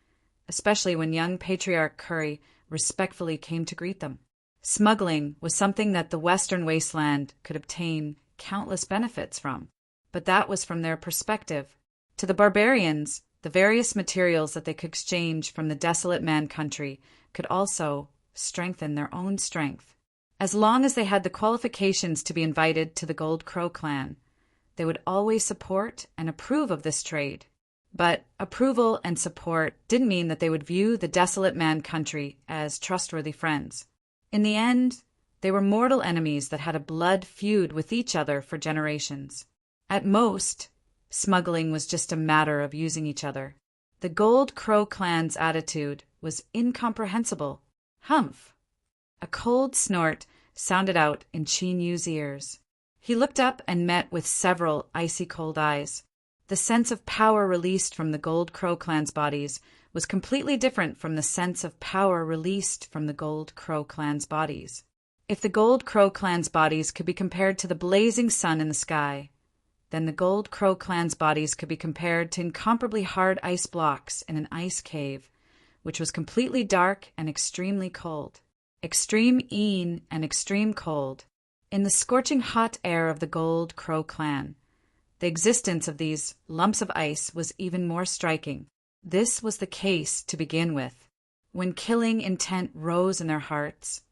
especially when young Patriarch Curry respectfully came to greet them. Smuggling was something that the Western wasteland could obtain countless benefits from, but that was from their perspective. To the barbarians, the various materials that they could exchange from the desolate man country could also strengthen their own strength. As long as they had the qualifications to be invited to the Gold Crow clan, they would always support and approve of this trade. But approval and support didn't mean that they would view the desolate man country as trustworthy friends. In the end, they were mortal enemies that had a blood feud with each other for generations. At most, smuggling was just a matter of using each other. The Gold Crow clan's attitude was incomprehensible. Humph! A cold snort sounded out in Chinyu's ears. He looked up and met with several icy cold eyes. The sense of power released from the Gold Crow clan's bodies was completely different from the sense of power released from the Gold Crow clan's bodies. If the Gold Crow clan's bodies could be compared to the blazing sun in the sky, then the Gold Crow clan's bodies could be compared to incomparably hard ice blocks in an ice cave, which was completely dark and extremely cold. Extreme een and extreme cold. In the scorching hot air of the Gold Crow clan, the existence of these lumps of ice was even more striking. This was the case to begin with. When killing intent rose in their hearts,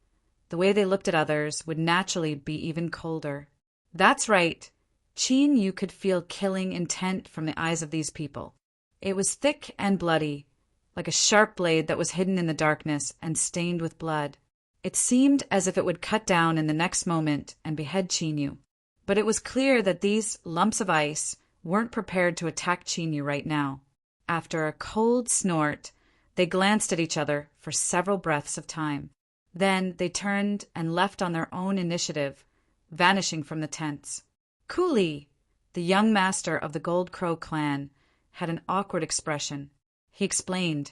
the way they looked at others would naturally be even colder. That's right. Chinyu could feel killing intent from the eyes of these people. It was thick and bloody, like a sharp blade that was hidden in the darkness and stained with blood. It seemed as if it would cut down in the next moment and behead Chinyu. But it was clear that these lumps of ice weren't prepared to attack Chinyu right now. After a cold snort, they glanced at each other for several breaths of time. Then they turned and left on their own initiative, vanishing from the tents. Cooley, the young master of the Gold Crow clan, had an awkward expression. He explained,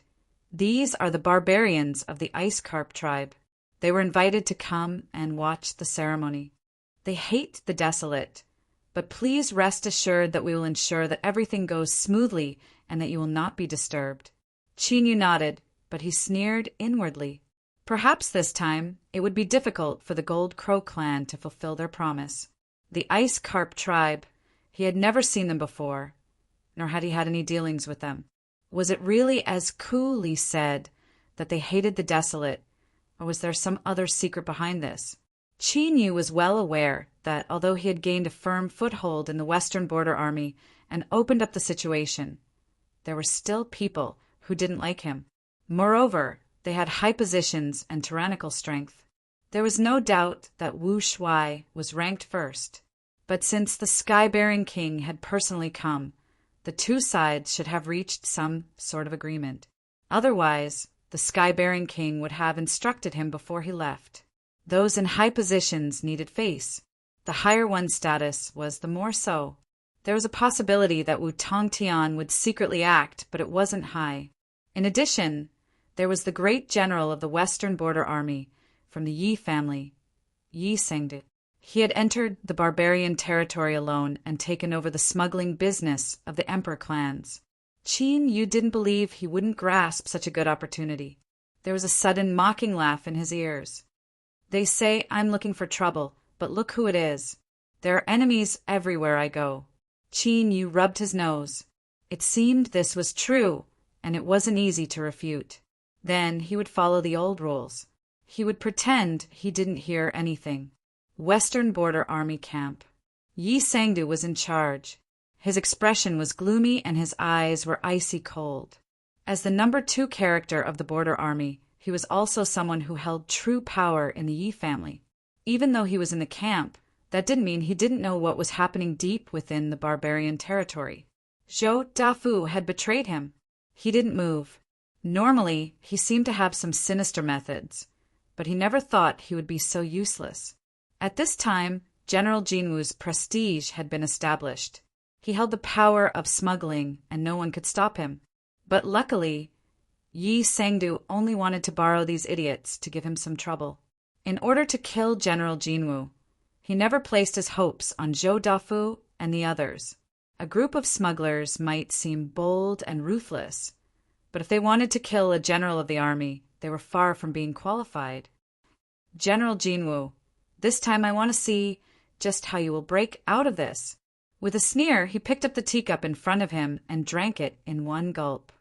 "These are the barbarians of the Ice Carp tribe. They were invited to come and watch the ceremony. They hate the desolate, but please rest assured that we will ensure that everything goes smoothly and that you will not be disturbed." Chinyu nodded, but he sneered inwardly. Perhaps this time it would be difficult for the Gold Crow clan to fulfill their promise. The Ice Carp tribe, he had never seen them before, nor had he had any dealings with them. Was it really as Cooley said, that they hated the desolate, or was there some other secret behind this? Qin Yu was well aware that although he had gained a firm foothold in the Western Border Army and opened up the situation, there were still people who didn't like him. Moreover, they had high positions and tyrannical strength. There was no doubt that Wu Shuai was ranked first, but since the sky-bearing king had personally come, the two sides should have reached some sort of agreement. Otherwise, the sky-bearing king would have instructed him before he left. Those in high positions needed face. The higher one's status was the more so. There was a possibility that Wu Tongtian would secretly act, but it wasn't high. In addition, there was the great general of the Western Border Army, from the Yi family, Yi Sengdu. He had entered the barbarian territory alone and taken over the smuggling business of the emperor clans. Qin Yu didn't believe he wouldn't grasp such a good opportunity. There was a sudden mocking laugh in his ears. They say I'm looking for trouble, but look who it is. There are enemies everywhere I go. Qin Yu rubbed his nose. It seemed this was true, and it wasn't easy to refute. Then he would follow the old rules. He would pretend he didn't hear anything. Western Border Army Camp. Yi Sangdu was in charge. His expression was gloomy and his eyes were icy cold. As the number 2 character of the Border Army, he was also someone who held true power in the Yi family. Even though he was in the camp, that didn't mean he didn't know what was happening deep within the barbarian territory. Zhou Dafu had betrayed him. He didn't move. Normally, he seemed to have some sinister methods, but he never thought he would be so useless. At this time, General Jinwu's prestige had been established. He held the power of smuggling, and no one could stop him. But luckily, Yi Sangdu only wanted to borrow these idiots to give him some trouble. In order to kill General Jinwu, he never placed his hopes on Zhou Dafu and the others. A group of smugglers might seem bold and ruthless, but if they wanted to kill a general of the army, they were far from being qualified. General Jinwu, this time I want to see just how you will break out of this. With a sneer, he picked up the teacup in front of him and drank it in one gulp.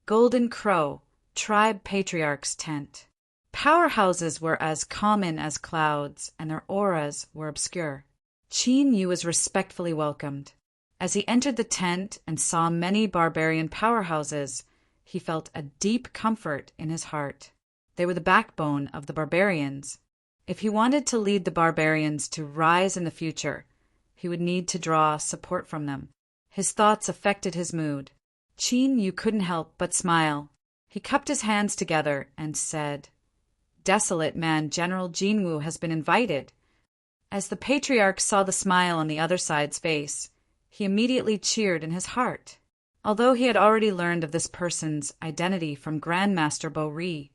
Golden Crow, Tribe Patriarch's tent. Powerhouses were as common as clouds, and their auras were obscure. Qin Yu was respectfully welcomed. As he entered the tent and saw many barbarian powerhouses, he felt a deep comfort in his heart. They were the backbone of the barbarians. If he wanted to lead the barbarians to rise in the future, he would need to draw support from them. His thoughts affected his mood. Qin Yu couldn't help but smile. He cupped his hands together and said, "Desolate man General Jinwu has been invited." As the patriarch saw the smile on the other side's face, he immediately cheered in his heart. Although he had already learned of this person's identity from Grandmaster Bo Ri,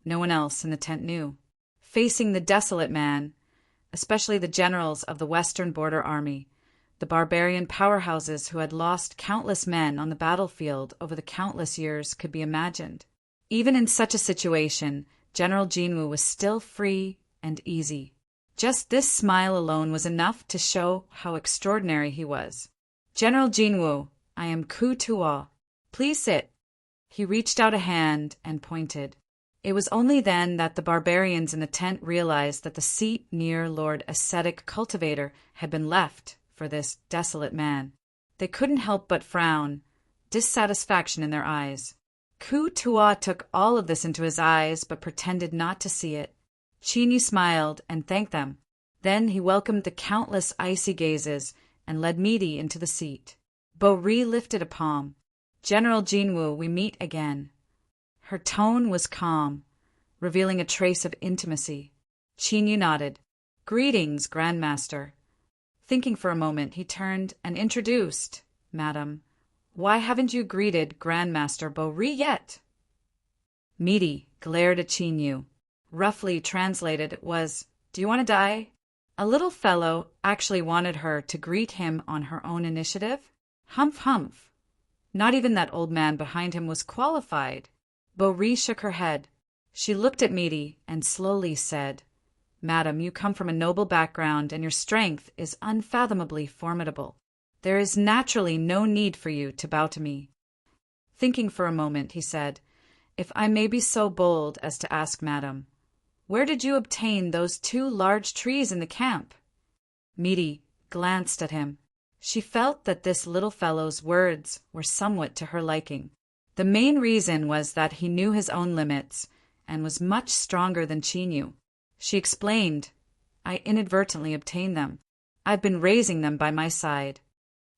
no one else in the tent knew. Facing the desolate man, especially the generals of the Western Border Army, the barbarian powerhouses who had lost countless men on the battlefield over the countless years could be imagined. Even in such a situation, General Jinwu was still free and easy. Just this smile alone was enough to show how extraordinary he was. "General Jinwu, I am Ku Tuo. Please sit." He reached out a hand and pointed. It was only then that the barbarians in the tent realized that the seat near Lord Ascetic Cultivator had been left for this desolate man. They couldn't help but frown, dissatisfaction in their eyes. Ku Tuo took all of this into his eyes but pretended not to see it. Qin Yu smiled and thanked them. Then he welcomed the countless icy gazes and led Midi into the seat. Bo Ri lifted a palm. "General Jinwu, we meet again." Her tone was calm, revealing a trace of intimacy. Qin Yu nodded. "Greetings, Grandmaster." Thinking for a moment, he turned and introduced, "Madam, why haven't you greeted Grandmaster Bo Ri yet?" Midi glared at Qin Yu. Roughly translated, it was, "Do you want to die?" A little fellow actually wanted her to greet him on her own initiative? Humph, humph. Not even that old man behind him was qualified. Bo Ri shook her head. She looked at Midi and slowly said, "Madam, you come from a noble background and your strength is unfathomably formidable. There is naturally no need for you to bow to me." Thinking for a moment, he said, "If I may be so bold as to ask, Madam, Where did you obtain those 2 large trees in the camp? Meaty glanced at him. She felt that this little fellow's words were somewhat to her liking. The main reason was that he knew his own limits and was much stronger than she knew. She explained, I inadvertently obtained them. I've been raising them by my side.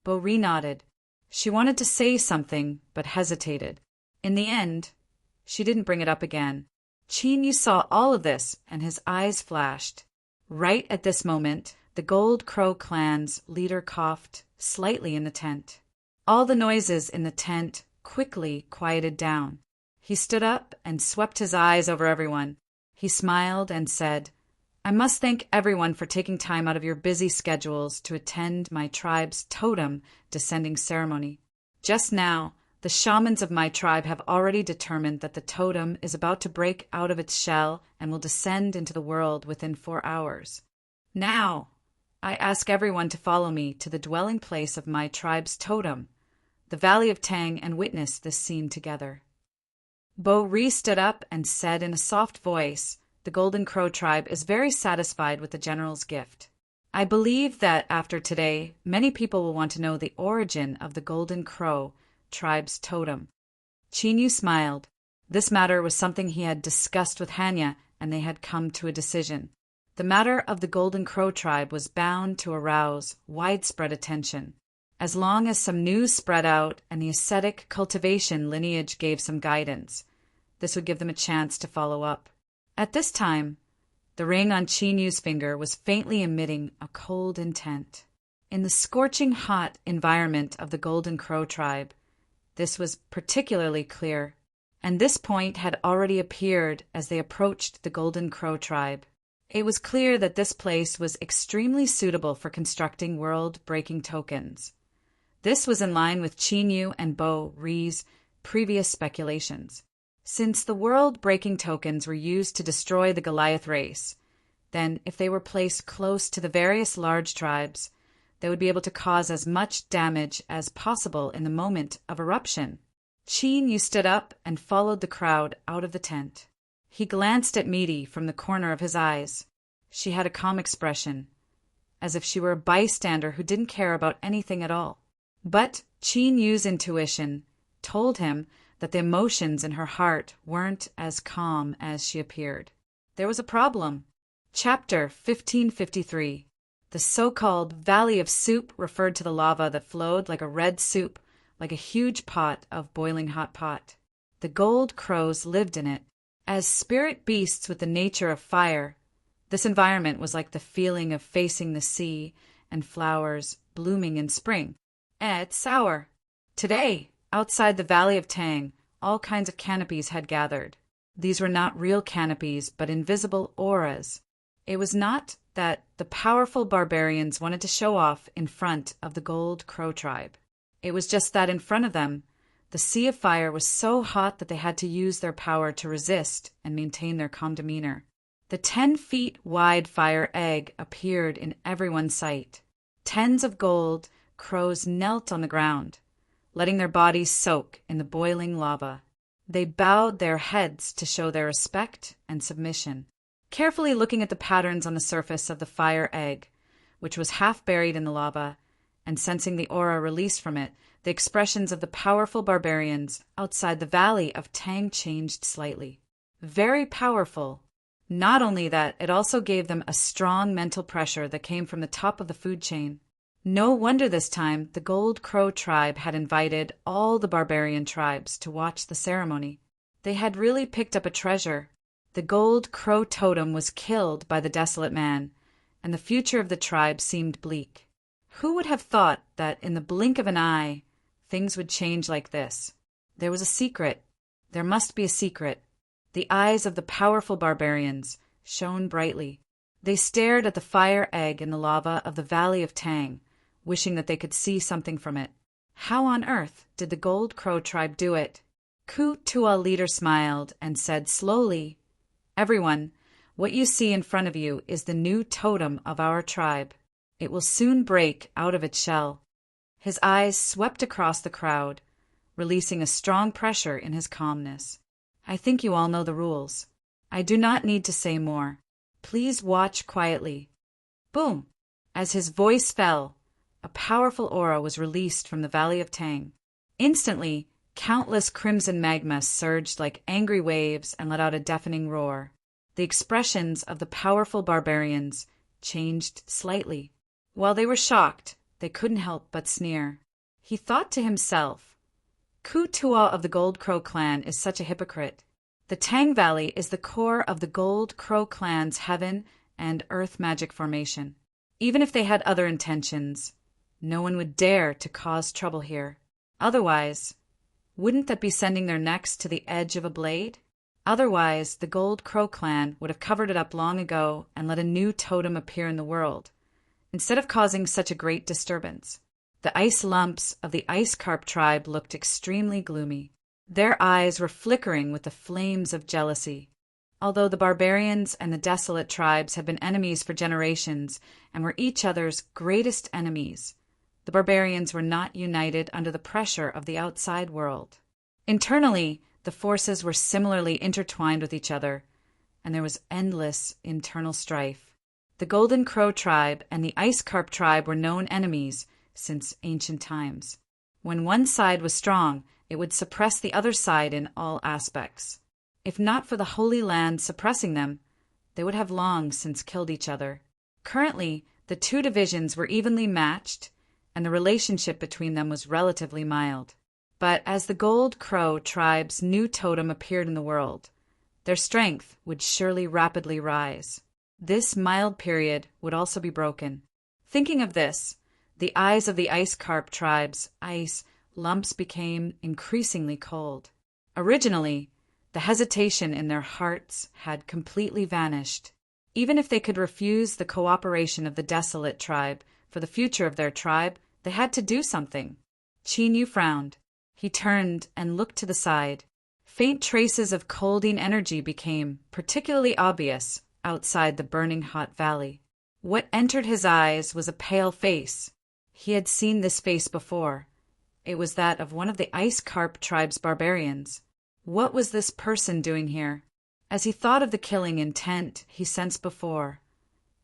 Boris nodded. She wanted to say something, but hesitated. In the end, she didn't bring it up again. Chinyu saw all of this, and his eyes flashed. Right at this moment, the Gold Crow clan's leader coughed slightly in the tent. All the noises in the tent quickly quieted down. He stood up and swept his eyes over everyone. He smiled and said, I must thank everyone for taking time out of your busy schedules to attend my tribe's totem descending ceremony. Just now, the shamans of my tribe have already determined that the totem is about to break out of its shell and will descend into the world within 4 hours. Now, I ask everyone to follow me to the dwelling place of my tribe's totem, the Valley of Tang, and witness this scene together. Bo-Ri stood up and said in a soft voice, the Golden Crow tribe is very satisfied with the general's gift. I believe that after today, many people will want to know the origin of the Golden Crow tribe's totem. Chinyu smiled. This matter was something he had discussed with Hanya, and they had come to a decision. The matter of the Golden Crow tribe was bound to arouse widespread attention. As long as some news spread out and the ascetic cultivation lineage gave some guidance, this would give them a chance to follow up. At this time, the ring on Chinyu's finger was faintly emitting a cold intent. In the scorching hot environment of the Golden Crow tribe, this was particularly clear, and this point had already appeared as they approached the Golden Crow tribe. It was clear that this place was extremely suitable for constructing world-breaking tokens. This was in line with Chinyu and Bo-Ri's previous speculations. Since the world-breaking tokens were used to destroy the Goliath race, then if they were placed close to the various large tribes, they would be able to cause as much damage as possible in the moment of eruption. Chinyu stood up and followed the crowd out of the tent. He glanced at Meaty from the corner of his eyes. She had a calm expression, as if she were a bystander who didn't care about anything at all. But Chinyu's intuition told him that the emotions in her heart weren't as calm as she appeared. There was a problem. Chapter 1553. The so-called Valley of Soup referred to the lava that flowed like a red soup, like a huge pot of boiling hot pot. The gold crows lived in it. As spirit beasts with the nature of fire, this environment was like the feeling of facing the sea and flowers blooming in spring. It's sour. Today, outside the Valley of Tang, all kinds of canopies had gathered. These were not real canopies, but invisible auras. It was not that the powerful barbarians wanted to show off in front of the Gold Crow tribe. It was just that in front of them, the sea of fire was so hot that they had to use their power to resist and maintain their calm demeanor. The 10-feet-wide fire egg appeared in everyone's sight. Tens of gold crows knelt on the ground, letting their bodies soak in the boiling lava. They bowed their heads to show their respect and submission, carefully looking at the patterns on the surface of the fire egg, which was half buried in the lava, and sensing the aura released from it. The expressions of the powerful barbarians outside the Valley of Tang changed slightly. Very powerful. Not only that, it also gave them a strong mental pressure that came from the top of the food chain. No wonder this time the Gold Crow tribe had invited all the barbarian tribes to watch the ceremony. They had really picked up a treasure. The Gold Crow totem was killed by the desolate man, and the future of the tribe seemed bleak. Who would have thought that in the blink of an eye, things would change like this? There was a secret. There must be a secret. The eyes of the powerful barbarians shone brightly. They stared at the fire egg in the lava of the Valley of Tang, wishing that they could see something from it. How on earth did the Gold Crow tribe do it? Ku Tua leader smiled and said slowly, Everyone, what you see in front of you is the new totem of our tribe. It will soon break out of its shell. His eyes swept across the crowd, releasing a strong pressure in his calmness. I think you all know the rules. I do not need to say more. Please watch quietly. Boom! As his voice fell, a powerful aura was released from the Valley of Tang. Instantly, countless crimson magma surged like angry waves and let out a deafening roar. The expressions of the powerful barbarians changed slightly. While they were shocked, they couldn't help but sneer. He thought to himself, Ku Tua of the Gold Crow clan is such a hypocrite. The Tang Valley is the core of the Gold Crow clan's heaven and earth magic formation. Even if they had other intentions, no one would dare to cause trouble here. Otherwise, wouldn't that be sending their necks to the edge of a blade? Otherwise, the Gold Crow clan would have covered it up long ago and let a new totem appear in the world, instead of causing such a great disturbance. The ice lumps of the Ice Carp tribe looked extremely gloomy. Their eyes were flickering with the flames of jealousy. Although the barbarians and the desolate tribes had been enemies for generations and were each other's greatest enemies, the barbarians were not united under the pressure of the outside world. Internally, the forces were similarly intertwined with each other, and there was endless internal strife. The Golden Crow tribe and the Ice Carp tribe were known enemies since ancient times. When one side was strong, it would suppress the other side in all aspects. If not for the Holy Land suppressing them, they would have long since killed each other. Currently, the two divisions were evenly matched, and the relationship between them was relatively mild. But as the Gold Crow tribe's new totem appeared in the world, their strength would surely rapidly rise. This mild period would also be broken. Thinking of this, the eyes of the Ice Carp tribe's ice lumps became increasingly cold. Originally, the hesitation in their hearts had completely vanished. Even if they could refuse the cooperation of the desolate tribe for the future of their tribe, they had to do something. Qin Yu frowned. He turned and looked to the side. Faint traces of colding energy became particularly obvious outside the burning hot valley. What entered his eyes was a pale face. He had seen this face before. It was that of one of the Ice Carp tribe's barbarians. What was this person doing here? As he thought of the killing intent he sensed before,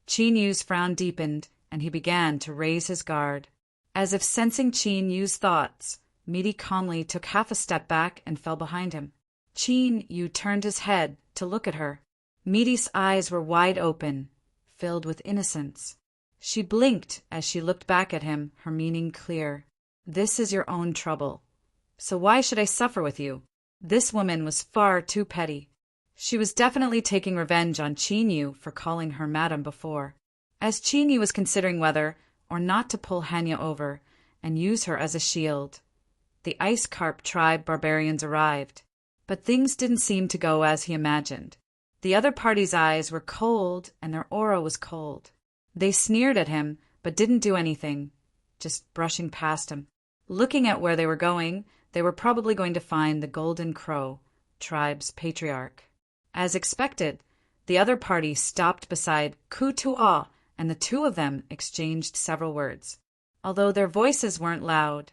Qin Yu's frown deepened, and he began to raise his guard. As if sensing Qin Yu's thoughts, Midi calmly took half a step back and fell behind him. Qin Yu turned his head to look at her. Midi's eyes were wide open, filled with innocence. She blinked as she looked back at him, her meaning clear. This is your own trouble. So why should I suffer with you? This woman was far too petty. She was definitely taking revenge on Qin Yu for calling her madam before. As Qin Yu was considering whether or not to pull Hanya over and use her as a shield, the Ice Carp tribe barbarians arrived. But things didn't seem to go as he imagined. The other party's eyes were cold and their aura was cold. They sneered at him, but didn't do anything, just brushing past him. Looking at where they were going, they were probably going to find the Golden Crow tribe's patriarch. As expected, the other party stopped beside Ku Tua, and the two of them exchanged several words. Although their voices weren't loud,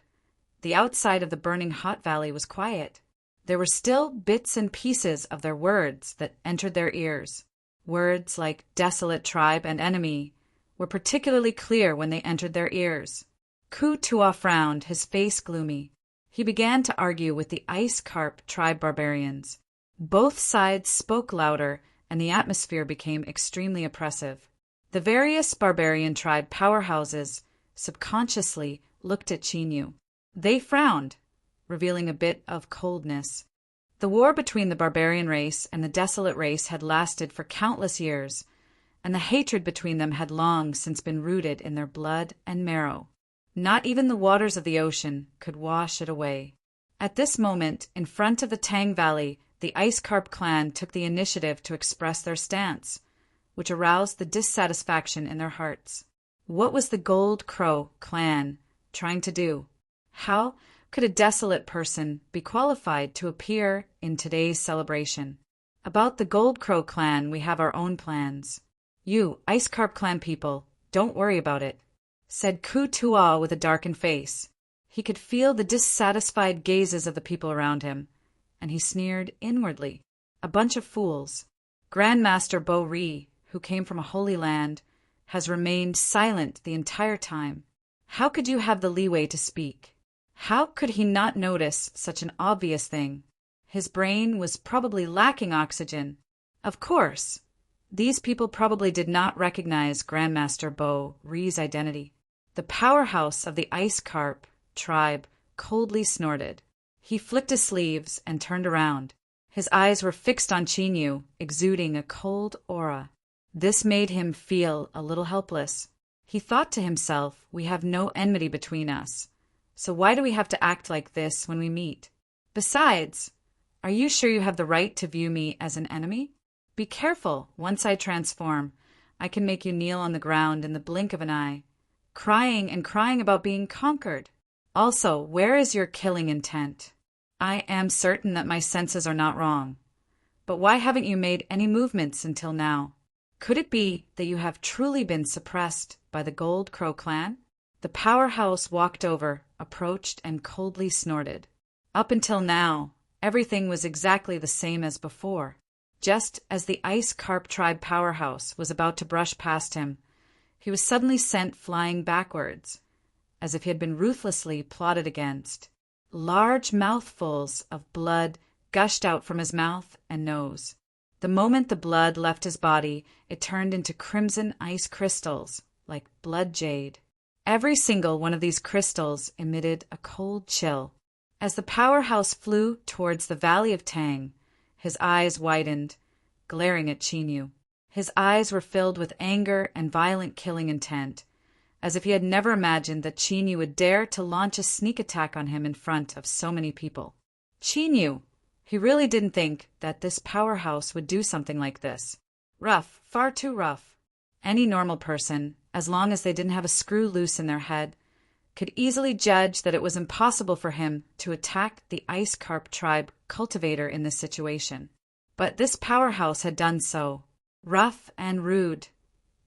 the outside of the burning hot valley was quiet. There were still bits and pieces of their words that entered their ears. Words like desolate tribe and enemy were particularly clear when they entered their ears. Ku Tua frowned, his face gloomy. He began to argue with the Ice Carp tribe barbarians. Both sides spoke louder, and the atmosphere became extremely oppressive. The various barbarian tribe powerhouses subconsciously looked at Qin Yu. They frowned, revealing a bit of coldness. The war between the barbarian race and the desolate race had lasted for countless years, and the hatred between them had long since been rooted in their blood and marrow. Not even the waters of the ocean could wash it away. At this moment, in front of the Tang Valley, the Ice Carp clan took the initiative to express their stance, which aroused the dissatisfaction in their hearts. What was the Gold Crow clan trying to do? How could a desolate person be qualified to appear in today's celebration? About the Gold Crow clan, we have our own plans. You, Ice Carp clan people, don't worry about it, said Ku Tua with a darkened face. He could feel the dissatisfied gazes of the people around him, and he sneered inwardly. A bunch of fools. Grandmaster Bo Ri, who came from a holy land, has remained silent the entire time. How could you have the leeway to speak? How could he not notice such an obvious thing? His brain was probably lacking oxygen. Of course, these people probably did not recognize Grandmaster Bo Ri's identity. The powerhouse of the Ice Carp tribe coldly snorted. He flicked his sleeves and turned around. His eyes were fixed on Chinyu, exuding a cold aura. This made him feel a little helpless. He thought to himself, we have no enmity between us, so why do we have to act like this when we meet? Besides, are you sure you have the right to view me as an enemy? Be careful, once I transform, I can make you kneel on the ground in the blink of an eye, crying and crying about being conquered. Also, where is your killing intent? I am certain that my senses are not wrong. But why haven't you made any movements until now? Could it be that you have truly been suppressed by the Gold Crow clan? The powerhouse walked over, approached, and coldly snorted. Up until now, everything was exactly the same as before. Just as the Ice Carp tribe powerhouse was about to brush past him, he was suddenly sent flying backwards, as if he had been ruthlessly plotted against. Large mouthfuls of blood gushed out from his mouth and nose. The moment the blood left his body, it turned into crimson ice crystals, like blood jade. Every single one of these crystals emitted a cold chill. As the powerhouse flew towards the Valley of Tang, his eyes widened, glaring at Chinyu. His eyes were filled with anger and violent killing intent, as if he had never imagined that Chinyu would dare to launch a sneak attack on him in front of so many people. Chinyu! He really didn't think that this powerhouse would do something like this. Rough, far too rough. Any normal person, as long as they didn't have a screw loose in their head, could easily judge that it was impossible for him to attack the Ice Carp tribe cultivator in this situation. But this powerhouse had done so. Rough and rude,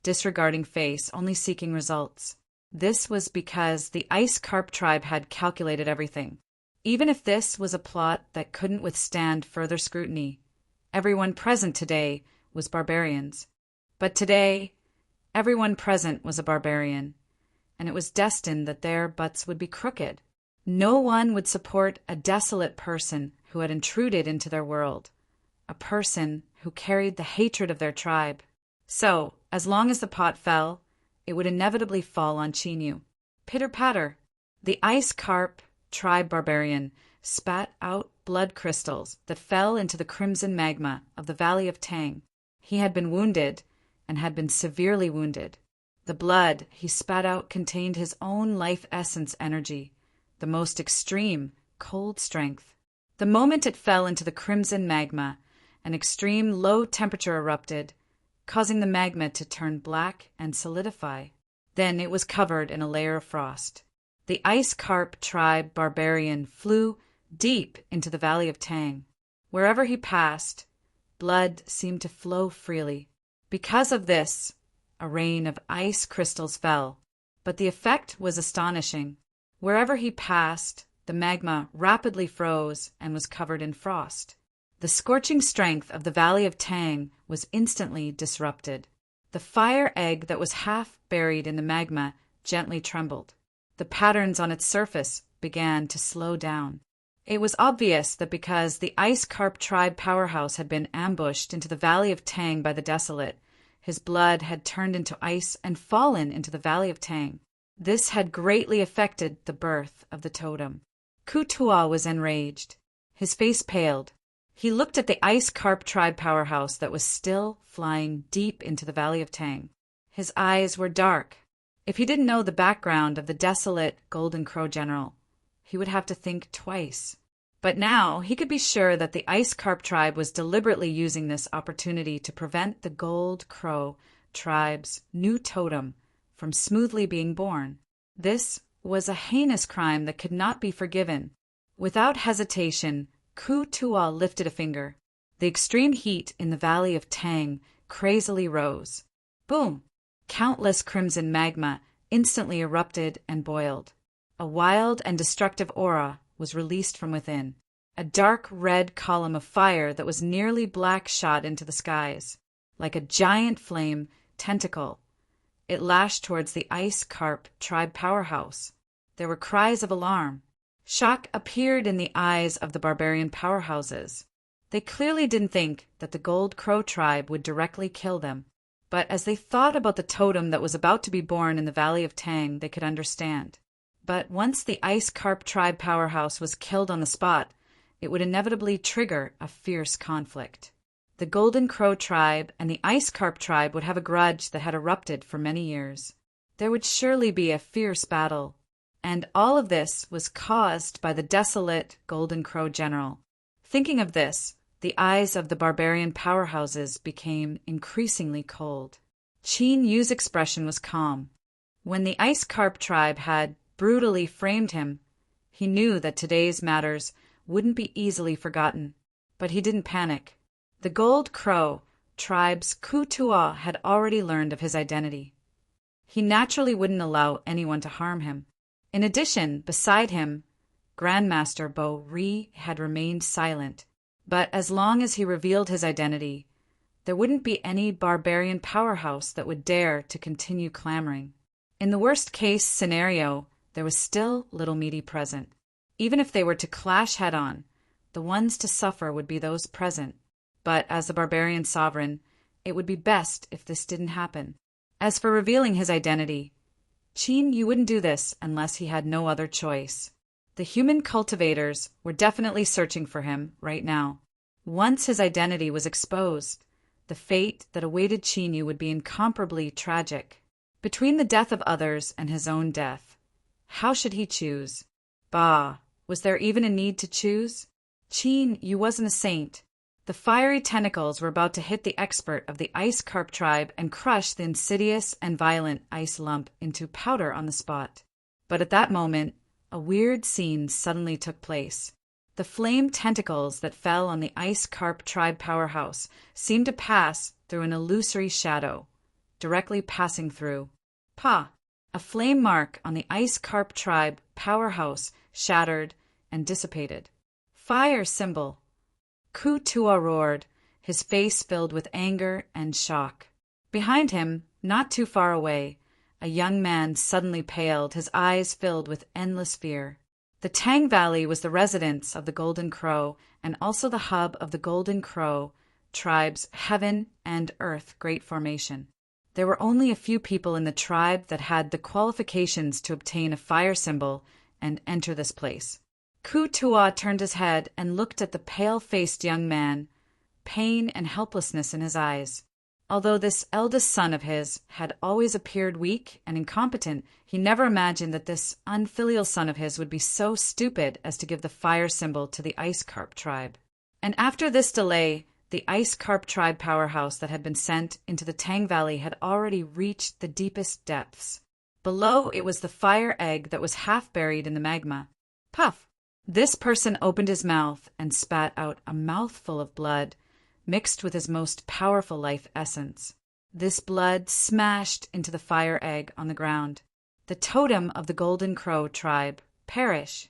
disregarding face, only seeking results. This was because the Ice Carp tribe had calculated everything. Even if this was a plot that couldn't withstand further scrutiny, everyone present today was barbarians. But today, everyone present was a barbarian, and it was destined that their butts would be crooked. No one would support a desolate person who had intruded into their world, a person who carried the hatred of their tribe. So, as long as the pot fell, it would inevitably fall on Chinyu. Pitter-patter. The Ice Carp tribe barbarian spat out blood crystals that fell into the crimson magma of the Valley of Tang. He had been wounded, and had been severely wounded. The blood he spat out contained his own life essence energy, the most extreme, cold strength. The moment it fell into the crimson magma, an extreme low temperature erupted, causing the magma to turn black and solidify. Then it was covered in a layer of frost. The Ice Carp tribe barbarian flew deep into the Valley of Tang. Wherever he passed, blood seemed to flow freely. Because of this, a rain of ice crystals fell, but the effect was astonishing. Wherever he passed, the magma rapidly froze and was covered in frost. The scorching strength of the Valley of Tang was instantly disrupted. The fire egg that was half buried in the magma gently trembled. The patterns on its surface began to slow down. It was obvious that because the Ice Carp tribe powerhouse had been ambushed into the Valley of Tang by the Desolate, his blood had turned into ice and fallen into the Valley of Tang. This had greatly affected the birth of the totem. Kutua was enraged. His face paled. He looked at the Ice Carp tribe powerhouse that was still flying deep into the Valley of Tang. His eyes were dark. If he didn't know the background of the desolate Golden Crow general, he would have to think twice. But now he could be sure that the Ice Carp tribe was deliberately using this opportunity to prevent the Gold Crow tribe's new totem from smoothly being born. This was a heinous crime that could not be forgiven. Without hesitation, Kutua lifted a finger. The extreme heat in the Valley of Tang crazily rose. Boom! Countless crimson magma instantly erupted and boiled. A wild and destructive aura was released from within. A dark red column of fire that was nearly black shot into the skies. Like a giant flame tentacle, it lashed towards the Ice Carp tribe powerhouse. There were cries of alarm. Shock appeared in the eyes of the barbarian powerhouses. They clearly didn't think that the Gold Crow tribe would directly kill them. But as they thought about the totem that was about to be born in the Valley of Tang, they could understand. But once the Ice Carp tribe powerhouse was killed on the spot, it would inevitably trigger a fierce conflict. The Golden Crow tribe and the Ice Carp tribe would have a grudge that had erupted for many years. There would surely be a fierce battle. And all of this was caused by the desolate Golden Crow general. Thinking of this, the eyes of the barbarian powerhouses became increasingly cold. Qin Yu's expression was calm. When the Ice Carp tribe had brutally framed him, he knew that today's matters wouldn't be easily forgotten. But he didn't panic. The Gold Crow tribe's Kutua had already learned of his identity. He naturally wouldn't allow anyone to harm him. In addition, beside him, Grandmaster Bo Ri had remained silent. But as long as he revealed his identity, there wouldn't be any barbarian powerhouse that would dare to continue clamoring. In the worst-case scenario, there was still Little Meaty present. Even if they were to clash head-on, the ones to suffer would be those present. But as the barbarian sovereign, it would be best if this didn't happen. As for revealing his identity, Qin Yu wouldn't do this unless he had no other choice. The human cultivators were definitely searching for him right now. Once his identity was exposed, the fate that awaited Qin Yu would be incomparably tragic. Between the death of others and his own death, how should he choose? Bah, was there even a need to choose? Qin Yu wasn't a saint. The fiery tentacles were about to hit the expert of the Ice Carp tribe and crush the insidious and violent ice lump into powder on the spot. But at that moment, a weird scene suddenly took place. The flame tentacles that fell on the Ice Carp tribe powerhouse seemed to pass through an illusory shadow, directly passing through. Pa! A flame mark on the Ice Carp tribe powerhouse shattered and dissipated. Fire symbol! Kutua roared, his face filled with anger and shock. Behind him, not too far away, a young man suddenly paled, his eyes filled with endless fear. The Tang Valley was the residence of the Golden Crow and also the hub of the Golden Crow tribe's Heaven and Earth Great Formation. There were only a few people in the tribe that had the qualifications to obtain a fire symbol and enter this place. Kutua turned his head and looked at the pale-faced young man, pain and helplessness in his eyes. Although this eldest son of his had always appeared weak and incompetent, he never imagined that this unfilial son of his would be so stupid as to give the fire symbol to the Ice Carp tribe. And after this delay, the Ice Carp tribe powerhouse that had been sent into the Tang Valley had already reached the deepest depths. Below it was the fire egg that was half buried in the magma. Puff! This person opened his mouth and spat out a mouthful of blood, mixed with his most powerful life essence. This blood smashed into the fire egg on the ground. The totem of the Golden Crow tribe, perish.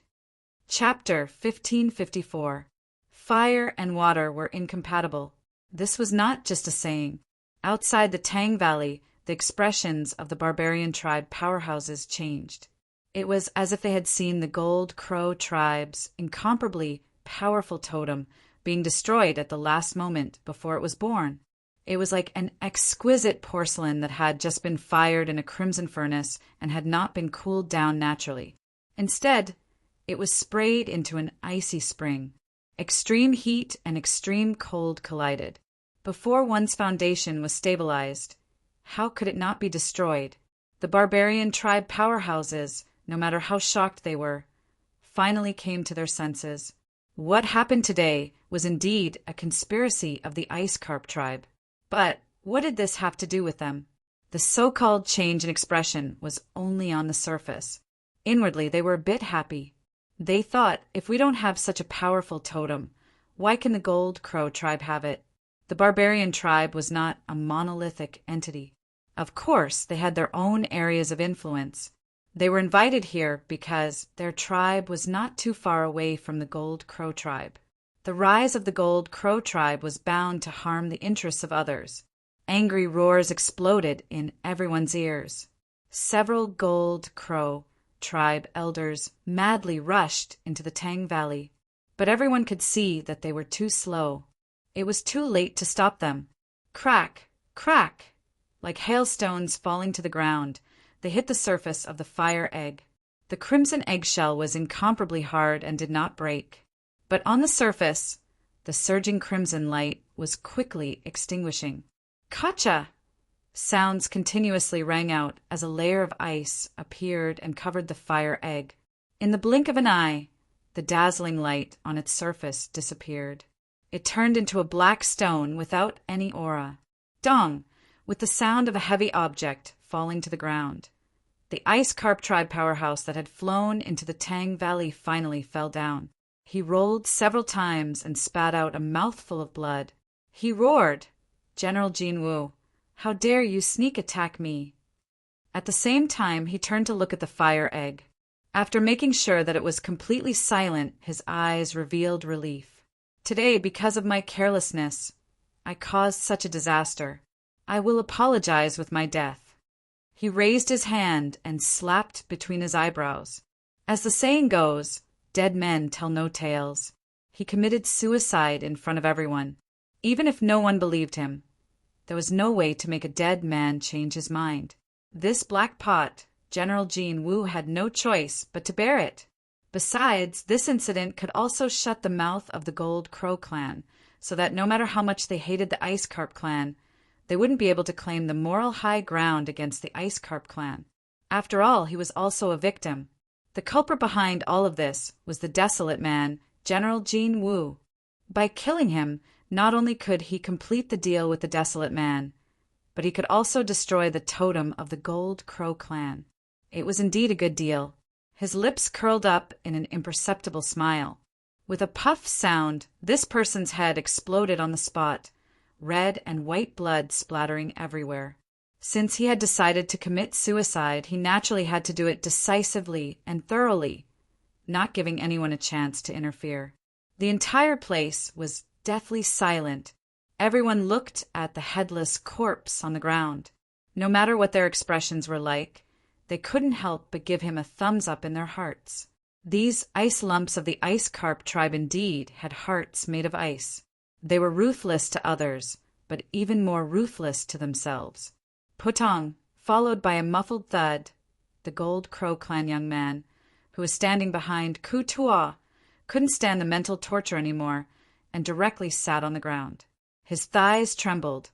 Chapter 1554. Fire and water were incompatible. This was not just a saying. Outside the Tang Valley, the expressions of the barbarian tribe powerhouses changed. It was as if they had seen the Gold Crow tribe's incomparably powerful totem being destroyed at the last moment before it was born. It was like an exquisite porcelain that had just been fired in a crimson furnace and had not been cooled down naturally. Instead, it was sprayed into an icy spring. Extreme heat and extreme cold collided. Before one's foundation was stabilized, how could it not be destroyed? The barbarian tribe powerhouses, no matter how shocked they were, finally came to their senses. What happened today was indeed a conspiracy of the Ice Carp tribe. But what did this have to do with them? The so-called change in expression was only on the surface. Inwardly, they were a bit happy. They thought, if we don't have such a powerful totem, why can the Gold Crow tribe have it? The barbarian tribe was not a monolithic entity. Of course, they had their own areas of influence, They were invited here because their tribe was not too far away from the Gold Crow tribe. The rise of the Gold Crow tribe was bound to harm the interests of others. Angry roars exploded in everyone's ears. Several Gold Crow tribe elders madly rushed into the Tang Valley, but everyone could see that they were too slow. It was too late to stop them. Crack, crack! Like hailstones falling to the ground, they hit the surface of the fire egg. The crimson eggshell was incomparably hard and did not break. But on the surface, the surging crimson light was quickly extinguishing. Gotcha! Sounds continuously rang out as a layer of ice appeared and covered the fire egg. In the blink of an eye, the dazzling light on its surface disappeared. It turned into a black stone without any aura. Dong! With the sound of a heavy object falling to the ground. The Ice Carp tribe powerhouse that had flown into the Tang Valley finally fell down. He rolled several times and spat out a mouthful of blood. He roared, "General Jinwu, how dare you sneak attack me?" At the same time, he turned to look at the fire egg. After making sure that it was completely silent, his eyes revealed relief. Today, because of my carelessness, I caused such a disaster. I will apologize with my death. He raised his hand and slapped between his eyebrows. As the saying goes, dead men tell no tales. He committed suicide in front of everyone, even if no one believed him. There was no way to make a dead man change his mind. This black pot, General Jean Wu had no choice but to bear it. Besides, this incident could also shut the mouth of the Gold Crow clan, so that no matter how much they hated the Ice Carp clan, they wouldn't be able to claim the moral high ground against the Ice Carp clan. After all, he was also a victim. The culprit behind all of this was the desolate man, General Jean Wu. By killing him, not only could he complete the deal with the desolate man, but he could also destroy the totem of the Gold Crow clan. It was indeed a good deal. His lips curled up in an imperceptible smile. With a puff sound, this person's head exploded on the spot, red and white blood splattering everywhere. Since he had decided to commit suicide, he naturally had to do it decisively and thoroughly, not giving anyone a chance to interfere. The entire place was deathly silent. Everyone looked at the headless corpse on the ground. No matter what their expressions were like, they couldn't help but give him a thumbs up in their hearts. These ice lumps of the Ice Carp tribe indeed had hearts made of ice. They were ruthless to others, but even more ruthless to themselves. Putong, followed by a muffled thud, the Gold Crow clan young man, who was standing behind Ku Tua, couldn't stand the mental torture anymore and directly sat on the ground. His thighs trembled,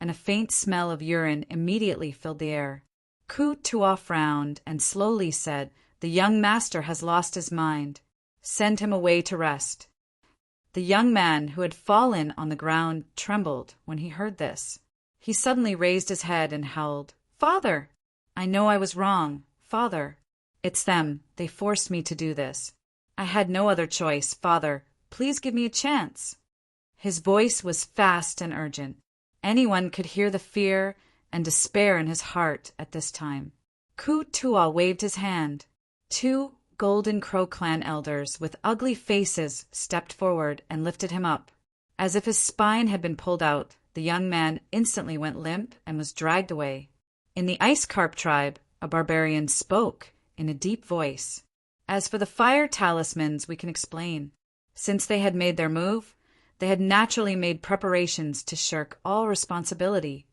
and a faint smell of urine immediately filled the air. Ku Tua frowned and slowly said, "The young master has lost his mind. Send him away to rest." The young man who had fallen on the ground trembled when he heard this. He suddenly raised his head and howled, "Father! I know I was wrong, Father. It's them. They forced me to do this. I had no other choice, Father. Please give me a chance." His voice was fast and urgent. Anyone could hear the fear and despair in his heart at this time. Ku Tua waved his hand. Two Golden Crow clan elders with ugly faces stepped forward and lifted him up. As if his spine had been pulled out, the young man instantly went limp and was dragged away. In the Ice Carp tribe, a barbarian spoke in a deep voice. As for the fire talismans, we can explain. Since they had made their move, they had naturally made preparations to shirk all responsibility,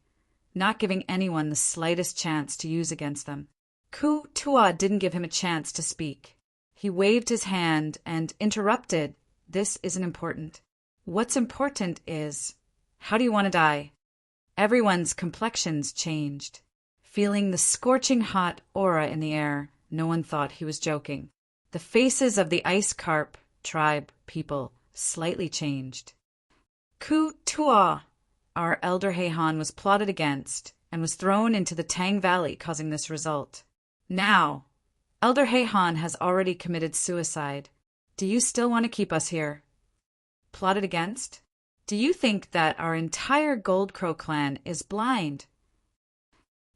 not giving anyone the slightest chance to use against them. Ku Tua didn't give him a chance to speak. He waved his hand and interrupted. "This isn't important. What's important is, how do you want to die?" Everyone's complexions changed. Feeling the scorching hot aura in the air, no one thought he was joking. The faces of the Ice Carp tribe people slightly changed. Ku Tua, our elder Heihan, was plotted against and was thrown into the Tang Valley, causing this result. Now, Elder Heihan has already committed suicide. Do you still want to keep us here? Plotted against? Do you think that our entire Gold Crow clan is blind?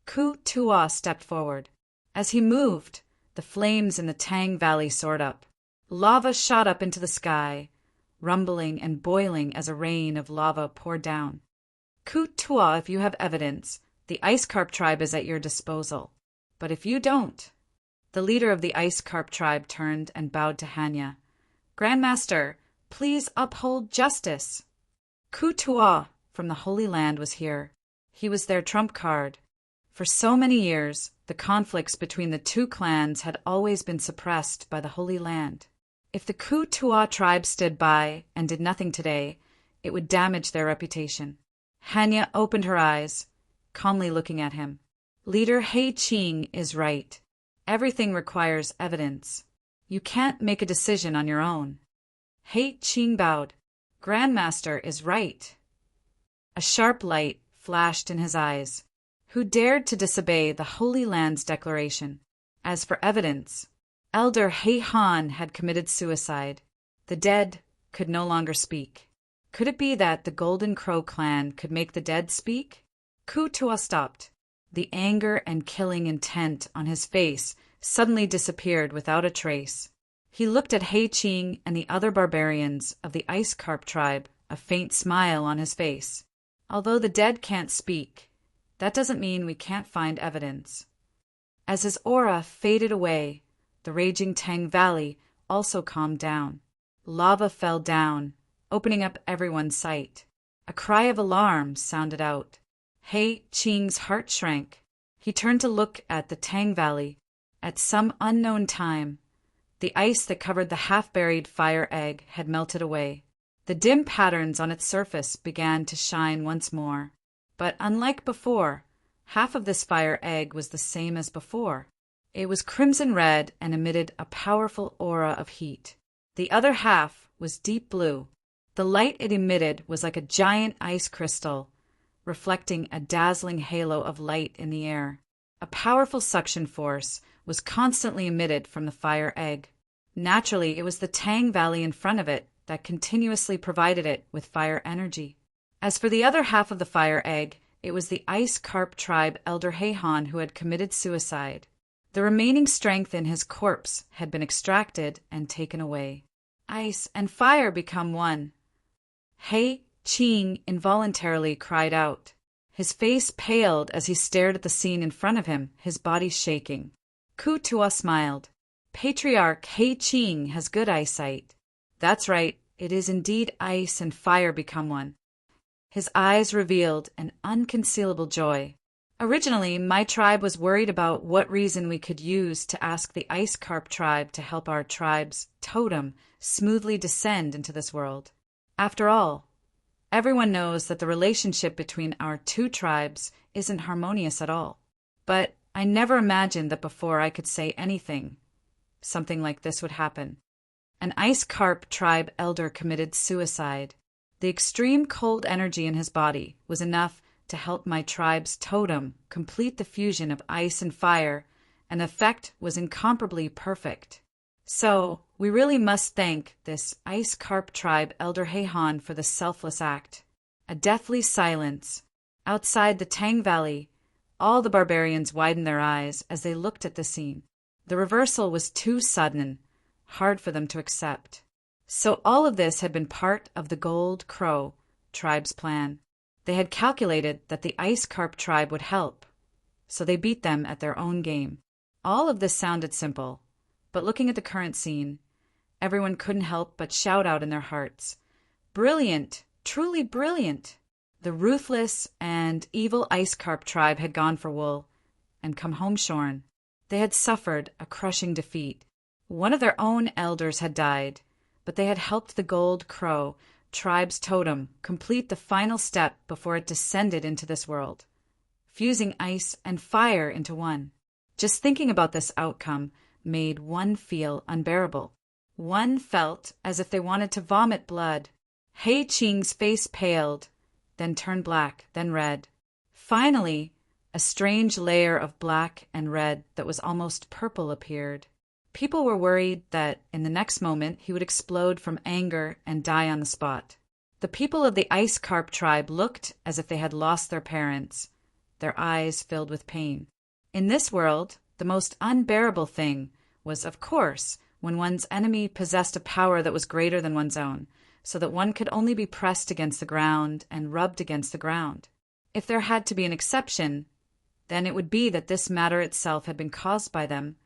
Ku Tua stepped forward. As he moved, The flames in the Tang Valley soared up. Lava shot up into the sky, rumbling and boiling as a rain of lava poured down. Ku-Tua, if you have evidence, the Ice Carp tribe is at your disposal. But if you don't... The leader of the Ice Carp tribe turned and bowed to Hanya. Grandmaster, please uphold justice. Ku-Tua from the Holy Land was here. He was their trump card. For so many years, the conflicts between the two clans had always been suppressed by the Holy Land. If the Ku-Tua tribe stood by and did nothing today, it would damage their reputation. Hanya opened her eyes, calmly looking at him. Leader He Qing is right. Everything requires evidence. You can't make a decision on your own. He Qing bowed. Grandmaster is right. A sharp light flashed in his eyes. Who dared to disobey the Holy Land's declaration? As for evidence, Elder He Han had committed suicide. The dead could no longer speak. Could it be that the Golden Crow clan could make the dead speak? Ku-Tua stopped. The anger and killing intent on his face suddenly disappeared without a trace. He looked at He Qing and the other barbarians of the Ice Carp tribe, a faint smile on his face. Although the dead can't speak, that doesn't mean we can't find evidence. As his aura faded away, the raging Tang Valley also calmed down. Lava fell down, opening up everyone's sight. A cry of alarm sounded out. He Qing's heart shrank. He turned to look at the Tang Valley. At some unknown time, the ice that covered the half-buried fire egg had melted away. The dim patterns on its surface began to shine once more. But unlike before, half of this fire egg was the same as before. It was crimson red and emitted a powerful aura of heat. The other half was deep blue. The light it emitted was like a giant ice crystal, reflecting a dazzling halo of light in the air. A powerful suction force was constantly emitted from the fire egg. Naturally, it was the Tang Valley in front of it that continuously provided it with fire energy. As for the other half of the fire egg, it was the Ice Carp tribe Elder He Han who had committed suicide. The remaining strength in his corpse had been extracted and taken away. Ice and fire become one. He Qing involuntarily cried out. His face paled as he stared at the scene in front of him, his body shaking. Ku-Tua smiled. Patriarch He Qing has good eyesight. That's right, it is indeed ice and fire become one. His eyes revealed an unconcealable joy. Originally, my tribe was worried about what reason we could use to ask the Ice Carp tribe to help our tribe's totem smoothly descend into this world. After all, everyone knows that the relationship between our two tribes isn't harmonious at all. But I never imagined that before I could say anything, something like this would happen. An Ice Carp tribe elder committed suicide. The extreme cold energy in his body was enough to help my tribe's totem complete the fusion of ice and fire, and the effect was incomparably perfect. So, we really must thank this Ice Carp tribe Elder He Han for the selfless act. A deathly silence. Outside the Tang Valley, all the barbarians widened their eyes as they looked at the scene. The reversal was too sudden, hard for them to accept. So all of this had been part of the Gold Crow tribe's plan. They had calculated that the Ice Carp tribe would help, so they beat them at their own game. All of this sounded simple, but looking at the current scene, everyone couldn't help but shout out in their hearts, "Brilliant! Truly brilliant!" The ruthless and evil Ice Carp tribe had gone for wool and come home shorn. They had suffered a crushing defeat. One of their own elders had died, but they had helped the Gold Crow tribe's totem complete the final step before it descended into this world, fusing ice and fire into one. Just thinking about this outcome made one feel unbearable. One felt as if they wanted to vomit blood. He Qing's face paled, then turned black, then red. Finally, a strange layer of black and red that was almost purple appeared. People were worried that in the next moment he would explode from anger and die on the spot. The people of the Ice Carp tribe looked as if they had lost their parents, their eyes filled with pain. In this world, the most unbearable thing was, of course, when one's enemy possessed a power that was greater than one's own, so that one could only be pressed against the ground and rubbed against the ground. If there had to be an exception, then it would be that this matter itself had been caused by them.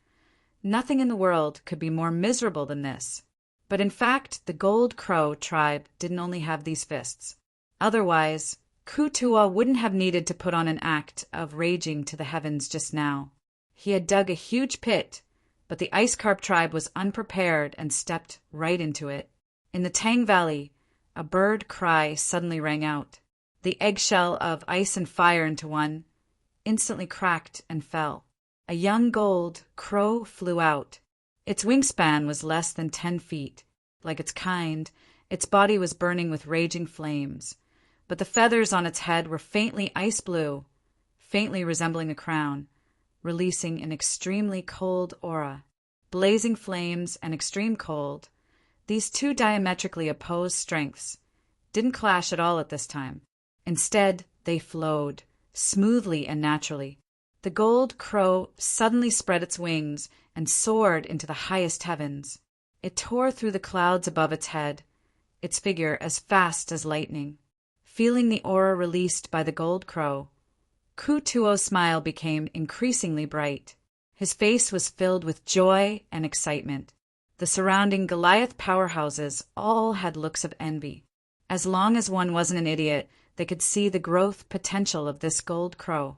Nothing in the world could be more miserable than this. But in fact, the Gold Crow tribe didn't only have these fists. Otherwise, Kutua wouldn't have needed to put on an act of raging to the heavens just now. He had dug a huge pit, but the Ice Carp tribe was unprepared and stepped right into it. In the Tang Valley, a bird cry suddenly rang out. The eggshell of ice and fire into one instantly cracked and fell. A young gold crow flew out. Its wingspan was less than 10 feet. Like its kind, its body was burning with raging flames, but the feathers on its head were faintly ice blue, faintly resembling a crown, releasing an extremely cold aura. Blazing flames and extreme cold, these two diametrically opposed strengths, didn't clash at all at this time. Instead, they flowed, smoothly and naturally. The Gold Crow suddenly spread its wings and soared into the highest heavens. It tore through the clouds above its head, its figure as fast as lightning. Feeling the aura released by the Gold Crow, Kutuo's smile became increasingly bright. His face was filled with joy and excitement. The surrounding Goliath powerhouses all had looks of envy. As long as one wasn't an idiot, they could see the growth potential of this Gold Crow.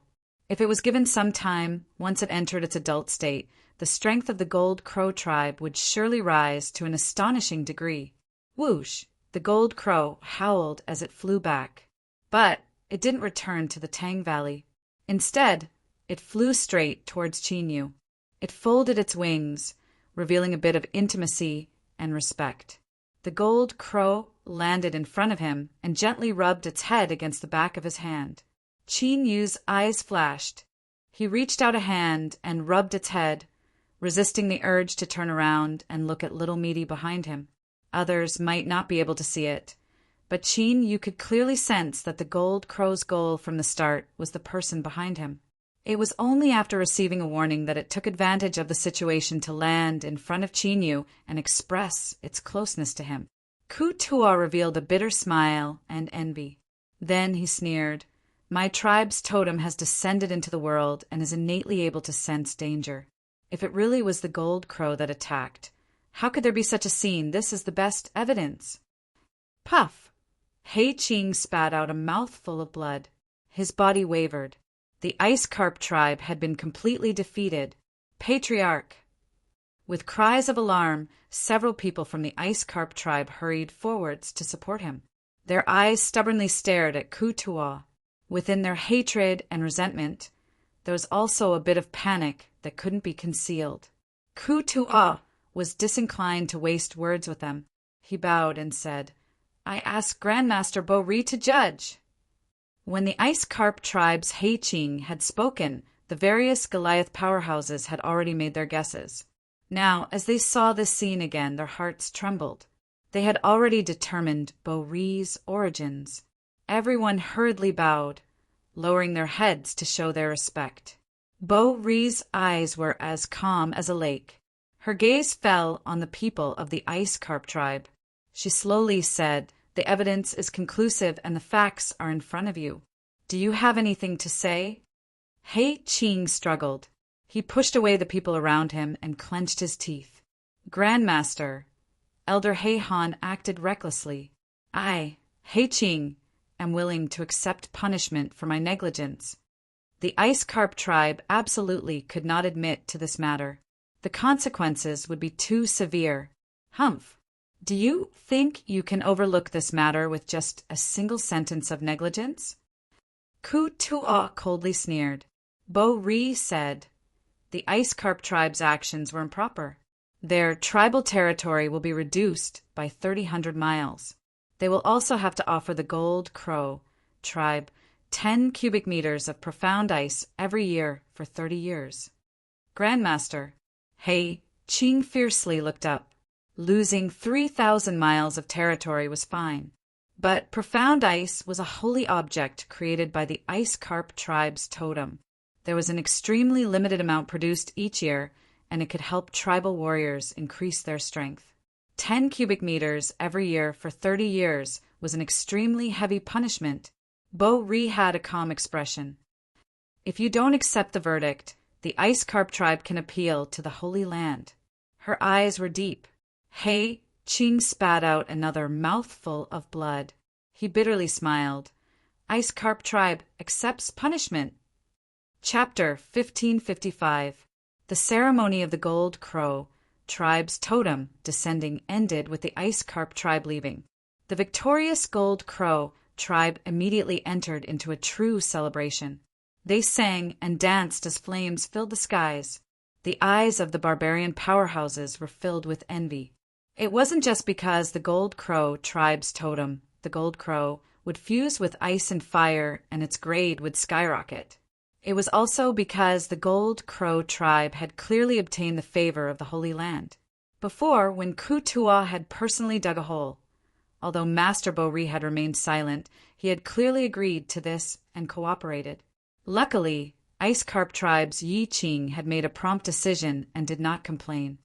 If it was given some time, once it entered its adult state, the strength of the Gold Crow tribe would surely rise to an astonishing degree. Whoosh! The Gold Crow howled as it flew back. But it didn't return to the Tang Valley. Instead, it flew straight towards Chinyu. It folded its wings, revealing a bit of intimacy and respect. The Gold Crow landed in front of him and gently rubbed its head against the back of his hand. Chinyu's eyes flashed. He reached out a hand and rubbed its head, resisting the urge to turn around and look at little Meaty behind him. Others might not be able to see it, but Chinyu could clearly sense that the Gold Crow's goal from the start was the person behind him. It was only after receiving a warning that it took advantage of the situation to land in front of Chinyu and express its closeness to him. Kutua revealed a bitter smile and envy. Then he sneered, "My tribe's totem has descended into the world and is innately able to sense danger. If it really was the Gold Crow that attacked, how could there be such a scene? This is the best evidence." Puff! Hei Ching spat out a mouthful of blood. His body wavered. The Ice Carp tribe had been completely defeated. Patriarch! With cries of alarm, several people from the Ice Carp tribe hurried forwards to support him. Their eyes stubbornly stared at Kutua. Within their hatred and resentment, there was also a bit of panic that couldn't be concealed. Kutua was disinclined to waste words with them. He bowed and said, "I ask Grandmaster Bo-Ri to judge." When the Ice Carp tribe's Hei Ching had spoken, the various Goliath powerhouses had already made their guesses. Now, as they saw this scene again, their hearts trembled. They had already determined Bo-Ri's origins. Everyone hurriedly bowed, lowering their heads to show their respect. Bo-Ri's eyes were as calm as a lake. Her gaze fell on the people of the Ice Carp tribe. She slowly said, "The evidence is conclusive and the facts are in front of you. Do you have anything to say?" Hei Ching struggled. He pushed away the people around him and clenched his teeth. "Grandmaster," Elder Hei Han acted recklessly. "I, Hei Ching, am willing to accept punishment for my negligence." The Ice Carp tribe absolutely could not admit to this matter. The consequences would be too severe. Humph! Do you think you can overlook this matter with just a single sentence of negligence? Kutua coldly sneered. Bo-Ri said, "The Ice Carp tribe's actions were improper. Their tribal territory will be reduced by 300 miles. They will also have to offer the Gold Crow tribe 10 cubic meters of profound ice every year for 30 years. Grandmaster," Hei Ching fiercely looked up. Losing 3,000 miles of territory was fine. But profound ice was a holy object created by the Ice Carp tribe's totem. There was an extremely limited amount produced each year, and it could help tribal warriors increase their strength. 10 cubic meters every year for 30 years was an extremely heavy punishment. Bo-Ri had a calm expression. If you don't accept the verdict, the Ice Carp tribe can appeal to the Holy Land. Her eyes were deep. Hey, Qing spat out another mouthful of blood. He bitterly smiled. Ice Carp tribe accepts punishment. Chapter 1555. The ceremony of the Gold Crow tribe's totem descending ended with the Ice Carp tribe leaving. The victorious Gold Crow tribe immediately entered into a true celebration. They sang and danced as flames filled the skies. The eyes of the barbarian powerhouses were filled with envy. It wasn't just because the Gold Crow tribe's totem, the Gold Crow, would fuse with ice and fire and its grade would skyrocket. It was also because the Gold Crow tribe had clearly obtained the favor of the Holy Land. Before, when Ku-Tua had personally dug a hole. Although Master Bo-Ri had remained silent, he had clearly agreed to this and cooperated. Luckily, Ice Carp tribe's Yi Qing had made a prompt decision and did not complain.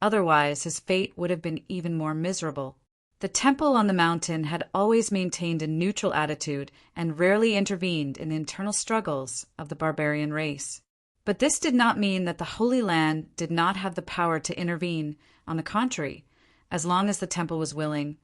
Otherwise his fate would have been even more miserable. The temple on the mountain had always maintained a neutral attitude and rarely intervened in the internal struggles of the barbarian race. But this did not mean that the Holy Land did not have the power to intervene. On the contrary, as long as the temple was willing,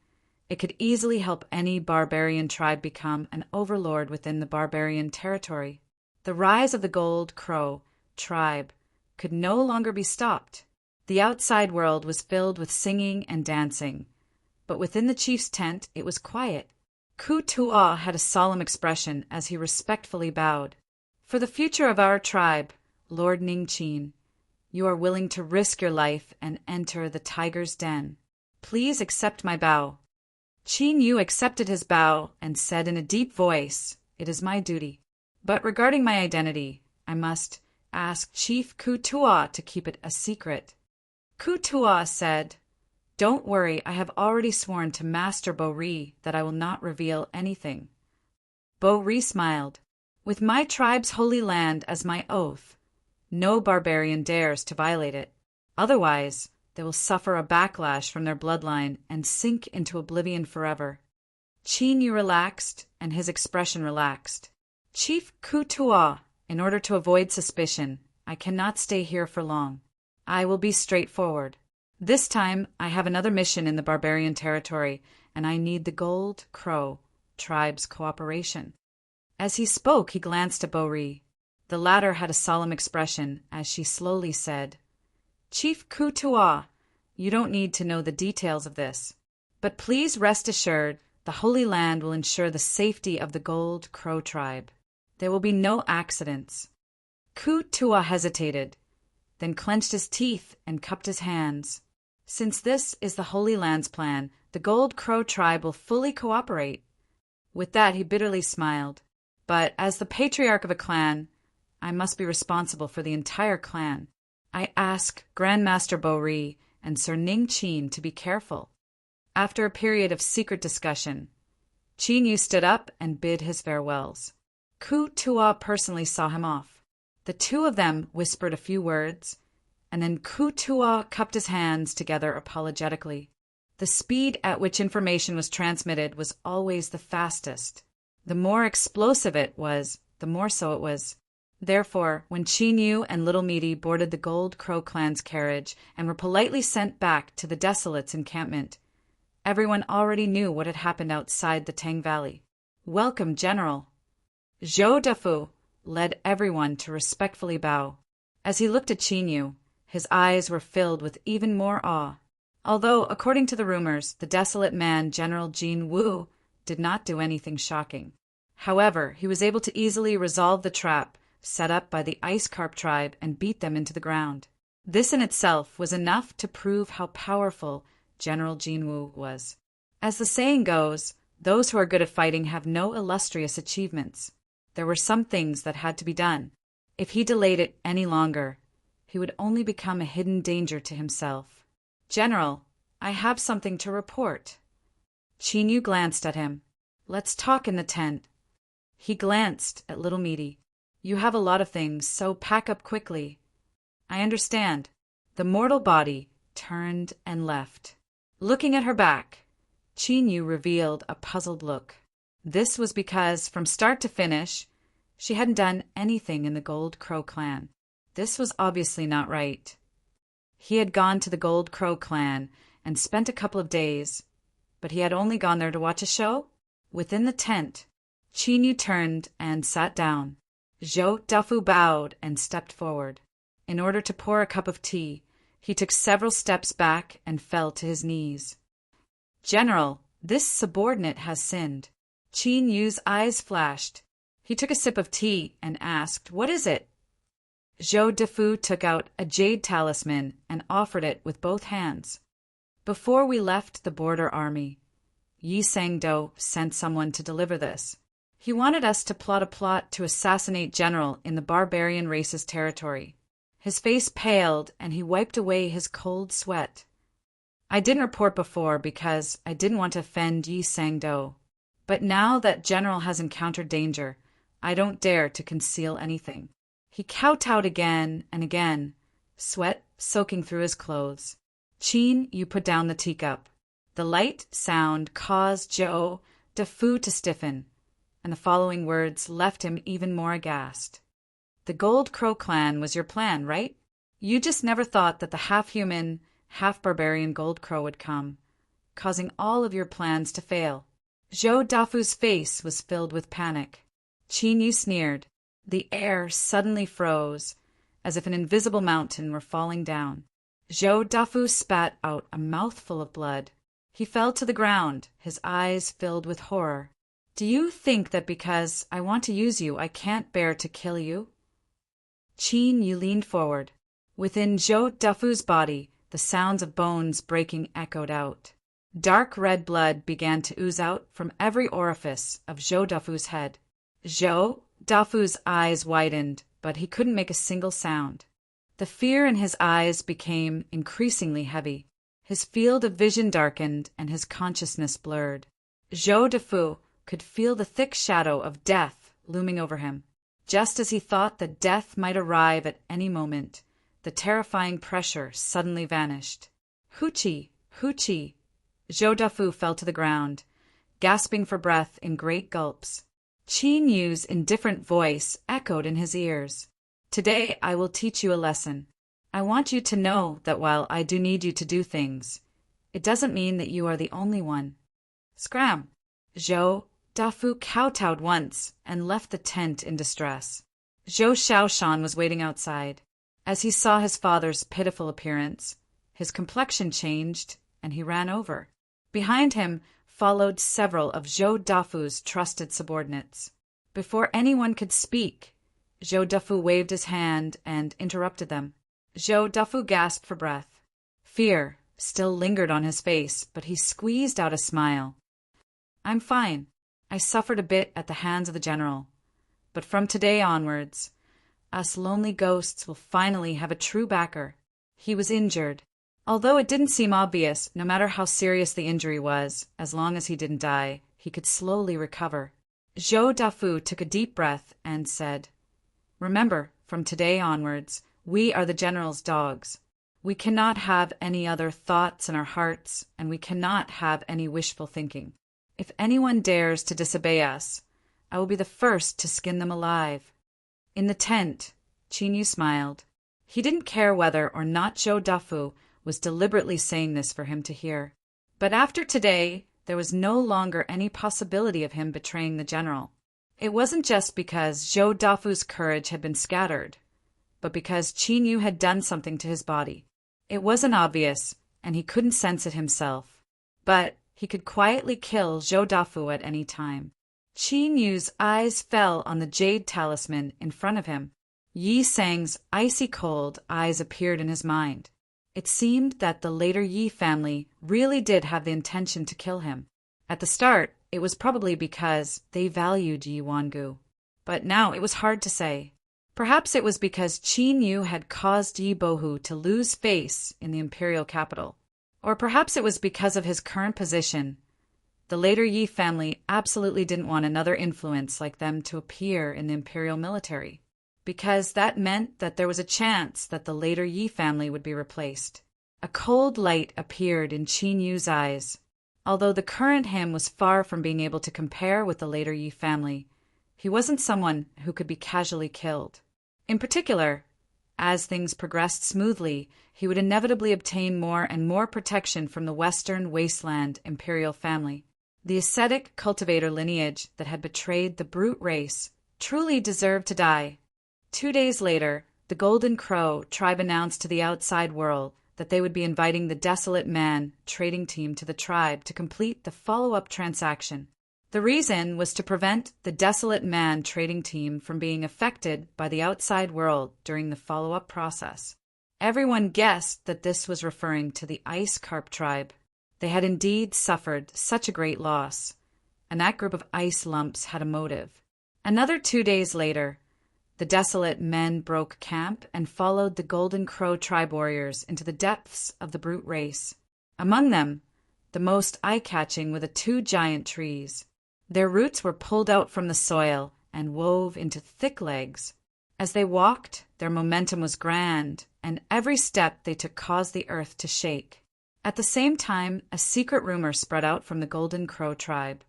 it could easily help any barbarian tribe become an overlord within the barbarian territory. The rise of the Gold Crow tribe could no longer be stopped. The outside world was filled with singing and dancing, but within the chief's tent it was quiet. Ku-Tua had a solemn expression as he respectfully bowed. For the future of our tribe, Lord Ningqin, you are willing to risk your life and enter the tiger's den. Please accept my bow. Qin Yu accepted his bow and said in a deep voice, "It is my duty. But regarding my identity, I must ask Chief Ku-Tua to keep it a secret." Ku-Tua said, "Don't worry, I have already sworn to Master Bo-Ri that I will not reveal anything." Bo-Ri smiled. "With my tribe's holy land as my oath, no barbarian dares to violate it. Otherwise, they will suffer a backlash from their bloodline and sink into oblivion forever." Qin Yu relaxed, and his expression relaxed. "Chief Ku-Tua, in order to avoid suspicion, I cannot stay here for long. I will be straightforward. This time, I have another mission in the barbarian territory, and I need the Gold Crow tribe's cooperation." As he spoke, he glanced at Bo-Ri. The latter had a solemn expression as she slowly said, "Chief Ku-Tua, you don't need to know the details of this, but please rest assured the Holy Land will ensure the safety of the Gold Crow tribe. There will be no accidents." Ku-Tua hesitated, then clenched his teeth and cupped his hands. Since this is the Holy Land's plan, the Gold Crow tribe will fully cooperate. With that, he bitterly smiled. "But as the patriarch of a clan, I must be responsible for the entire clan. I ask Grandmaster Bo-Ri and Sir Ningqin to be careful." After a period of secret discussion, Qin Yu stood up and bid his farewells. Ku-Tua personally saw him off. The two of them whispered a few words, and then Ku-Tua cupped his hands together apologetically. The speed at which information was transmitted was always the fastest. The more explosive it was, the more so it was. Therefore, when Qin Yu and Little Meaty boarded the Gold Crow clan's carriage and were politely sent back to the Desolate's encampment, everyone already knew what had happened outside the Tang Valley. "Welcome, General." Zhou Dafu led everyone to respectfully bow. As he looked at Qin Yu, his eyes were filled with even more awe. Although, according to the rumors, the desolate man General Jin Wu did not do anything shocking. However, he was able to easily resolve the trap set up by the Ice Carp tribe and beat them into the ground. This in itself was enough to prove how powerful General Jin Wu was. As the saying goes, those who are good at fighting have no illustrious achievements. There were some things that had to be done. If he delayed it any longer, he would only become a hidden danger to himself. "General, I have something to report." Qin Yu glanced at him. "Let's talk in the tent." He glanced at Little Meaty. "You have a lot of things, so pack up quickly." I understand. The mortal body turned and left. Looking at her back, Qin Yu revealed a puzzled look. This was because, from start to finish, she hadn't done anything in the Gold Crow clan. This was obviously not right. He had gone to the Gold Crow clan and spent a couple of days, but he had only gone there to watch a show? Within the tent, Qin Yu turned and sat down. Zhou Dafu bowed and stepped forward. In order to pour a cup of tea, he took several steps back and fell to his knees. General, this subordinate has sinned. Qin Yu's eyes flashed. He took a sip of tea and asked, "What is it?" Zhou Dafu took out a jade talisman and offered it with both hands. Before we left the border army, Yi Sangdo sent someone to deliver this. He wanted us to plot a plot to assassinate General in the barbarian race's territory. His face paled and he wiped away his cold sweat. I didn't report before because I didn't want to offend Yi Sangdo. But now that General has encountered danger, I don't dare to conceal anything. He kowtowed again and again, sweat soaking through his clothes. Qin Yu put down the teacup. The light sound caused Zhou Dafu to stiffen, and the following words left him even more aghast. The Gold Crow clan was your plan, right? You just never thought that the half-human, half-barbarian Gold Crow would come, causing all of your plans to fail. Zhou Dafu's face was filled with panic. Qin Yu sneered. The air suddenly froze, as if an invisible mountain were falling down. Zhou Dafu spat out a mouthful of blood. He fell to the ground, his eyes filled with horror. Do you think that because I want to use you, I can't bear to kill you? Qin Yu leaned forward. Within Zhou Dafu's body, the sounds of bones breaking echoed out. Dark red blood began to ooze out from every orifice of Zhou Dafu's head. Zhou Dafu's eyes widened, but he couldn't make a single sound. The fear in his eyes became increasingly heavy. His field of vision darkened and his consciousness blurred. Zhou Dafu could feel the thick shadow of death looming over him. Just as he thought that death might arrive at any moment, the terrifying pressure suddenly vanished. Hoochie! Hoochie! Zhou Dafu fell to the ground, gasping for breath in great gulps. Qin Yu's indifferent voice echoed in his ears. Today I will teach you a lesson. I want you to know that while I do need you to do things, it doesn't mean that you are the only one. Scram! Zhou Dafu kowtowed once and left the tent in distress. Zhou Xiaoshan was waiting outside. As he saw his father's pitiful appearance, his complexion changed and he ran over. Behind him followed several of Zhou Dafu's trusted subordinates. Before anyone could speak, Zhou Dafu waved his hand and interrupted them. Zhou Dafu gasped for breath. Fear still lingered on his face, but he squeezed out a smile. I'm fine. I suffered a bit at the hands of the general. But from today onwards, us lonely ghosts will finally have a true backer. He was injured. Although it didn't seem obvious, no matter how serious the injury was, as long as he didn't die, he could slowly recover. Zhou Dafu took a deep breath and said, Remember, from today onwards, we are the general's dogs. We cannot have any other thoughts in our hearts, and we cannot have any wishful thinking. If anyone dares to disobey us, I will be the first to skin them alive. In the tent, Qin Yu smiled. He didn't care whether or not Zhou Dafu was deliberately saying this for him to hear. But after today, there was no longer any possibility of him betraying the general. It wasn't just because Zhou Dafu's courage had been scattered, but because Qin Yu had done something to his body. It wasn't obvious, and he couldn't sense it himself. But he could quietly kill Zhou Dafu at any time. Qin Yu's eyes fell on the jade talisman in front of him. Yi Sang's icy cold eyes appeared in his mind. It seemed that the later Yi family really did have the intention to kill him. At the start, it was probably because they valued Yi Wangu. But now it was hard to say. Perhaps it was because Qin Yu had caused Yi Bohu to lose face in the imperial capital. Or perhaps it was because of his current position. The later Yi family absolutely didn't want another influence like them to appear in the imperial military. because that meant that there was a chance that the later Yi family would be replaced. A cold light appeared in Qin Yu's eyes. Although the current him was far from being able to compare with the later Yi family, he wasn't someone who could be casually killed. In particular, as things progressed smoothly, he would inevitably obtain more and more protection from the Western wasteland imperial family. The ascetic cultivator lineage that had betrayed the brute race truly deserved to die. 2 days later, the Golden Crow tribe announced to the outside world that they would be inviting the Desolate Man trading team to the tribe to complete the follow-up transaction. The reason was to prevent the Desolate Man trading team from being affected by the outside world during the follow-up process. Everyone guessed that this was referring to the Ice Carp tribe. They had indeed suffered such a great loss, and that group of ice lumps had a motive. Another 2 days later, the Desolate Men broke camp and followed the Golden Crow tribe warriors into the depths of the brute race. Among them, the most eye-catching were the 2 giant trees. Their roots were pulled out from the soil and wove into thick legs. As they walked, their momentum was grand, and every step they took caused the earth to shake. At the same time, a secret rumor spread out from the Golden Crow tribe.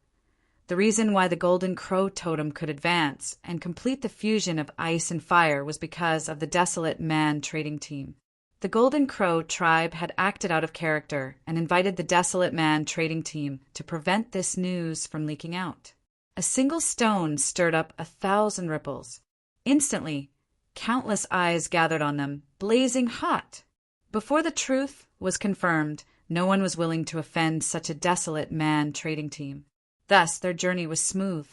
The reason why the Golden Crow totem could advance and complete the fusion of ice and fire was because of the Desolate Man trading team. The Golden Crow tribe had acted out of character and invited the Desolate Man trading team to prevent this news from leaking out. A single stone stirred up 1,000 ripples. Instantly, countless eyes gathered on them, blazing hot. Before the truth was confirmed, no one was willing to offend such a Desolate Man trading team. Thus, their journey was smooth.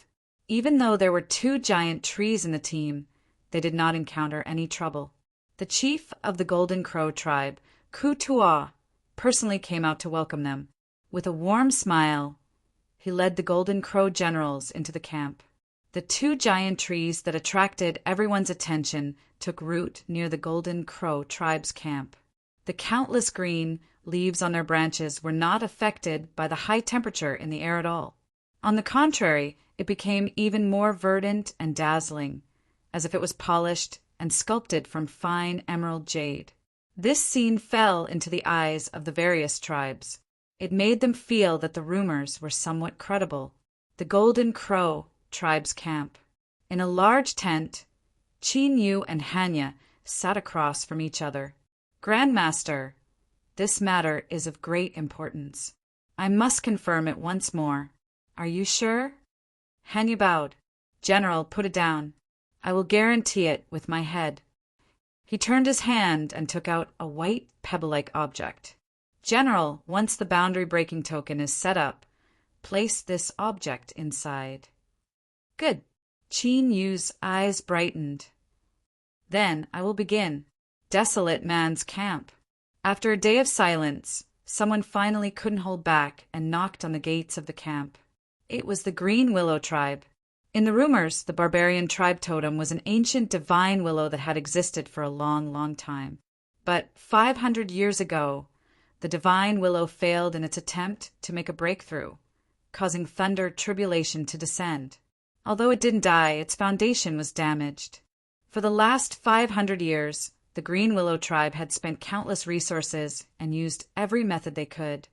Even though there were 2 giant trees in the team, they did not encounter any trouble. The chief of the Golden Crow tribe, Ku Tua, personally came out to welcome them. With a warm smile, he led the Golden Crow generals into the camp. The 2 giant trees that attracted everyone's attention took root near the Golden Crow tribe's camp. The countless green leaves on their branches were not affected by the high temperature in the air at all. On the contrary, it became even more verdant and dazzling, as if it was polished and sculpted from fine emerald jade. This scene fell into the eyes of the various tribes. It made them feel that the rumors were somewhat credible. The Golden Crow tribe's camp. In a large tent, Qin Yu and Hanya sat across from each other. Grandmaster, this matter is of great importance. I must confirm it once more. Are you sure? Hanya bowed. General, put it down. I will guarantee it with my head. He turned his hand and took out a white pebble-like object. General, once the boundary-breaking token is set up, place this object inside. Good. Qin Yu's eyes brightened. Then I will begin. Desolate Man's camp. After a day of silence, someone finally couldn't hold back and knocked on the gates of the camp. It was the Green Willow tribe. In the rumors, the barbarian tribe totem was an ancient divine willow that had existed for a long, long time. But 500 years ago, the divine willow failed in its attempt to make a breakthrough, causing thunder tribulation to descend. Although it didn't die, its foundation was damaged. For the last 500 years, the Green Willow tribe had spent countless resources and used every method they could,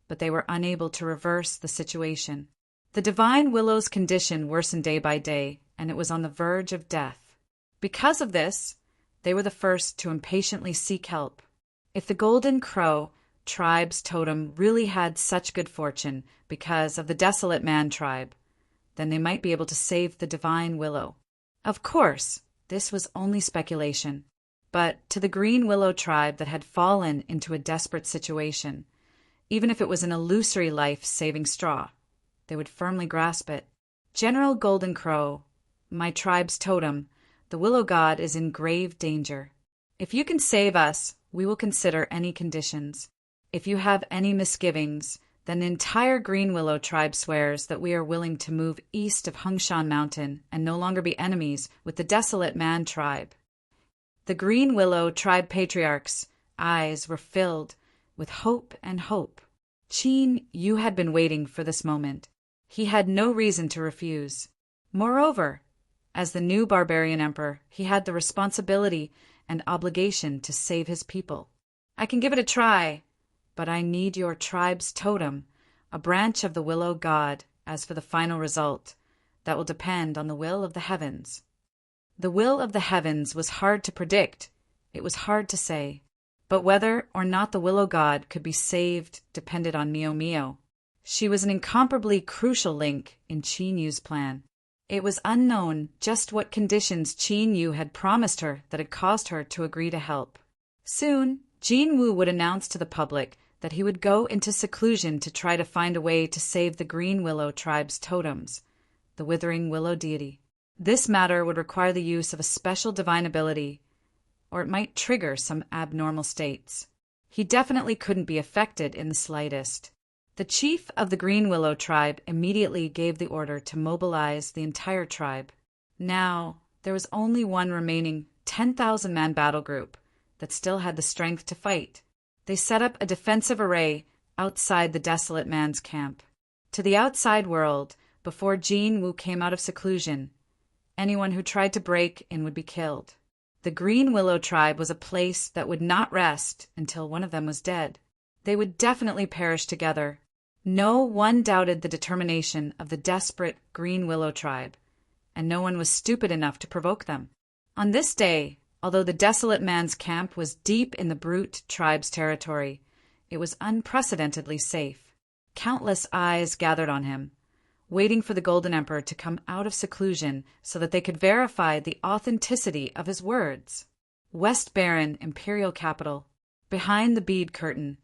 but they were unable to reverse the situation. The divine willow's condition worsened day by day, and it was on the verge of death. Because of this, they were the first to impatiently seek help. If the Golden Crow tribe's totem really had such good fortune because of the Desolate Man tribe, then they might be able to save the divine willow. Of course, this was only speculation, but to the Green Willow tribe that had fallen into a desperate situation, even if it was an illusory life-saving straw, they would firmly grasp it. General Golden Crow, my tribe's totem, the willow god is in grave danger. If you can save us, we will consider any conditions. If you have any misgivings, then the entire Green Willow tribe swears that we are willing to move east of Hungshan Mountain and no longer be enemies with the Desolate Man tribe. The Green Willow tribe patriarch's eyes were filled with hope and hope. Qin Yu had been waiting for this moment. He had no reason to refuse. Moreover, As the new barbarian emperor, he had the responsibility and obligation to save his people. I can give it a try, but I need your tribe's totem, a branch of the willow god, as for the final result. That will depend on the will of the heavens. The will of the heavens was hard to predict. It was hard to say. But whether or not the willow god could be saved depended on Mio Mio. She was an incomparably crucial link in Qin Yu's plan. It was unknown just what conditions Qin Yu had promised her that had caused her to agree to help. Soon, Jin Wu would announce to the public that he would go into seclusion to try to find a way to save the Green Willow tribe's totems, the Withering Willow deity. This matter would require the use of a special divine ability, or it might trigger some abnormal states. He definitely couldn't be affected in the slightest. The chief of the Green Willow tribe immediately gave the order to mobilize the entire tribe. Now, there was only one remaining 10,000-man battle group that still had the strength to fight. They set up a defensive array outside the desolate man's camp. To the outside world, before Jin Wu came out of seclusion, anyone who tried to break in would be killed. The Green Willow tribe was a place that would not rest until one of them was dead. They would definitely perish together. No one doubted the determination of the desperate Green Willow tribe, and no one was stupid enough to provoke them. On this day, although the desolate man's camp was deep in the brute tribe's territory, it was unprecedentedly safe. Countless eyes gathered on him, waiting for the Golden Emperor to come out of seclusion so that they could verify the authenticity of his words. West Baron, imperial capital. Behind the bead curtain,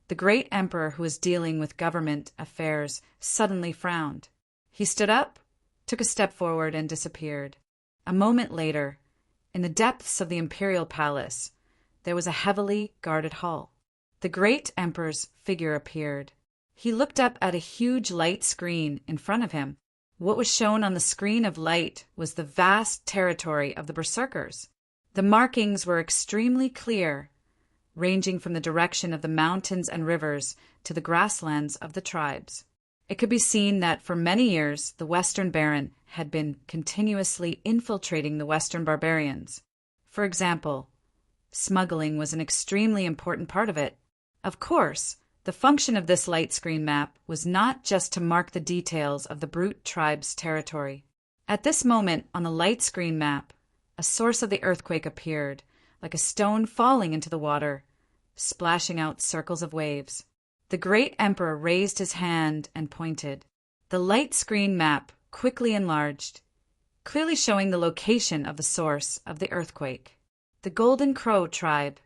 the great emperor who was dealing with government affairs suddenly frowned. He stood up, took a step forward, and disappeared. A moment later, in the depths of the imperial palace, there was a heavily guarded hall. The great emperor's figure appeared. He looked up at a huge light screen in front of him. What was shown on the screen of light was the vast territory of the berserkers. The markings were extremely clear, ranging from the direction of the mountains and rivers to the grasslands of the tribes. It could be seen that for many years the Western Baron had been continuously infiltrating the Western barbarians. For example, smuggling was an extremely important part of it. Of course, the function of this light screen map was not just to mark the details of the brute tribe's territory. At this moment on the light screen map, a source of the earthquake appeared, like a stone falling into the water, splashing out circles of waves. The great emperor raised his hand and pointed. The light screen map quickly enlarged, clearly showing the location of the source of the earthquake. The Golden Crow tribe,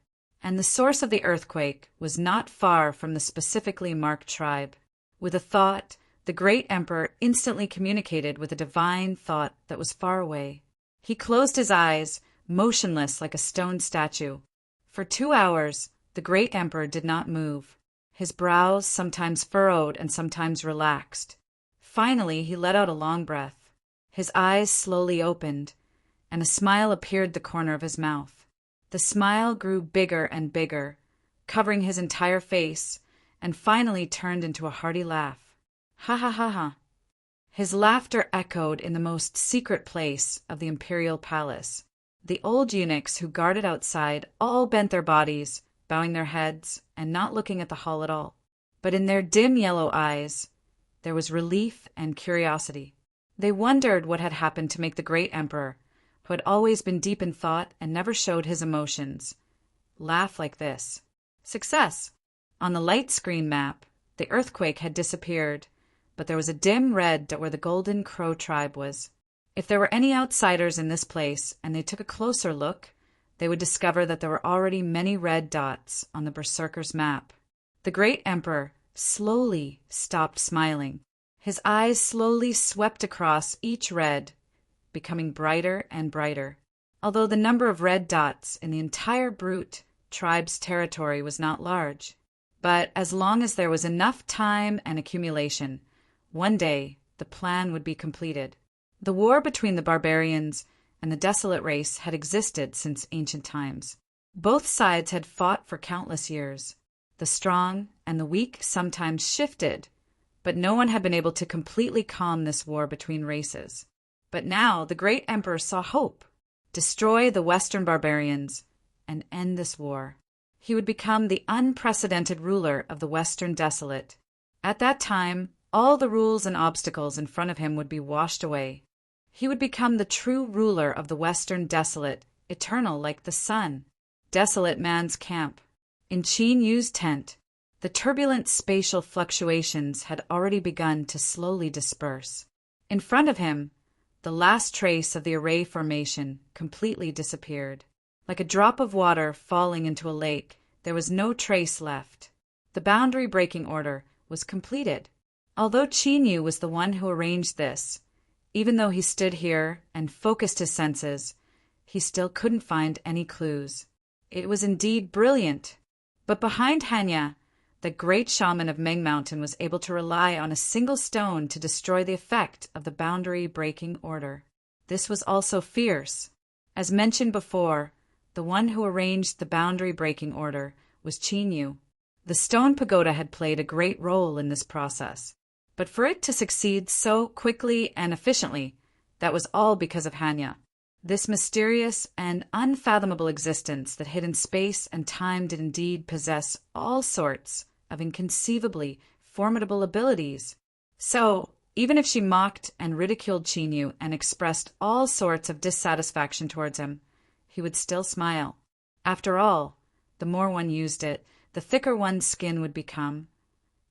and the source of the earthquake was not far from the specifically marked tribe. With a thought, the great emperor instantly communicated with a divine thought that was far away. He closed his eyes, motionless like a stone statue. For 2 hours, the great emperor did not move. His brows sometimes furrowed and sometimes relaxed. Finally, he let out a long breath. His eyes slowly opened, and a smile appeared at the corner of his mouth. The smile grew bigger and bigger, covering his entire face, and finally turned into a hearty laugh. Ha ha ha ha. His laughter echoed in the most secret place of the imperial palace. The old eunuchs who guarded outside all bent their bodies, bowing their heads and not looking at the hall at all. But in their dim yellow eyes, there was relief and curiosity. They wondered what had happened to make the great emperor, who had always been deep in thought and never showed his emotions, laugh like this. Success! On the light screen map, the earthquake had disappeared, but there was a dim red dot where the Golden Crow tribe was. If there were any outsiders in this place and they took a closer look, they would discover that there were already many red dots on the berserker's map. The great emperor slowly stopped smiling. His eyes slowly swept across each red, becoming brighter and brighter. Although the number of red dots in the entire brute tribe's territory was not large. But as long as there was enough time and accumulation, one day the plan would be completed. The war between the barbarians and the desolate race had existed since ancient times. Both sides had fought for countless years. The strong and the weak sometimes shifted, but no one had been able to completely calm this war between races. But now the great emperor saw hope. Destroy the Western barbarians and end this war. He would become the unprecedented ruler of the Western Desolate. At that time, all the rules and obstacles in front of him would be washed away. He would become the true ruler of the Western Desolate, eternal like the sun. Desolate man's camp. In Qin Yu's tent, the turbulent spatial fluctuations had already begun to slowly disperse. In front of him, the last trace of the array formation completely disappeared. Like a drop of water falling into a lake, there was no trace left. The boundary breaking order was completed. Although Qin Yu was the one who arranged this, even though he stood here and focused his senses, he still couldn't find any clues. It was indeed brilliant. But behind Hanya, the great shaman of Meng Mountain was able to rely on a single stone to destroy the effect of the boundary-breaking order. This was also fierce. As mentioned before, the one who arranged the boundary-breaking order was Qin Yu. The stone pagoda had played a great role in this process. But for it to succeed so quickly and efficiently, that was all because of Hanya. This mysterious and unfathomable existence that hid in space and time did indeed possess all sorts of inconceivably formidable abilities. So, even if she mocked and ridiculed Qin Yu and expressed all sorts of dissatisfaction towards him, he would still smile. After all, the more one used it, the thicker one's skin would become,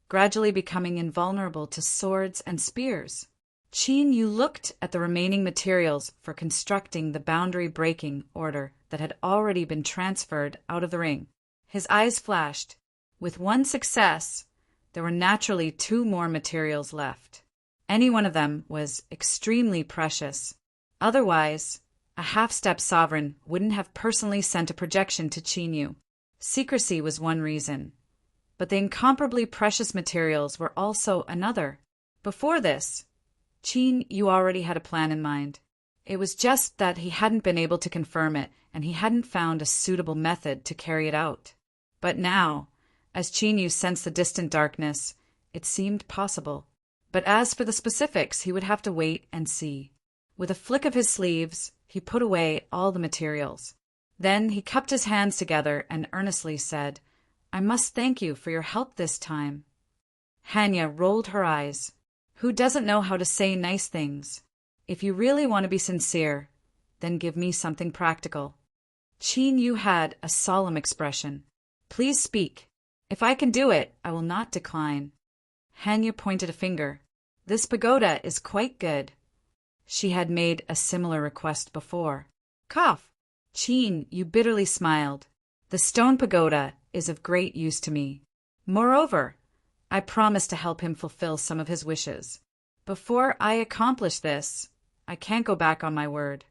gradually becoming invulnerable to swords and spears. Qin Yu looked at the remaining materials for constructing the boundary-breaking order that had already been transferred out of the ring. His eyes flashed. With one success, there were naturally 2 more materials left. Any one of them was extremely precious. Otherwise, a half-step sovereign wouldn't have personally sent a projection to Qin Yu. Secrecy was one reason, but the incomparably precious materials were also another. Before this, Qin Yu already had a plan in mind. It was just that he hadn't been able to confirm it, and he hadn't found a suitable method to carry it out. But now, as Qin Yu sensed the distant darkness, it seemed possible. But as for the specifics, he would have to wait and see. With a flick of his sleeves, he put away all the materials. Then he cupped his hands together and earnestly said, "I must thank you for your help this time." Hanya rolled her eyes. Who doesn't know how to say nice things? If you really want to be sincere, then give me something practical. Qin Yu had a solemn expression. Please speak. If I can do it, I will not decline. Hanya pointed a finger. This pagoda is quite good. She had made a similar request before. Cough. Qin Yu bitterly smiled. The stone pagoda is of great use to me. Moreover, I promise to help him fulfill some of his wishes. Before I accomplish this, I can't go back on my word.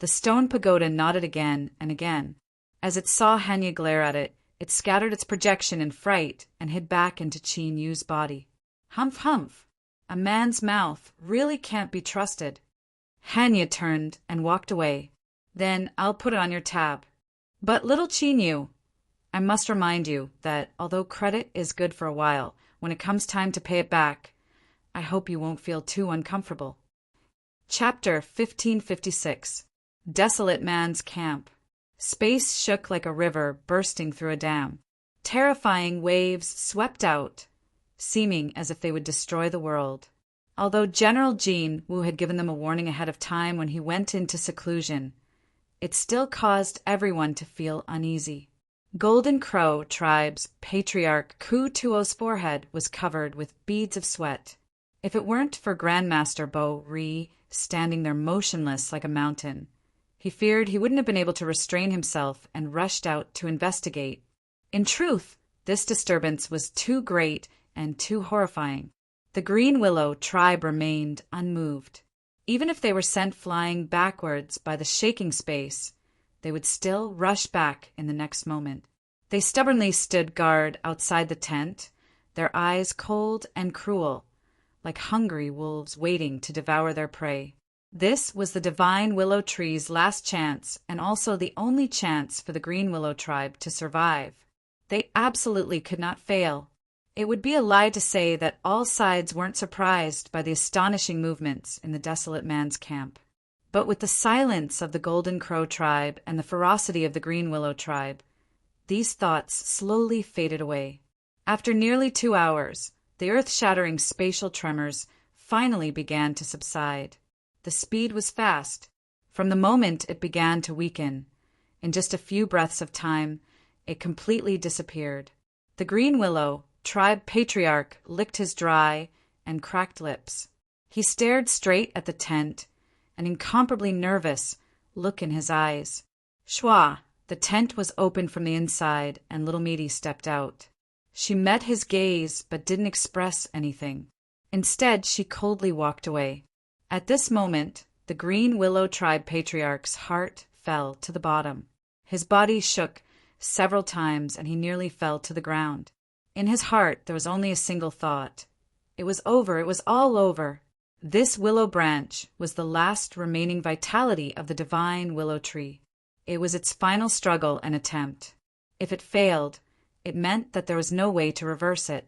The stone pagoda nodded again and again. As it saw Hanya glare at it, it scattered its projection in fright and hid back into Qin Yu's body. Humph, humph. A man's mouth really can't be trusted. Hanya turned and walked away. Then I'll put it on your tab. But little Qin Yu, I must remind you that although credit is good for a while, when it comes time to pay it back, I hope you won't feel too uncomfortable. Chapter 1556. Desolate Man's Camp. Space shook like a river bursting through a dam. Terrifying waves swept out, seeming as if they would destroy the world. Although General Jin Wu had given them a warning ahead of time when he went into seclusion, it still caused everyone to feel uneasy. Golden Crow Tribe's patriarch Ku Tuo's forehead was covered with beads of sweat. If it weren't for Grandmaster Bo Ri standing there motionless like a mountain, he feared he wouldn't have been able to restrain himself and rushed out to investigate. In truth, this disturbance was too great and too horrifying. The Green Willow tribe remained unmoved. Even if they were sent flying backwards by the shaking space, they would still rush back in the next moment. They stubbornly stood guard outside the tent, their eyes cold and cruel, like hungry wolves waiting to devour their prey. This was the divine willow tree's last chance, and also the only chance for the Green Willow tribe to survive. They absolutely could not fail. It would be a lie to say that all sides weren't surprised by the astonishing movements in the desolate man's camp. But with the silence of the Golden Crow tribe and the ferocity of the Green Willow tribe, these thoughts slowly faded away. After nearly 2 hours, the earth-shattering spatial tremors finally began to subside. The speed was fast. From the moment it began to weaken, in just a few breaths of time, it completely disappeared. The Green Willow tribe patriarch licked his dry and cracked lips. He stared straight at the tent, an incomparably nervous look in his eyes. Schwa! The tent was open from the inside, and Little Meaty stepped out. She met his gaze but didn't express anything. Instead, she coldly walked away. At this moment, the Green Willow tribe patriarch's heart fell to the bottom. His body shook several times, and he nearly fell to the ground. In his heart, there was only a single thought. It was over. It was all over. This willow branch was the last remaining vitality of the divine willow tree. It was its final struggle and attempt. If it failed, it meant that there was no way to reverse it.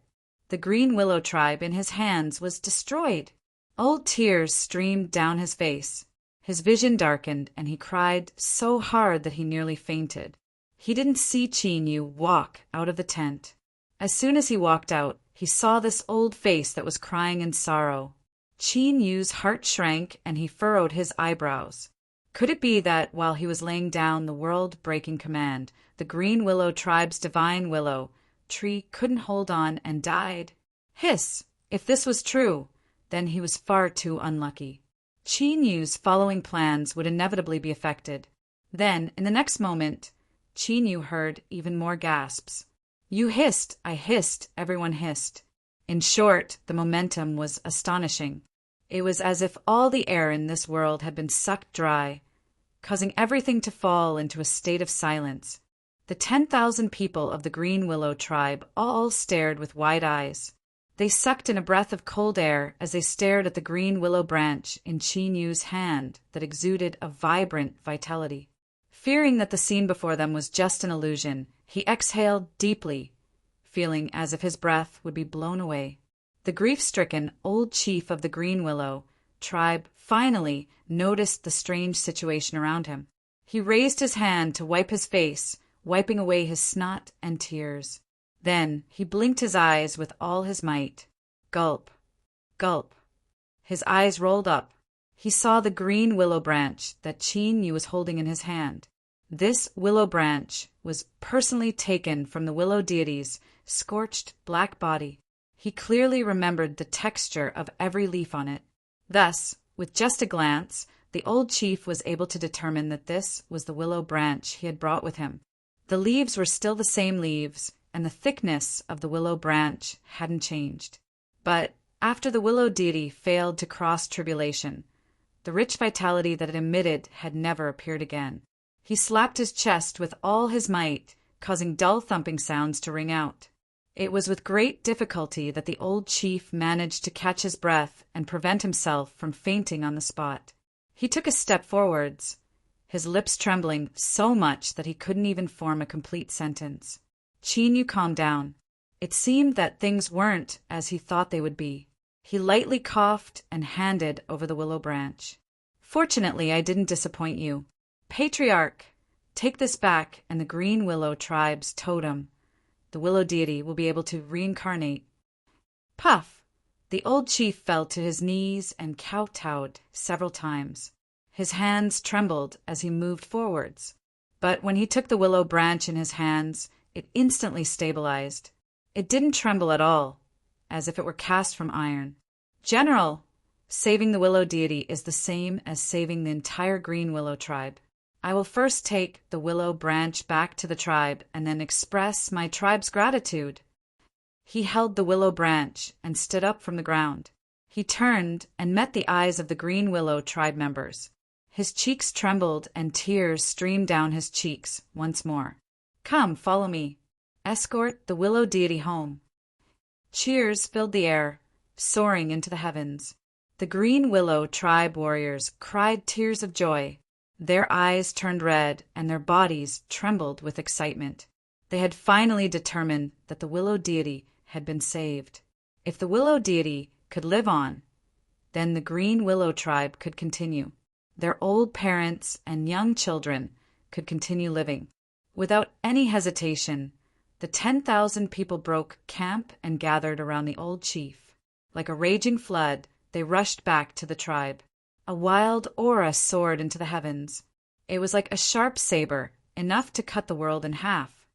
The Green Willow tribe in his hands was destroyed. Old tears streamed down his face. His vision darkened, and he cried so hard that he nearly fainted. He didn't see Chinyu walk out of the tent. As soon as he walked out, he saw this old face that was crying in sorrow. Chinyu's heart shrank, and he furrowed his eyebrows. Could it be that, while he was laying down the world-breaking command, the Green Willow tribe's divine willow tree couldn't hold on and died? Hiss! If this was true, then he was far too unlucky. Chinyu's following plans would inevitably be affected. Then, in the next moment, Chinyu heard even more gasps. You hissed, I hissed, everyone hissed. In short, the momentum was astonishing. It was as if all the air in this world had been sucked dry, causing everything to fall into a state of silence. The 10,000 people of the Green Willow tribe all stared with wide eyes. They sucked in a breath of cold air as they stared at the Green Willow branch in Chinyu's hand that exuded a vibrant vitality. Fearing that the scene before them was just an illusion, he exhaled deeply, feeling as if his breath would be blown away. The grief-stricken old chief of the Green Willow tribe finally noticed the strange situation around him. He raised his hand to wipe his face, wiping away his snot and tears. Then he blinked his eyes with all his might. Gulp, gulp. His eyes rolled up. He saw the green willow branch that Chinyu was holding in his hand. This willow branch was personally taken from the willow deity's scorched black body. He clearly remembered the texture of every leaf on it. Thus, with just a glance, the old chief was able to determine that this was the willow branch he had brought with him. The leaves were still the same leaves, and the thickness of the willow branch hadn't changed. But after the willow deity failed to cross tribulation, the rich vitality that it emitted had never appeared again. He slapped his chest with all his might, causing dull thumping sounds to ring out. It was with great difficulty that the old chief managed to catch his breath and prevent himself from fainting on the spot. He took a step forwards, his lips trembling so much that he couldn't even form a complete sentence. Chinyu calmed down. It seemed that things weren't as he thought they would be. He lightly coughed and handed over the willow branch. Fortunately, I didn't disappoint you. Patriarch, take this back, and the Green Willow tribe's totem, the willow deity, will be able to reincarnate. Puff! The old chief fell to his knees and kowtowed several times. His hands trembled as he moved forwards. But when he took the willow branch in his hands, it instantly stabilized. It didn't tremble at all, as if it were cast from iron. General, saving the willow deity is the same as saving the entire Green Willow tribe. I will first take the willow branch back to the tribe and then express my tribe's gratitude. He held the willow branch and stood up from the ground. He turned and met the eyes of the Green Willow tribe members. His cheeks trembled and tears streamed down his cheeks once more. Come, follow me. Escort the willow deity home. Cheers filled the air, soaring into the heavens. The Green Willow tribe warriors cried tears of joy. Their eyes turned red and their bodies trembled with excitement. They had finally determined that the willow deity had been saved. If the willow deity could live on, then the green willow tribe could continue. Their old parents and young children could continue living. Without any hesitation, the 10,000 people broke camp and gathered around the old chief. Like a raging flood, they rushed back to the tribe. A wild aura soared into the heavens. It was like a sharp saber, enough to cut the world in half.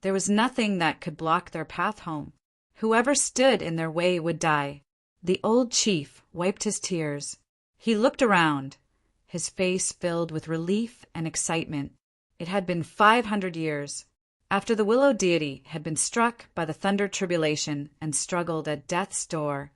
There was nothing that could block their path home. Whoever stood in their way would die. The old chief wiped his tears. He looked around, his face filled with relief and excitement. It had been 500 years. After the willow deity had been struck by the thunder tribulation and struggled at death's door,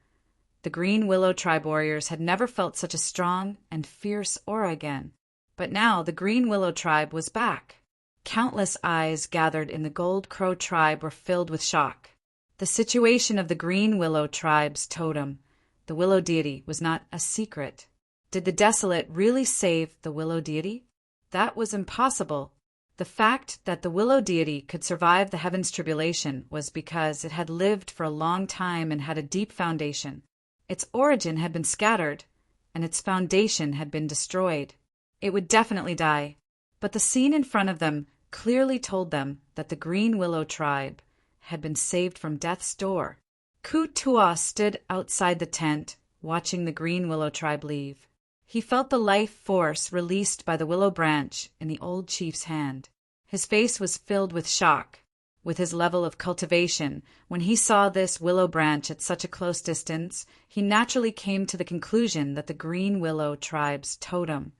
the green willow tribe warriors had never felt such a strong and fierce aura again. But now the green willow tribe was back. Countless eyes gathered in the gold crow tribe were filled with shock. The situation of the green willow tribe's totem, the willow deity, was not a secret. Did the desolate really save the willow deity? That was impossible. The fact that the willow deity could survive the heavens' tribulation was because it had lived for a long time and had a deep foundation. Its origin had been scattered, and its foundation had been destroyed. It would definitely die. But the scene in front of them clearly told them that the green willow tribe had been saved from death's door. Kutua stood outside the tent, watching the green willow tribe leave. He felt the life force released by the willow branch in the old chief's hand. His face was filled with shock. With his level of cultivation, when he saw this willow branch at such a close distance, he naturally came to the conclusion that the green willow tribe's totem,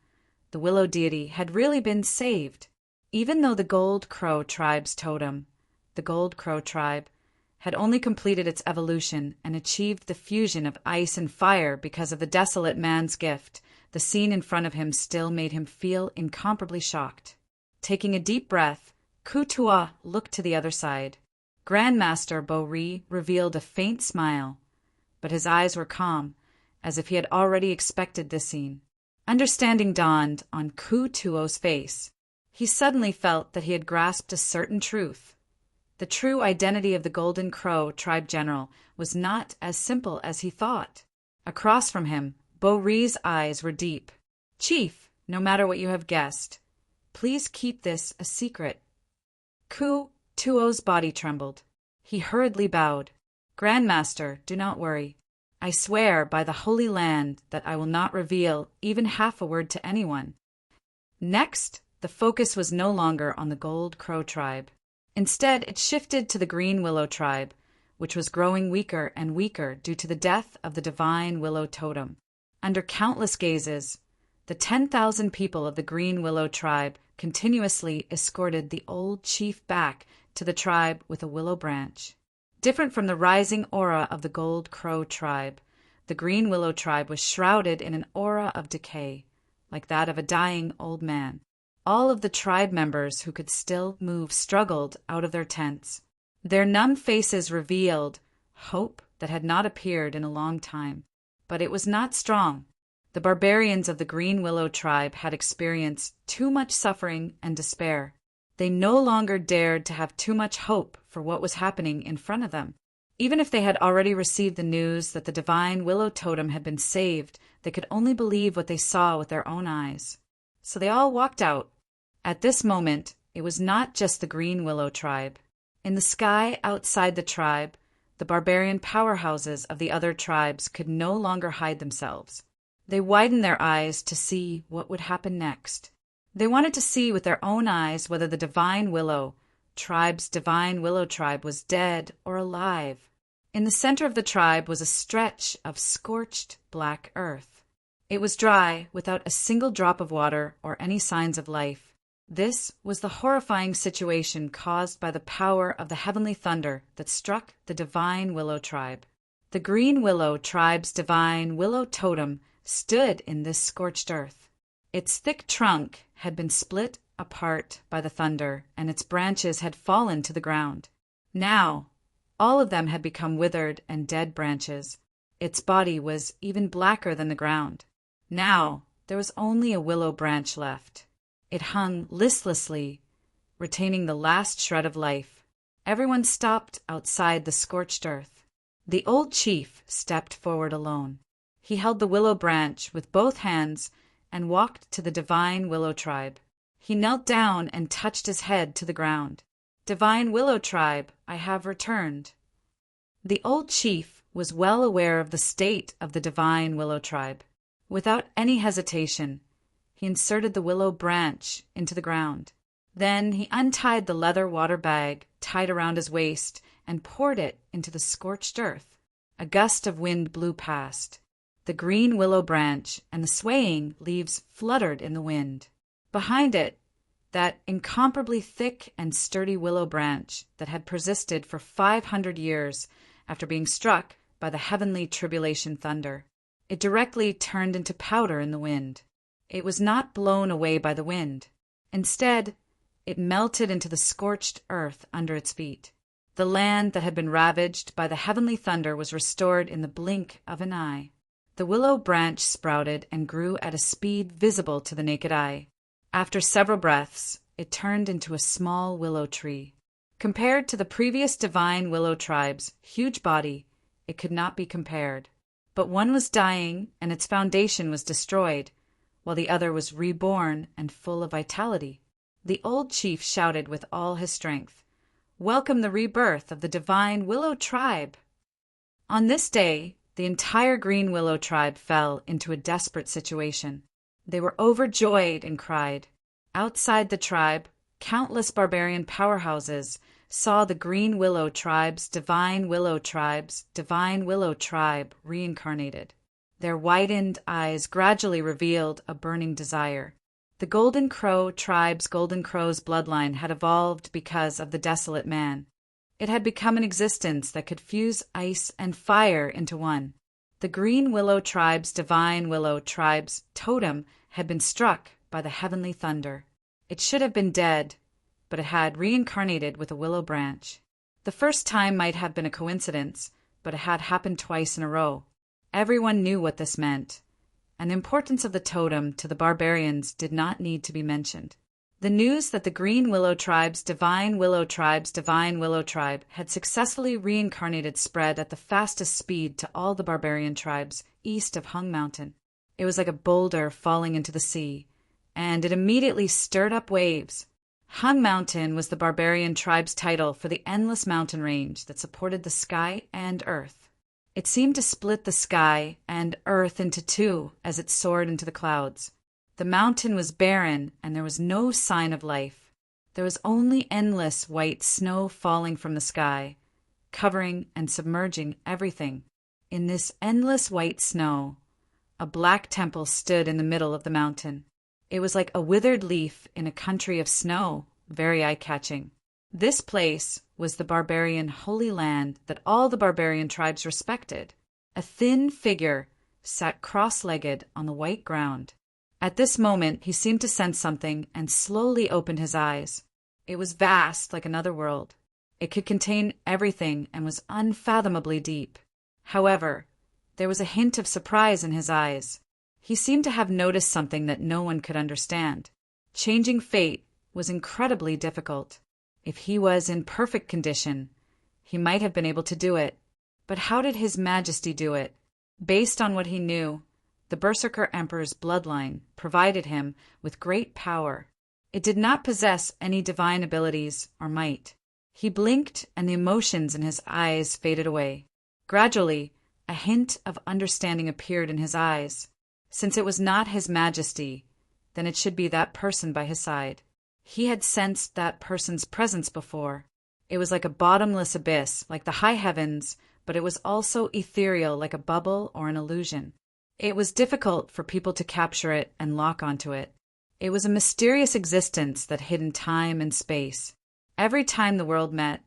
the willow deity, had really been saved. Even though the gold crow tribe's totem, the gold crow tribe, had only completed its evolution and achieved the fusion of ice and fire because of the desolate man's gift, the scene in front of him still made him feel incomparably shocked. Taking a deep breath, Kutua looked to the other side. Grandmaster Bori revealed a faint smile, but his eyes were calm, as if he had already expected this scene. Understanding dawned on Kutuo's face. He suddenly felt that he had grasped a certain truth. The true identity of the Golden Crow tribe general was not as simple as he thought. Across from him, Bori's eyes were deep. "Chief, no matter what you have guessed, please keep this a secret." Kutuo's body trembled. He hurriedly bowed. "Grandmaster, do not worry. I swear by the Holy Land that I will not reveal even half a word to anyone." Next, the focus was no longer on the Gold Crow tribe. Instead, it shifted to the Green Willow tribe, which was growing weaker and weaker due to the death of the divine willow totem. Under countless gazes, the 10,000 people of the Green Willow tribe continuously escorted the old chief back to the tribe with a willow branch. Different from the rising aura of the Gold Crow tribe, the Green Willow tribe was shrouded in an aura of decay, like that of a dying old man. All of the tribe members who could still move struggled out of their tents. Their numb faces revealed hope that had not appeared in a long time. But it was not strong. The barbarians of the Green Willow tribe had experienced too much suffering and despair. They no longer dared to have too much hope for what was happening in front of them. Even if they had already received the news that the divine willow totem had been saved, they could only believe what they saw with their own eyes. So they all walked out. At this moment, it was not just the Green Willow tribe. In the sky outside the tribe, the barbarian powerhouses of the other tribes could no longer hide themselves. They widened their eyes to see what would happen next. They wanted to see with their own eyes whether the divine willow tribe was dead or alive. In the center of the tribe was a stretch of scorched black earth. It was dry, without a single drop of water or any signs of life. This was the horrifying situation caused by the power of the heavenly thunder that struck the divine willow tribe. The Green Willow tribe's divine willow totem stood in this scorched earth. Its thick trunk had been split apart by the thunder, and its branches had fallen to the ground. Now, all of them had become withered and dead branches. Its body was even blacker than the ground. Now, there was only a willow branch left. It hung listlessly, retaining the last shred of life. Everyone stopped outside the scorched earth. The old chief stepped forward alone. He held the willow branch with both hands and walked to the divine willow tribe. He knelt down and touched his head to the ground. "Divine willow tribe, I have returned." The old chief was well aware of the state of the divine willow tribe. Without any hesitation, he inserted the willow branch into the ground. Then he untied the leather water bag tied around his waist and poured it into the scorched earth. A gust of wind blew past. The green willow branch and the swaying leaves fluttered in the wind. Behind it, that incomparably thick and sturdy willow branch that had persisted for 500 years after being struck by the heavenly tribulation thunder. It directly turned into powder in the wind. It was not blown away by the wind. Instead, it melted into the scorched earth under its feet. The land that had been ravaged by the heavenly thunder was restored in the blink of an eye. The willow branch sprouted and grew at a speed visible to the naked eye. After several breaths, it turned into a small willow tree. Compared to the previous divine willow tribe's huge body, it could not be compared. But one was dying and its foundation was destroyed, while the other was reborn and full of vitality. The old chief shouted with all his strength, "Welcome the rebirth of the divine willow tribe!" On this day, the entire green willow tribe fell into a desperate situation. They were overjoyed and cried. Outside the tribe, countless barbarian powerhouses saw the green willow tribe's divine willow tribe reincarnated. Their widened eyes gradually revealed a burning desire. The Golden Crow tribe's Golden Crow's bloodline had evolved because of the desolate man. It had become an existence that could fuse ice and fire into one. The Green Willow tribe's divine willow tribe's totem had been struck by the heavenly thunder. It should have been dead, but it had reincarnated with a willow branch. The first time might have been a coincidence, but it had happened twice in a row. Everyone knew what this meant, and the importance of the totem to the barbarians did not need to be mentioned. The news that the Green Willow tribe's divine willow tribe had successfully reincarnated spread at the fastest speed to all the barbarian tribes east of Hung Mountain. It was like a boulder falling into the sea, and it immediately stirred up waves. Hung Mountain was the barbarian tribe's title for the endless mountain range that supported the sky and earth. It seemed to split the sky and earth into two as it soared into the clouds. The mountain was barren, and there was no sign of life. There was only endless white snow falling from the sky, covering and submerging everything. In this endless white snow, a black temple stood in the middle of the mountain. It was like a withered leaf in a country of snow, very eye-catching. This place was the barbarian holy land that all the barbarian tribes respected. A thin figure sat cross-legged on the white ground. At this moment, he seemed to sense something and slowly opened his eyes. It was vast, like another world. It could contain everything and was unfathomably deep. However, there was a hint of surprise in his eyes. He seemed to have noticed something that no one could understand. Changing fate was incredibly difficult. If he was in perfect condition, he might have been able to do it. But how did His Majesty do it? Based on what he knew, the Berserker Emperor's bloodline provided him with great power. It did not possess any divine abilities or might. He blinked, and the emotions in his eyes faded away. Gradually, a hint of understanding appeared in his eyes. Since it was not His Majesty, then it should be that person by his side. He had sensed that person's presence before. It was like a bottomless abyss, like the high heavens, but it was also ethereal, like a bubble or an illusion. It was difficult for people to capture it and lock onto it. It was a mysterious existence that hid in time and space. Every time the world met,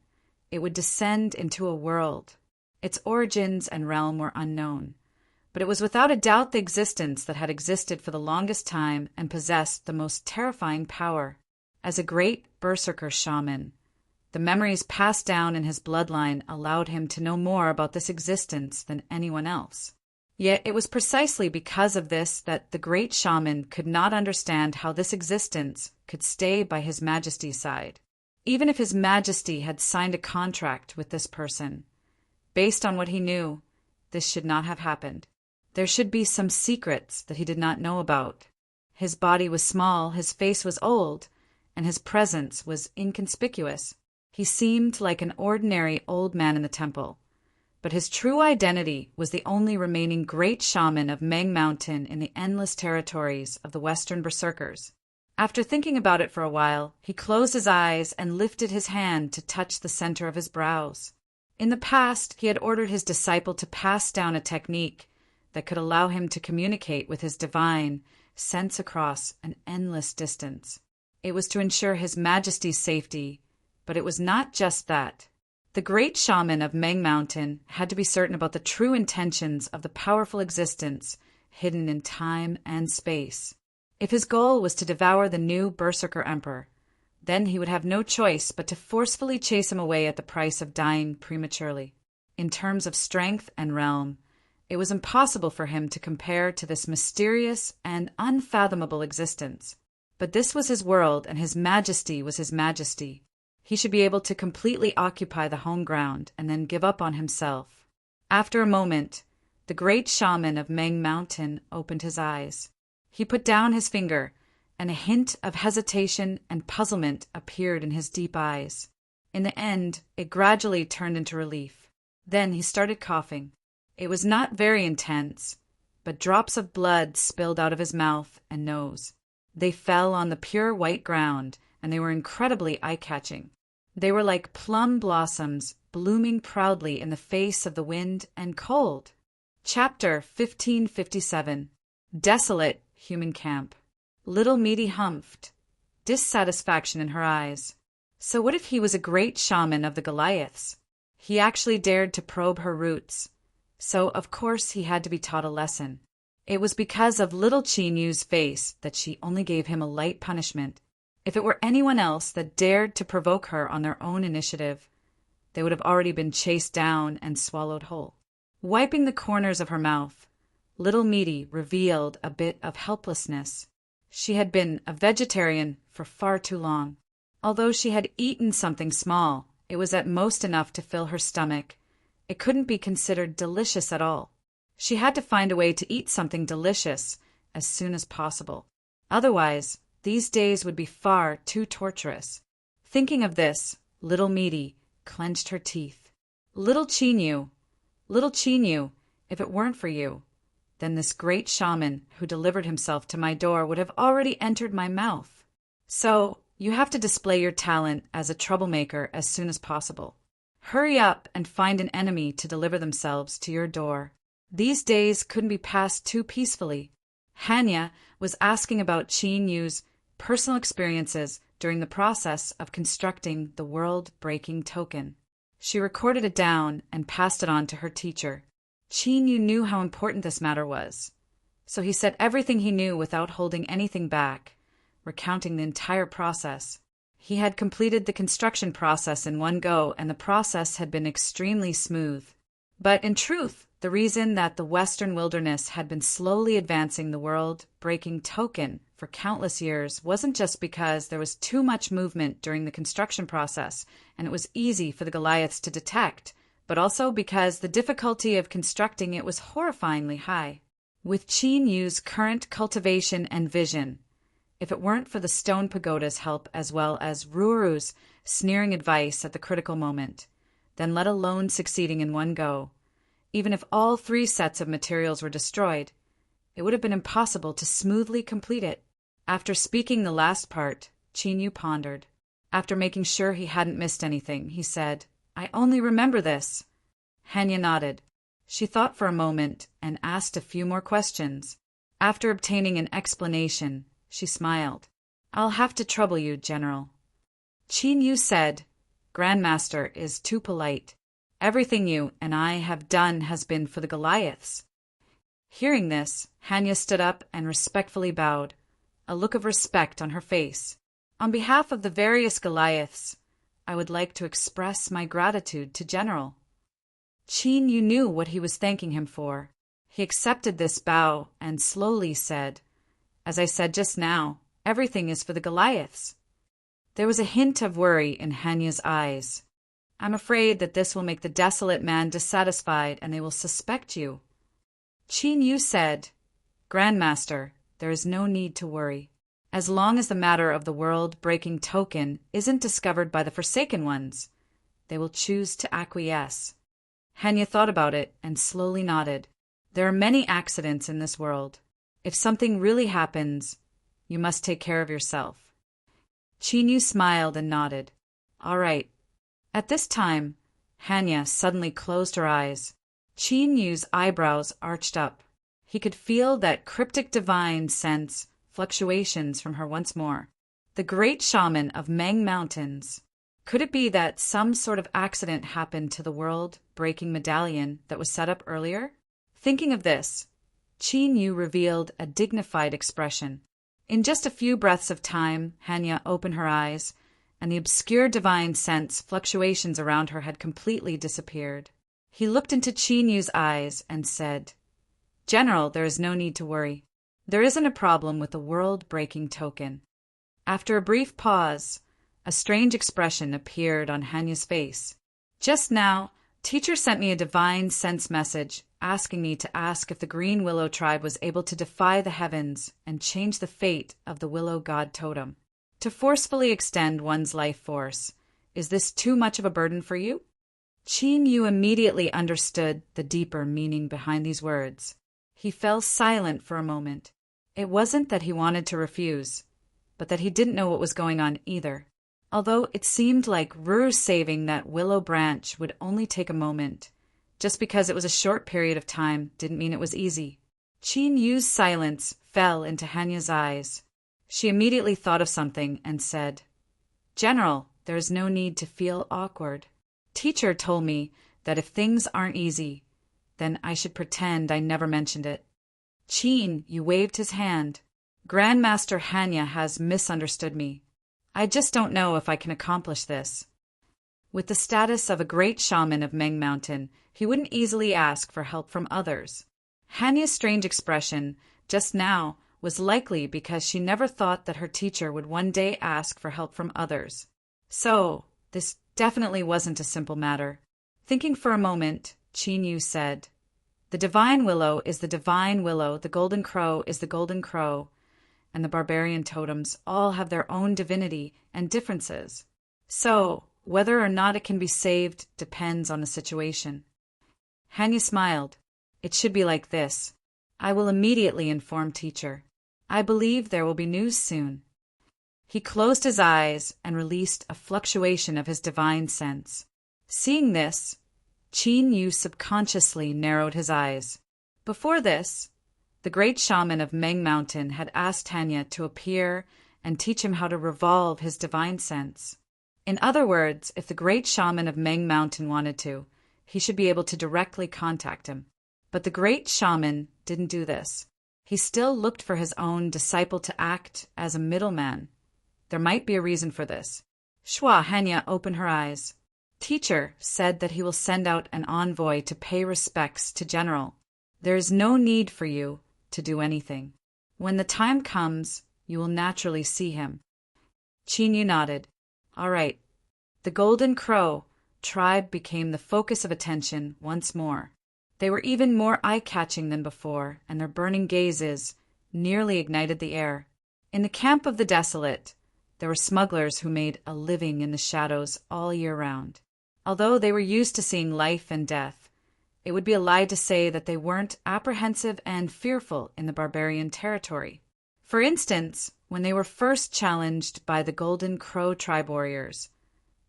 it would descend into a world. Its origins and realm were unknown, but it was without a doubt the existence that had existed for the longest time and possessed the most terrifying power. As a great berserker shaman, the memories passed down in his bloodline allowed him to know more about this existence than anyone else. Yet it was precisely because of this that the great shaman could not understand how this existence could stay by His Majesty's side. Even if His Majesty had signed a contract with this person, based on what he knew, this should not have happened. There should be some secrets that he did not know about. His body was small, his face was old, and his presence was inconspicuous. He seemed like an ordinary old man in the temple. But his true identity was the only remaining great shaman of Meng Mountain in the endless territories of the Western Berserkers. After thinking about it for a while, he closed his eyes and lifted his hand to touch the center of his brows. In the past, he had ordered his disciple to pass down a technique that could allow him to communicate with his divine sense across an endless distance. It was to ensure His Majesty's safety, but it was not just that. The great shaman of Meng Mountain had to be certain about the true intentions of the powerful existence hidden in time and space. If his goal was to devour the new Berserker Emperor, then he would have no choice but to forcefully chase him away at the price of dying prematurely. In terms of strength and realm, it was impossible for him to compare to this mysterious and unfathomable existence. But this was his world, and His Majesty was His Majesty. He should be able to completely occupy the home ground and then give up on himself. After a moment, the great shaman of Meng Mountain opened his eyes. He put down his finger, and a hint of hesitation and puzzlement appeared in his deep eyes. In the end, it gradually turned into relief. Then he started coughing. It was not very intense, but drops of blood spilled out of his mouth and nose. They fell on the pure white ground, and they were incredibly eye-catching. They were like plum blossoms blooming proudly in the face of the wind and cold. Chapter 1557. Desolate Human Camp. Little Meaty humphed, dissatisfaction in her eyes. So what if he was a great shaman of the Goliaths? He actually dared to probe her roots. So, of course, he had to be taught a lesson. It was because of little Chinyu's face that she only gave him a light punishment. If it were anyone else that dared to provoke her on their own initiative, they would have already been chased down and swallowed whole. Wiping the corners of her mouth, Little Meaty revealed a bit of helplessness. She had been a vegetarian for far too long. Although she had eaten something small, it was at most enough to fill her stomach. It couldn't be considered delicious at all. She had to find a way to eat something delicious as soon as possible. Otherwise, these days would be far too torturous. Thinking of this, Little Meaty clenched her teeth. Little Chinyu, if it weren't for you, then this great shaman who delivered himself to my door would have already entered my mouth. So, you have to display your talent as a troublemaker as soon as possible. Hurry up and find an enemy to deliver themselves to your door. These days couldn't be passed too peacefully. Hanya was asking about Chinyu's personal experiences during the process of constructing the world-breaking token. She recorded it down and passed it on to her teacher. Chinyu knew how important this matter was, so he said everything he knew without holding anything back, recounting the entire process. He had completed the construction process in one go, and the process had been extremely smooth. But in truth, the reason that the Western wilderness had been slowly advancing the world-breaking token for countless years wasn't just because there was too much movement during the construction process and it was easy for the Goliaths to detect, but also because the difficulty of constructing it was horrifyingly high. With Chinyu's current cultivation and vision, if it weren't for the stone pagoda's help as well as Ruru's sneering advice at the critical moment, then let alone succeeding in one go, even if all 3 sets of materials were destroyed, it would have been impossible to smoothly complete it. After speaking the last part, Chinyu pondered. After making sure he hadn't missed anything, he said, "I only remember this." Hanya nodded. She thought for a moment and asked a few more questions. After obtaining an explanation, she smiled. "I'll have to trouble you, General." Chinyu said, "Grandmaster is too polite. Everything you and I have done has been for the Goliaths." Hearing this, Hanya stood up and respectfully bowed, a look of respect on her face. "On behalf of the various Goliaths, I would like to express my gratitude to General." Chinyu knew what he was thanking him for. He accepted this bow and slowly said, "As I said just now, everything is for the Goliaths." There was a hint of worry in Hanya's eyes. I'm afraid that this will make the desolate man dissatisfied and they will suspect you. Qin Yu said, Grandmaster, there is no need to worry. As long as the matter of the world-breaking token isn't discovered by the Forsaken Ones, they will choose to acquiesce. Hanya thought about it and slowly nodded. There are many accidents in this world. If something really happens, you must take care of yourself. Qin Yu smiled and nodded. All right. At this time, Hanya suddenly closed her eyes. Qin Yu's eyebrows arched up. He could feel that cryptic divine sense fluctuations from her once more. The great shaman of Meng Mountains. Could it be that some sort of accident happened to the world-breaking medallion that was set up earlier? Thinking of this, Qin Yu revealed a dignified expression. In just a few breaths of time, Hanya opened her eyes, and the obscure divine sense fluctuations around her had completely disappeared. He looked into Qin Yu's eyes and said, General, there is no need to worry. There isn't a problem with the world-breaking token. After a brief pause, a strange expression appeared on Hanya's face. Just now, Teacher sent me a divine sense message asking me to ask if the Green Willow tribe was able to defy the heavens and change the fate of the Willow God Totem. To forcefully extend one's life force, is this too much of a burden for you? Qin Yu immediately understood the deeper meaning behind these words. He fell silent for a moment. It wasn't that he wanted to refuse, but that he didn't know what was going on either. Although it seemed like saving that willow branch would only take a moment, just because it was a short period of time didn't mean it was easy. Qin Yu's silence fell into Hanya's eyes. She immediately thought of something and said, General, there is no need to feel awkward. Teacher told me that if things aren't easy, then I should pretend I never mentioned it. Qin Yu waved his hand. Grandmaster Hanya has misunderstood me. I just don't know if I can accomplish this. With the status of a great shaman of Meng Mountain, he wouldn't easily ask for help from others. Hanya's strange expression, just now, was likely because she never thought that her teacher would one day ask for help from others. So, this definitely wasn't a simple matter. Thinking for a moment, Qin Yu said, The Divine Willow is the Divine Willow, the Golden Crow is the Golden Crow, and the barbarian totems all have their own divinity and differences. So, whether or not it can be saved depends on the situation. Hanya smiled. It should be like this. I will immediately inform teacher. I believe there will be news soon. He closed his eyes and released a fluctuation of his divine sense. Seeing this, Qin Yu subconsciously narrowed his eyes. Before this, the great shaman of Meng Mountain had asked Hanya to appear and teach him how to revolve his divine sense. In other words, if the great shaman of Meng Mountain wanted to, he should be able to directly contact him. But the great shaman didn't do this. He still looked for his own disciple to act as a middleman. There might be a reason for this. Hanya opened her eyes. Teacher said that he will send out an envoy to pay respects to General. There is no need for you to do anything. When the time comes, you will naturally see him. Qin Yu nodded. All right. The Golden Crow tribe became the focus of attention once more. They were even more eye-catching than before, and their burning gazes nearly ignited the air. In the camp of the desolate, there were smugglers who made a living in the shadows all year round. Although they were used to seeing life and death, it would be a lie to say that they weren't apprehensive and fearful in the barbarian territory. For instance, when they were first challenged by the Golden Crow tribe warriors,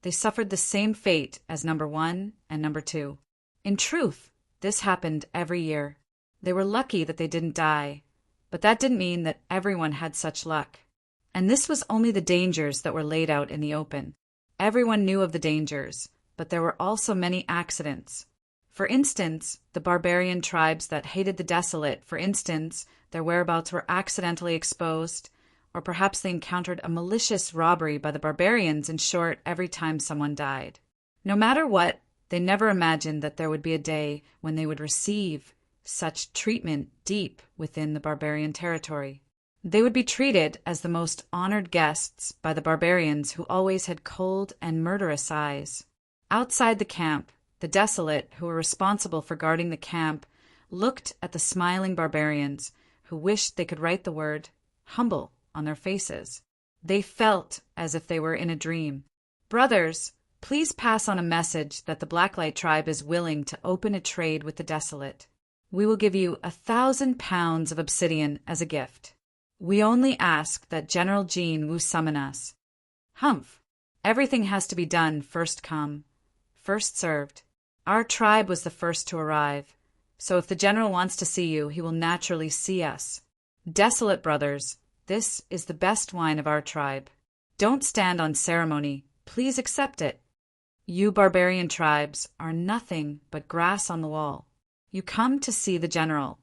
they suffered the same fate as number 1 and number 2. In truth, this happened every year. They were lucky that they didn't die, but that didn't mean that everyone had such luck. And this was only the dangers that were laid out in the open. Everyone knew of the dangers, but there were also many accidents. For instance, the barbarian tribes that hated the desolate, for instance, their whereabouts were accidentally exposed, or perhaps they encountered a malicious robbery by the barbarians, in short, every time someone died. No matter what, they never imagined that there would be a day when they would receive such treatment deep within the barbarian territory. They would be treated as the most honored guests by the barbarians who always had cold and murderous eyes. Outside the camp, the desolate who were responsible for guarding the camp looked at the smiling barbarians who wished they could write the word humble on their faces. They felt as if they were in a dream. Brothers, please pass on a message that the Blacklight tribe is willing to open a trade with the desolate. We will give you 1,000 pounds of obsidian as a gift. We only ask that General Jean Wu summon us. Humph. Everything has to be done first come, first served. Our tribe was the first to arrive, so if the general wants to see you, he will naturally see us. Desolate brothers, this is the best wine of our tribe. Don't stand on ceremony, please accept it. You barbarian tribes are nothing but grass on the wall. You come to see the general.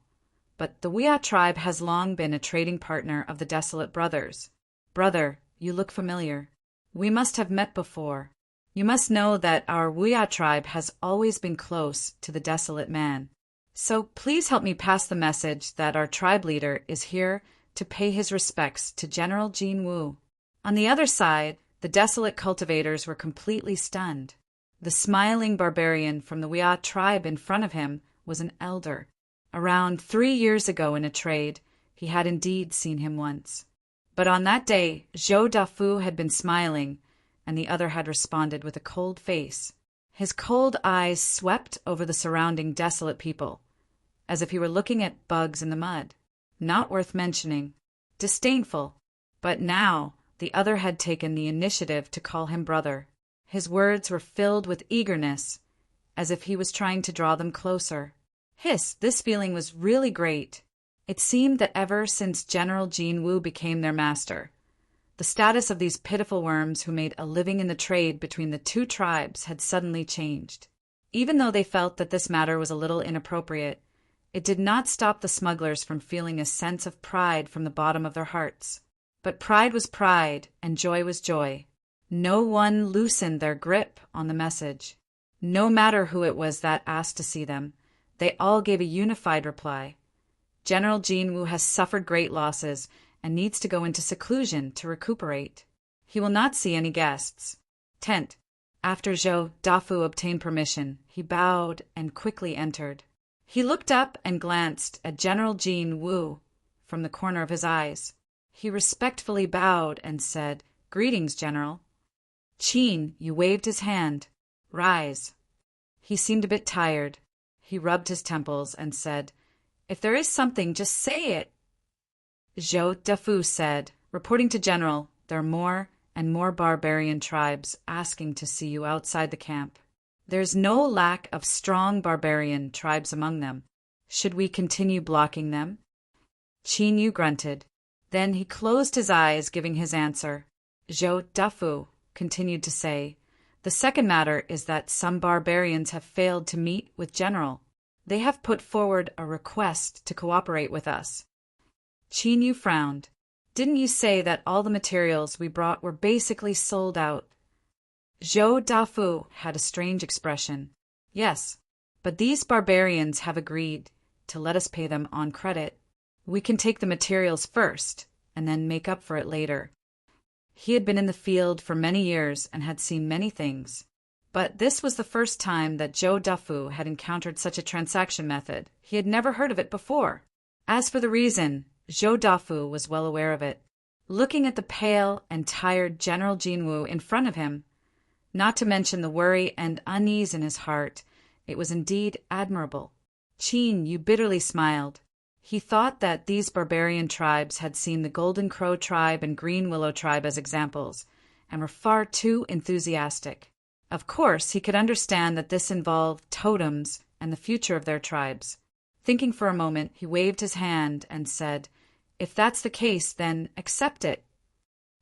But the Wia tribe has long been a trading partner of the Desolate brothers. Brother, you look familiar. We must have met before. You must know that our Wia tribe has always been close to the Desolate man. So please help me pass the message that our tribe leader is here to pay his respects to General Jean Wu. On the other side, the Desolate cultivators were completely stunned. The smiling barbarian from the Wia tribe in front of him was an elder. Around 3 years ago in a trade, he had indeed seen him once. But on that day, Zhou Dafu had been smiling, and the other had responded with a cold face. His cold eyes swept over the surrounding desolate people, as if he were looking at bugs in the mud. Not worth mentioning. Disdainful. But now, the other had taken the initiative to call him brother. His words were filled with eagerness, as if he was trying to draw them closer. This feeling was really great. It seemed that ever since General Jean Wu became their master, the status of these pitiful worms who made a living in the trade between the two tribes had suddenly changed. Even though they felt that this matter was a little inappropriate, it did not stop the smugglers from feeling a sense of pride from the bottom of their hearts. But pride was pride, and joy was joy. No one loosened their grip on the message. No matter who it was that asked to see them, they all gave a unified reply. General Jean Wu has suffered great losses and needs to go into seclusion to recuperate. He will not see any guests. Tent. After Zhou Dafu obtained permission, he bowed and quickly entered. He looked up and glanced at General Jean Wu from the corner of his eyes. He respectfully bowed and said, "Greetings, General." "Qin," you waved his hand. "Rise." He seemed a bit tired. He rubbed his temples and said, "If there is something, just say it." Zhou Dafu said, "Reporting to General, there are more and more barbarian tribes asking to see you outside the camp. There's no lack of strong barbarian tribes among them. Should we continue blocking them?" Qin Yu grunted. Then he closed his eyes, giving his answer. Zhou Dafu continued to say, "The second matter is that some barbarians have failed to meet with General. They have put forward a request to cooperate with us." Qin Yu frowned. "Didn't you say that all the materials we brought were basically sold out?" Zhou Dafu had a strange expression. "Yes, but these barbarians have agreed to let us pay them on credit. We can take the materials first, and then make up for it later." He had been in the field for many years and had seen many things. But this was the first time that Zhou Dafu had encountered such a transaction method. He had never heard of it before. As for the reason, Zhou Dafu was well aware of it. Looking at the pale and tired General Jean Wu in front of him, not to mention the worry and unease in his heart, it was indeed admirable. Qin Yu bitterly smiled. He thought that these barbarian tribes had seen the Golden Crow tribe and Green Willow tribe as examples, and were far too enthusiastic. Of course, he could understand that this involved totems and the future of their tribes. Thinking for a moment, he waved his hand and said, "If that's the case, then accept it."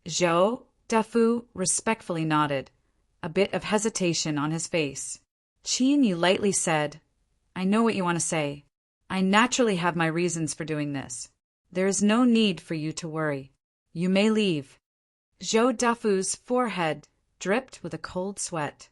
Zhou Dafu respectfully nodded, a bit of hesitation on his face. Qin Yu lightly said, "I know what you want to say. I naturally have my reasons for doing this. There is no need for you to worry. You may leave." Zhou Dafu's forehead dripped with a cold sweat.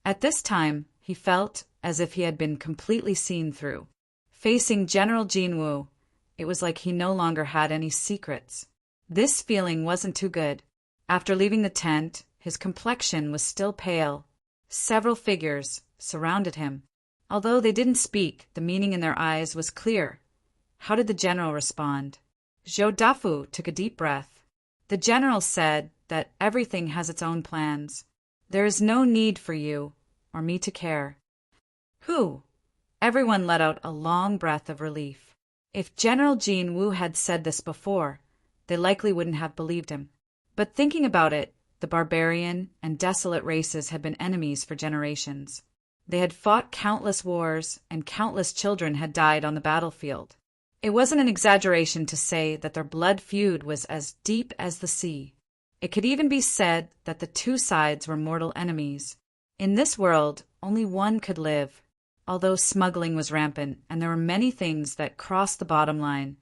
At this time, he felt as if he had been completely seen through. Facing General Jean Wu, it was like he no longer had any secrets. This feeling wasn't too good. After leaving the tent, his complexion was still pale. Several figures surrounded him. Although they didn't speak, the meaning in their eyes was clear. How did the general respond? Zhou Dafu took a deep breath. The general said that everything has its own plans. There is no need for you or me to care. Who? Everyone let out a long breath of relief. If General Jin Wu had said this before, they likely wouldn't have believed him. But thinking about it, the barbarian and desolate races had been enemies for generations. They had fought countless wars, and countless children had died on the battlefield. It wasn't an exaggeration to say that their blood feud was as deep as the sea. It could even be said that the two sides were mortal enemies. In this world, only one could live. Although smuggling was rampant, and there were many things that crossed the bottom line,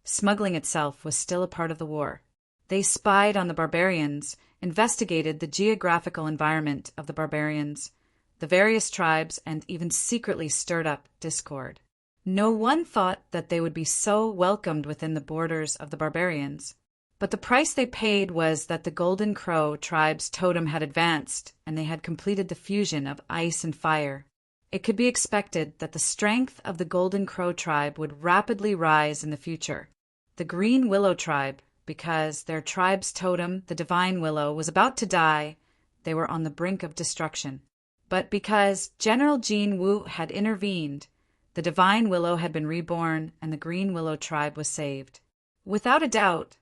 smuggling itself was still a part of the war. They spied on the barbarians, investigated the geographical environment of the barbarians, the various tribes, and even secretly stirred up discord. No one thought that they would be so welcomed within the borders of the barbarians. But the price they paid was that the Golden Crow tribe's totem had advanced, and they had completed the fusion of ice and fire. It could be expected that the strength of the Golden Crow tribe would rapidly rise in the future. The Green Willow tribe, because their tribe's totem, the Divine Willow, was about to die, they were on the brink of destruction. But because General Jin Wu had intervened, the Divine Willow had been reborn and the Green Willow tribe was saved. Without a doubt,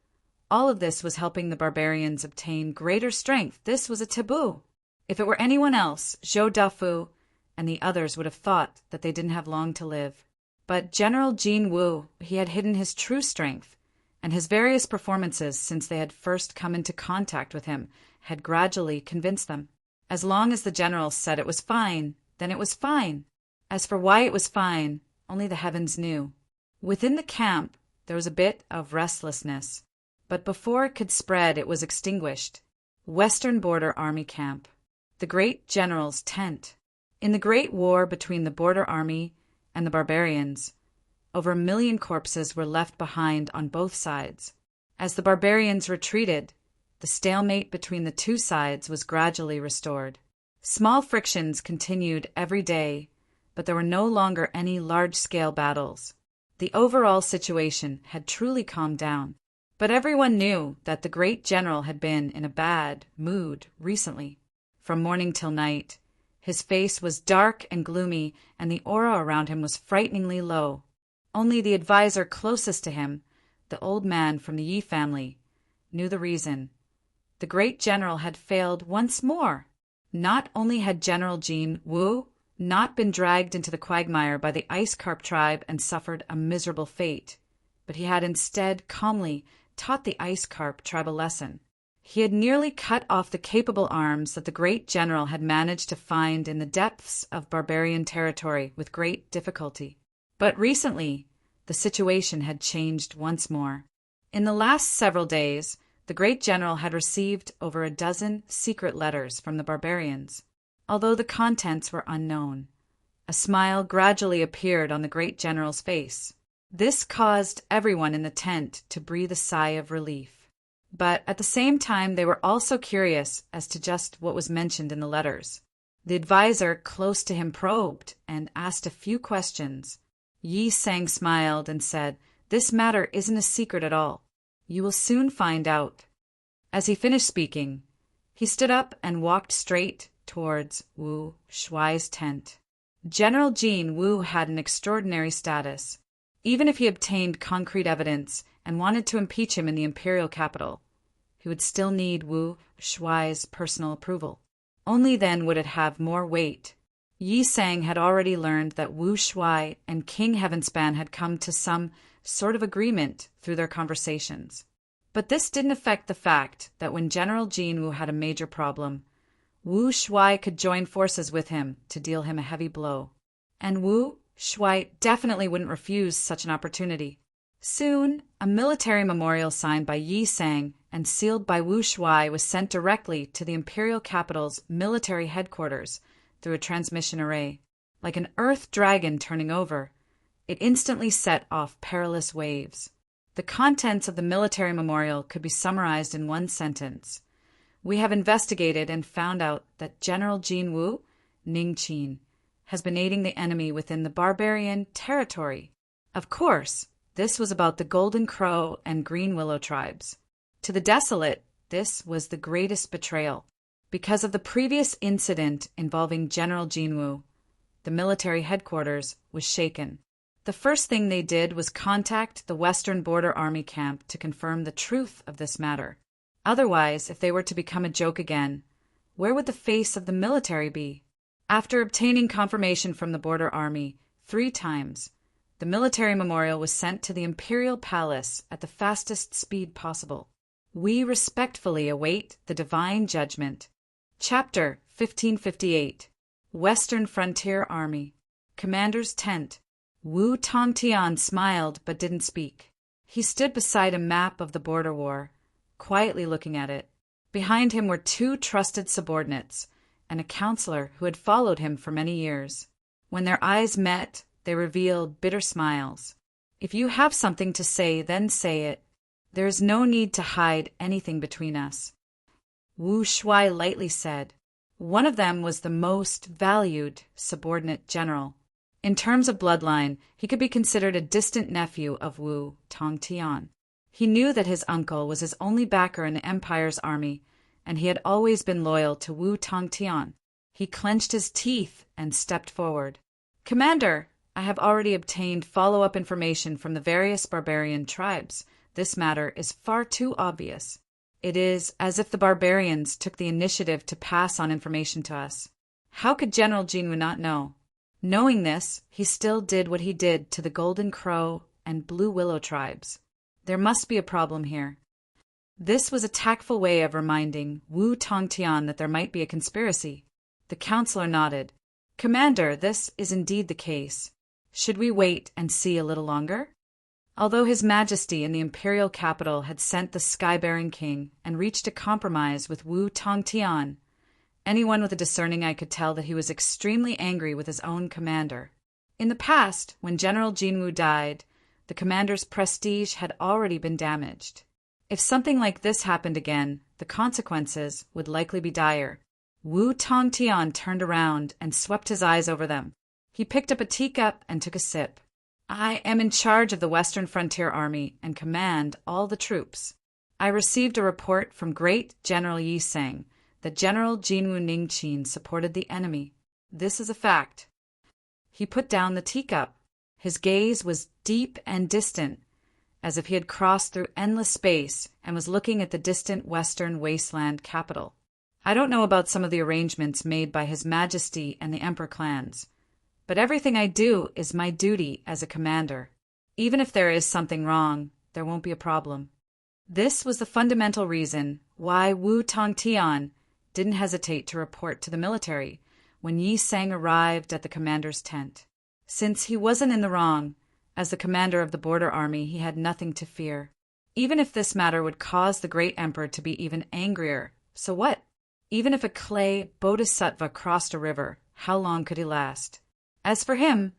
all of this was helping the barbarians obtain greater strength. This was a taboo. If it were anyone else, Zhou Dafu and the others would have thought that they didn't have long to live. But General Jin Wu, he had hidden his true strength, and his various performances since they had first come into contact with him had gradually convinced them. As long as the general said it was fine, then it was fine. As for why it was fine, only the heavens knew. Within the camp, there was a bit of restlessness, but before it could spread, it was extinguished. Western Border Army Camp. The great general's tent. In the great war between the border army and the barbarians, over 1 million corpses were left behind on both sides. As the barbarians retreated, the stalemate between the two sides was gradually restored. Small frictions continued every day, but there were no longer any large-scale battles. The overall situation had truly calmed down. But everyone knew that the great general had been in a bad mood recently. From morning till night, his face was dark and gloomy, and the aura around him was frighteningly low. Only the advisor closest to him, the old man from the Yi family, knew the reason. The great general had failed once more. Not only had General Jin Wu not been dragged into the quagmire by the Ice Carp tribe and suffered a miserable fate, but he had instead calmly taught the Ice Carp tribe a lesson. He had nearly cut off the capable arms that the great general had managed to find in the depths of barbarian territory with great difficulty. But recently, the situation had changed once more. In the last several days, the great general had received over a dozen secret letters from the barbarians. Although the contents were unknown, a smile gradually appeared on the great general's face. This caused everyone in the tent to breathe a sigh of relief. But at the same time, they were also curious as to just what was mentioned in the letters. The advisor close to him probed and asked a few questions. Yi Sang smiled and said, "This matter isn't a secret at all. You will soon find out." As he finished speaking, he stood up and walked straight towards Wu Shuai's tent. General Jin Wu had an extraordinary status. Even if he obtained concrete evidence and wanted to impeach him in the imperial capital, he would still need Wu Shuai's personal approval. Only then would it have more weight. Yi Sang had already learned that Wu Shuai and King Heavenspan had come to some sort of agreement through their conversations. But this didn't affect the fact that when General Jin Wu had a major problem, Wu Shuai could join forces with him to deal him a heavy blow. And Wu Shuai definitely wouldn't refuse such an opportunity. Soon, a military memorial signed by Yi Sang and sealed by Wu Shuai was sent directly to the imperial capital's military headquarters through a transmission array. Like an earth dragon turning over, it instantly set off perilous waves. The contents of the military memorial could be summarized in one sentence. We have investigated and found out that General Jin Wu, Ningqin, has been aiding the enemy within the barbarian territory. Of course, this was about the Golden Crow and Green Willow tribes. To the desolate, this was the greatest betrayal. Because of the previous incident involving General Jinwu, the military headquarters was shaken. The first thing they did was contact the Western Border Army camp to confirm the truth of this matter. Otherwise, if they were to become a joke again, where would the face of the military be? After obtaining confirmation from the Border Army 3 times, the military memorial was sent to the Imperial Palace at the fastest speed possible. We respectfully await the divine judgment. Chapter 1558. Western Frontier Army. Commander's Tent. Wu Tongtian smiled but didn't speak. He stood beside a map of the border war, quietly looking at it. Behind him were 2 trusted subordinates and a counselor who had followed him for many years. When their eyes met, they revealed bitter smiles. If you have something to say, then say it. There is no need to hide anything between us. Wu Shuai lightly said. One of them was the most valued subordinate general. In terms of bloodline, he could be considered a distant nephew of Wu Tongtian. He knew that his uncle was his only backer in the Empire's army, and he had always been loyal to Wu Tongtian. He clenched his teeth and stepped forward. Commander, I have already obtained follow-up information from the various barbarian tribes. This matter is far too obvious. It is as if the barbarians took the initiative to pass on information to us. How could General Jinwu not know? Knowing this, he still did what he did to the Golden Crow and Blue Willow tribes. There must be a problem here. This was a tactful way of reminding Wu Tongtian that there might be a conspiracy. The counselor nodded. Commander, this is indeed the case. Should we wait and see a little longer? Although His Majesty in the imperial capital had sent the sky-bearing king and reached a compromise with Wu Tongtian, anyone with a discerning eye could tell that he was extremely angry with his own commander. In the past, when General Jinwu died, the commander's prestige had already been damaged. If something like this happened again, the consequences would likely be dire. Wu Tongtian turned around and swept his eyes over them. He picked up a teacup and took a sip. I am in charge of the Western Frontier Army and command all the troops. I received a report from Great General Yi Seng that General Jinwu Ningqin supported the enemy. This is a fact. He put down the teacup. His gaze was deep and distant, as if he had crossed through endless space and was looking at the distant western wasteland capital. I don't know about some of the arrangements made by His Majesty and the Emperor clans, but everything I do is my duty as a commander. Even if there is something wrong, there won't be a problem. This was the fundamental reason why Wu Tongtian didn't hesitate to report to the military when Yi Seng arrived at the commander's tent. Since he wasn't in the wrong, as the commander of the border army, he had nothing to fear. Even if this matter would cause the great emperor to be even angrier, so what? Even if a clay bodhisattva crossed a river, how long could he last? As for him,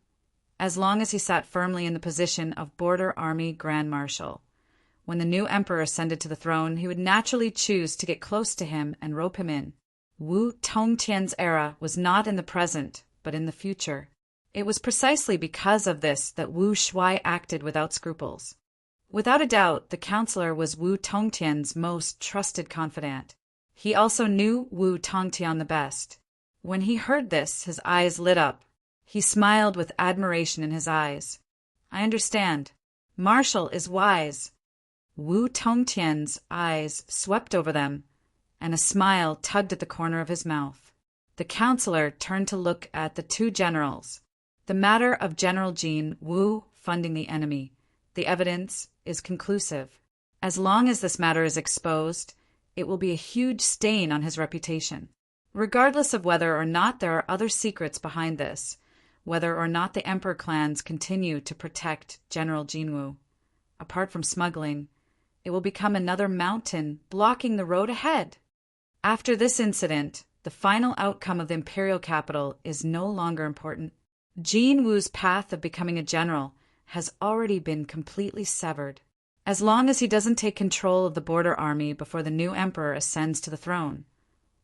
as long as he sat firmly in the position of border army grand marshal, when the new emperor ascended to the throne, he would naturally choose to get close to him and rope him in. Wu Tongtian's era was not in the present, but in the future. It was precisely because of this that Wu Shuai acted without scruples. Without a doubt, the counselor was Wu Tongtian's most trusted confidant. He also knew Wu Tongtian the best. When he heard this, his eyes lit up. He smiled with admiration in his eyes. I understand. Marshal is wise. Wu Tongtian's eyes swept over them, and a smile tugged at the corner of his mouth. The counselor turned to look at the 2 generals. The matter of General Jin Wu funding the enemy, the evidence is conclusive. As long as this matter is exposed, it will be a huge stain on his reputation. Regardless of whether or not there are other secrets behind this, whether or not the Emperor clans continue to protect General Jinwu, apart from smuggling, it will become another mountain blocking the road ahead. After this incident, the final outcome of the imperial capital is no longer important. Jin Wu's path of becoming a general has already been completely severed. as long as he doesn't take control of the border army before the new emperor ascends to the throne.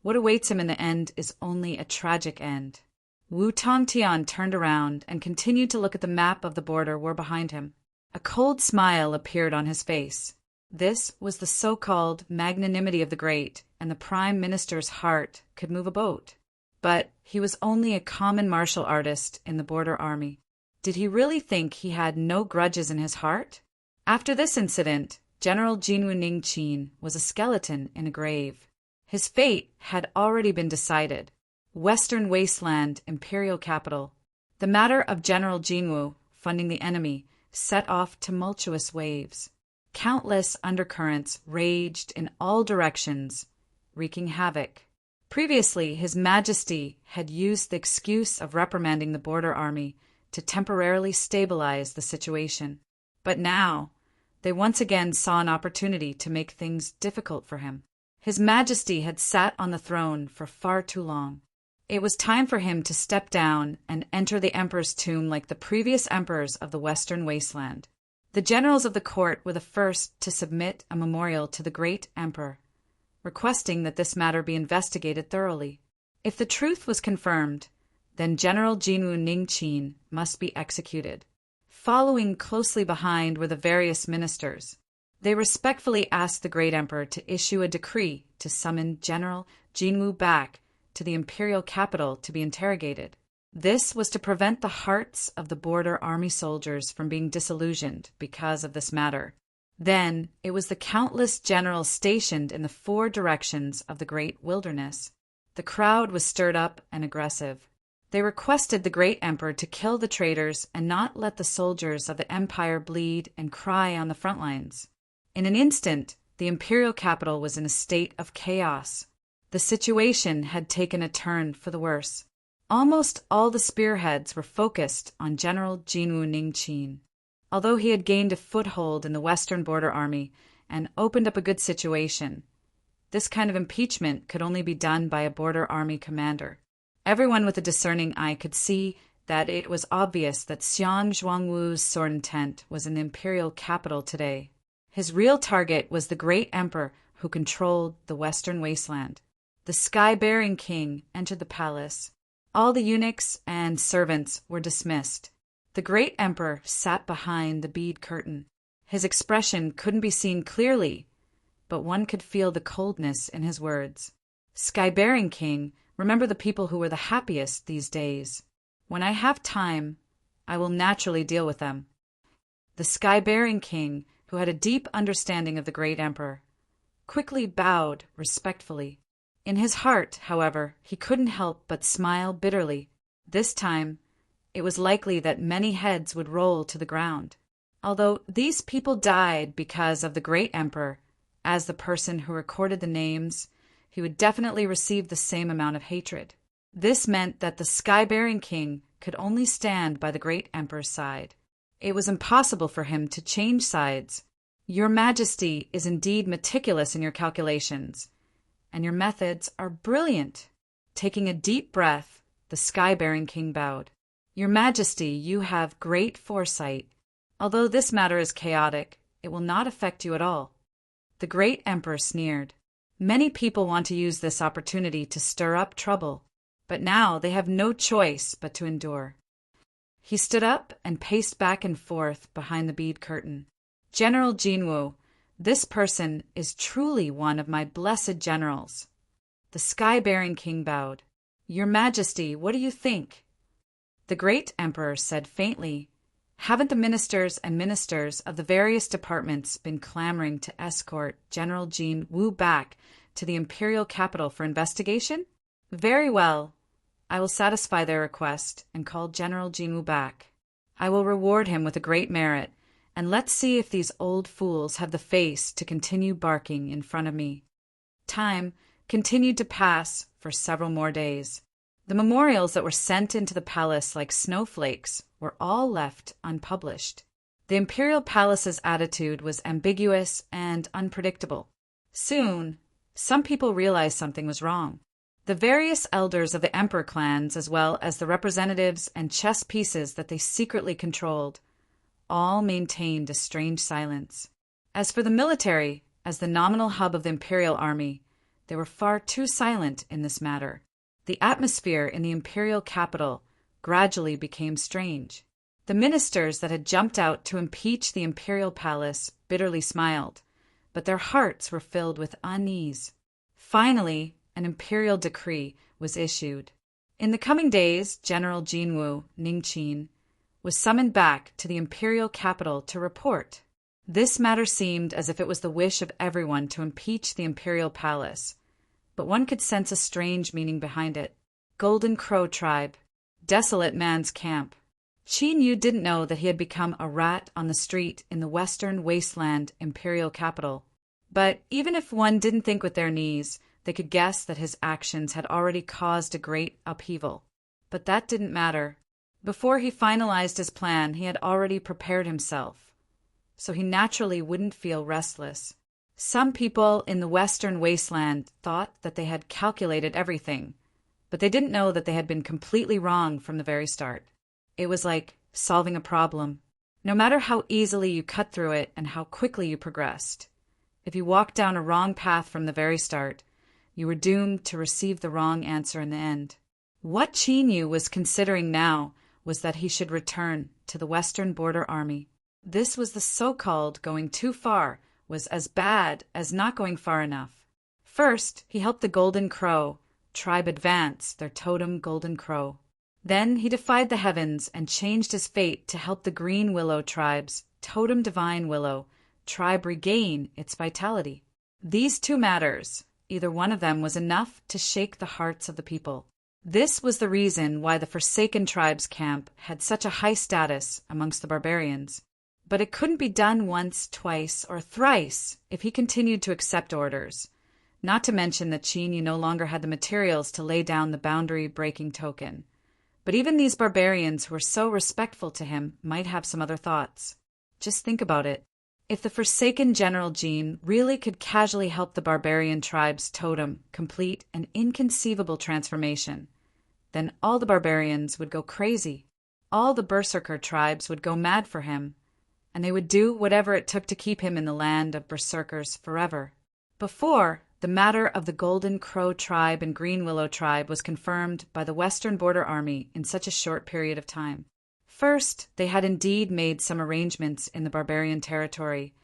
What awaits him in the end is only a tragic end. Wu Tongtian turned around and continued to look at the map of the border war behind him. A cold smile appeared on his face. This was the so-called magnanimity of the great, and the prime minister's heart could move a boat. But he was only a common martial artist in the border army. Did he really think he had no grudges in his heart? After this incident, General Jinwu Ningqin was a skeleton in a grave. His fate had already been decided. Western Wasteland, imperial capital. The matter of General Jinwu funding the enemy set off tumultuous waves. Countless undercurrents raged in all directions, wreaking havoc. Previously, His Majesty had used the excuse of reprimanding the border army to temporarily stabilize the situation. But now, they once again saw an opportunity to make things difficult for him. His Majesty had sat on the throne for far too long. It was time for him to step down and enter the emperor's tomb like the previous emperors of the Western Wasteland. The generals of the court were the first to submit a memorial to the great emperor, requesting that this matter be investigated thoroughly. If the truth was confirmed, then General Jinwu Ningqin must be executed. Following closely behind were the various ministers. They respectfully asked the great emperor to issue a decree to summon General Jinwu back to the imperial capital to be interrogated. This was to prevent the hearts of the border army soldiers from being disillusioned because of this matter. Then it was the countless generals stationed in the four directions of the great wilderness. The crowd was stirred up and aggressive. They requested the great emperor to kill the traitors and not let the soldiers of the empire bleed and cry on the front lines. In an instant, the imperial capital was in a state of chaos. The situation had taken a turn for the worse. Almost all the spearheads were focused on General Jinwu Ningqin. Although he had gained a foothold in the Western Border Army and opened up a good situation, this kind of impeachment could only be done by a border army commander. Everyone with a discerning eye could see that it was obvious that Xiang Zhuangwu's sore intent was in the imperial capital today. His real target was the great emperor who controlled the Western Wasteland. The sky-bearing king entered the palace. All the eunuchs and servants were dismissed. The great emperor sat behind the bead curtain. His expression couldn't be seen clearly, but one could feel the coldness in his words. Sky-bearing king, remember the people who were the happiest these days. When I have time, I will naturally deal with them. The sky-bearing king, who had a deep understanding of the great emperor, quickly bowed respectfully. In his heart, however, he couldn't help but smile bitterly. This time, it was likely that many heads would roll to the ground. Although these people died because of the great emperor, as the person who recorded the names, he would definitely receive the same amount of hatred. This meant that the sky-bearing king could only stand by the great emperor's side. It was impossible for him to change sides. Your Majesty is indeed meticulous in your calculations, and your methods are brilliant. Taking a deep breath, the sky-bearing king bowed. Your Majesty, you have great foresight. Although this matter is chaotic, it will not affect you at all. The great emperor sneered. Many people want to use this opportunity to stir up trouble, but now they have no choice but to endure. He stood up and paced back and forth behind the bead curtain. General Jinwu, this person is truly one of my blessed generals. The sky-bearing king bowed. Your Majesty, what do you think? The great emperor said faintly, haven't the ministers and ministers of the various departments been clamoring to escort General Jinwu back to the imperial capital for investigation? Very well. I will satisfy their request and call General Jinwu back. I will reward him with a great merit, and let's see if these old fools have the face to continue barking in front of me. Time continued to pass for several more days. The memorials that were sent into the palace like snowflakes were all left unpublished. The imperial palace's attitude was ambiguous and unpredictable. Soon, some people realized something was wrong. The various elders of the emperor clans, as well as the representatives and chess pieces that they secretly controlled, all maintained a strange silence. As for the military, as the nominal hub of the imperial army, they were far too silent in this matter. The atmosphere in the imperial capital gradually became strange. The ministers that had jumped out to impeach the imperial palace bitterly smiled, but their hearts were filled with unease. Finally, an imperial decree was issued. In the coming days, General Jinwu Ningqin was summoned back to the imperial capital to report. This matter seemed as if it was the wish of everyone to impeach the imperial palace, but one could sense a strange meaning behind it. Golden Crow tribe, desolate man's camp. Qin Yu didn't know that he had become a rat on the street in the western wasteland imperial capital. But even if one didn't think with their knees, they could guess that his actions had already caused a great upheaval. But that didn't matter. Before he finalized his plan, he had already prepared himself, so he naturally wouldn't feel restless. Some people in the western wasteland thought that they had calculated everything, but they didn't know that they had been completely wrong from the very start. It was like solving a problem. No matter how easily you cut through it and how quickly you progressed, if you walked down a wrong path from the very start, you were doomed to receive the wrong answer in the end. What Qin Yu was considering now was that he should return to the Western Border Army. This was the so-called going too far was as bad as not going far enough. First, he helped the Golden Crow tribe advance their totem Golden Crow. Then he defied the heavens and changed his fate to help the Green Willow tribe's totem Divine Willow tribe regain its vitality. These two matters, either one of them was enough to shake the hearts of the people. This was the reason why the Forsaken Tribe's camp had such a high status amongst the barbarians. But it couldn't be done once, twice, or thrice if he continued to accept orders. Not to mention that Qin Yu no longer had the materials to lay down the boundary-breaking token. But even these barbarians who were so respectful to him might have some other thoughts. Just think about it. If the Forsaken General Jin really could casually help the barbarian tribe's totem complete an inconceivable transformation, then all the barbarians would go crazy. All the berserker tribes would go mad for him, and they would do whatever it took to keep him in the land of berserkers forever. Before, the matter of the Golden Crow tribe and Green Willow tribe was confirmed by the Western Border Army in such a short period of time. First, they had indeed made some arrangements in the barbarian territory,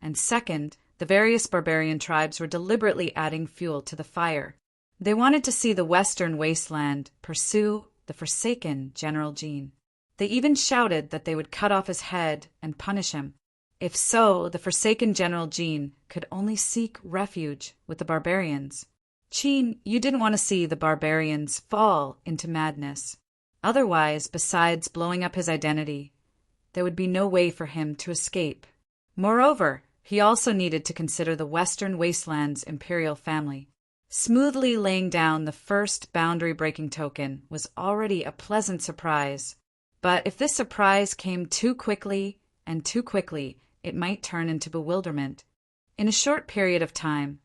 and second, the various barbarian tribes were deliberately adding fuel to the fire. They wanted to see the western wasteland pursue the Forsaken General Jin. They even shouted that they would cut off his head and punish him. If so, the Forsaken General Jin could only seek refuge with the barbarians. Qin, you didn't want to see the barbarians fall into madness. Otherwise, besides blowing up his identity, there would be no way for him to escape. Moreover, he also needed to consider the Western Wasteland's imperial family. Smoothly laying down the first boundary-breaking token was already a pleasant surprise. But if this surprise came too quickly, it might turn into bewilderment. In a short period of time,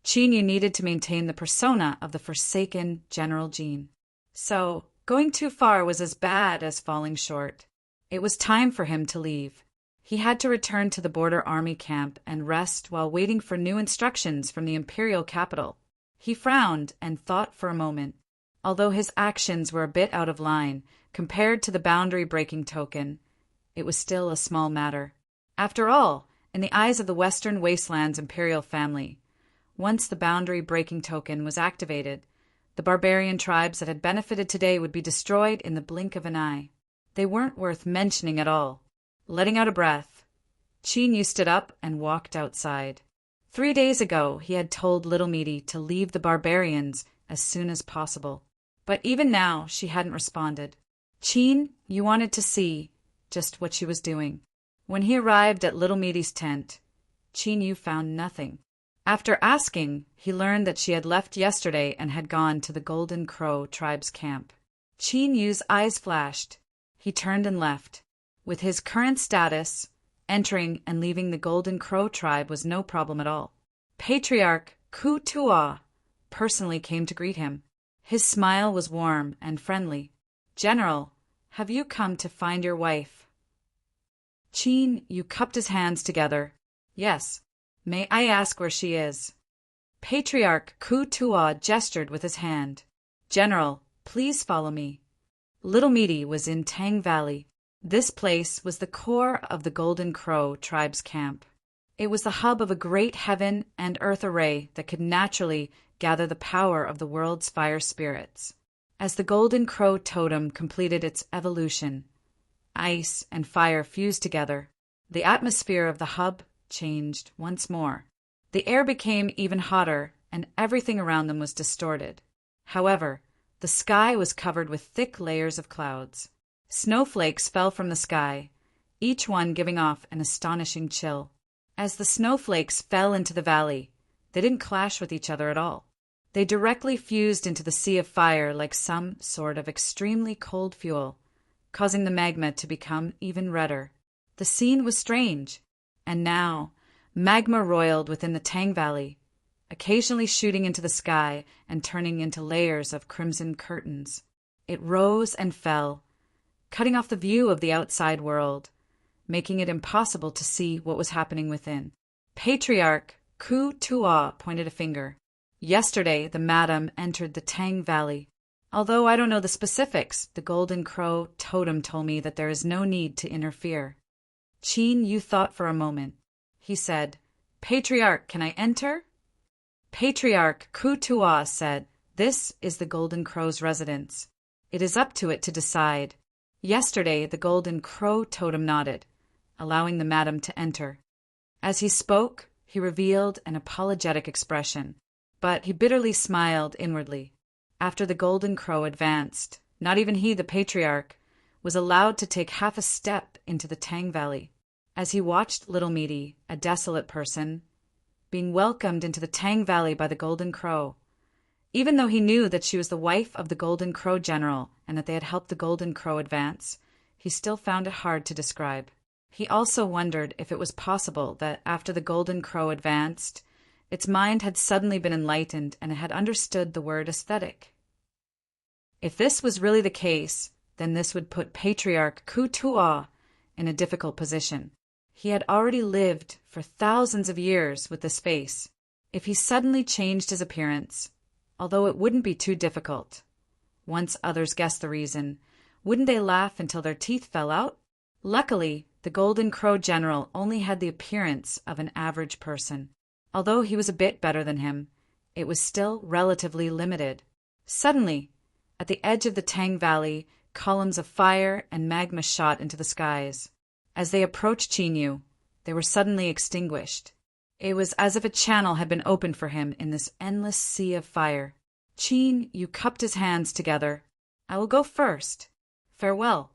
Qin Yu needed to maintain the persona of the Forsaken General Jin. So, going too far was as bad as falling short. It was time for him to leave. He had to return to the border army camp and rest while waiting for new instructions from the imperial capital. He frowned and thought for a moment. Although his actions were a bit out of line compared to the boundary-breaking token, it was still a small matter. After all, in the eyes of the Western Wasteland's imperial family, once the boundary-breaking token was activated, the barbarian tribes that had benefited today would be destroyed in the blink of an eye. They weren't worth mentioning at all. Letting out a breath, Qin Yu stood up and walked outside. 3 days ago, he had told Little Meaty to leave the barbarians as soon as possible. But even now, she hadn't responded. Qin Yu wanted to see just what she was doing. When he arrived at Little Meaty's tent, Qin Yu found nothing. After asking, he learned that she had left yesterday and had gone to the Golden Crow tribe's camp. Qin Yu's eyes flashed. He turned and left. With his current status, entering and leaving the Golden Crow tribe was no problem at all. Patriarch Ku Tua personally came to greet him. His smile was warm and friendly. "General, have you come to find your wife?" Qin Yu cupped his hands together. Yes. May I ask where she is? Patriarch Ku-Tua gestured with his hand. General, please follow me. Little Meaty was in Tang Valley. This place was the core of the Golden Crow tribe's camp. It was the hub of a great heaven and earth array that could naturally gather the power of the world's fire spirits. As the Golden Crow totem completed its evolution, ice and fire fused together. The atmosphere of the hub changed once more. The air became even hotter, and everything around them was distorted. However, the sky was covered with thick layers of clouds. Snowflakes fell from the sky, each one giving off an astonishing chill. As the snowflakes fell into the valley, they didn't clash with each other at all. They directly fused into the sea of fire like some sort of extremely cold fuel, causing the magma to become even redder. The scene was strange, and now magma roiled within the Tang Valley, occasionally shooting into the sky and turning into layers of crimson curtains. It rose and fell, cutting off the view of the outside world, making it impossible to see what was happening within. Patriarch Ku-Tua pointed a finger. Yesterday, the madam entered the Tang Valley. Although I don't know the specifics, the Golden Crow totem told me that there is no need to interfere. Qin Yu thought for a moment. He said, Patriarch, can I enter? Patriarch Ku-Tua said, This is the Golden Crow's residence. It is up to it to decide. Yesterday, the Golden Crow totem nodded, allowing the madam to enter. As he spoke, he revealed an apologetic expression, but he bitterly smiled inwardly. After the Golden Crow advanced, not even he, the Patriarch, was allowed to take half a step into the Tang Valley. As he watched Little Meaty, a desolate person, being welcomed into the Tang Valley by the Golden Crow, even though he knew that she was the wife of the Golden Crow general and that they had helped the Golden Crow advance, he still found it hard to describe. He also wondered if it was possible that after the Golden Crow advanced, its mind had suddenly been enlightened and it had understood the word aesthetic. If this was really the case, then this would put Patriarch Ku-Tua in a difficult position. He had already lived for thousands of years with this face. If he suddenly changed his appearance, although it wouldn't be too difficult, once others guessed the reason, wouldn't they laugh until their teeth fell out? Luckily, the Golden Crow general only had the appearance of an average person. Although he was a bit better than him, it was still relatively limited. Suddenly, at the edge of the Tang Valley, columns of fire and magma shot into the skies. As they approached Qin Yu, they were suddenly extinguished. It was as if a channel had been opened for him in this endless sea of fire. Qin Yu cupped his hands together. I will go first. Farewell.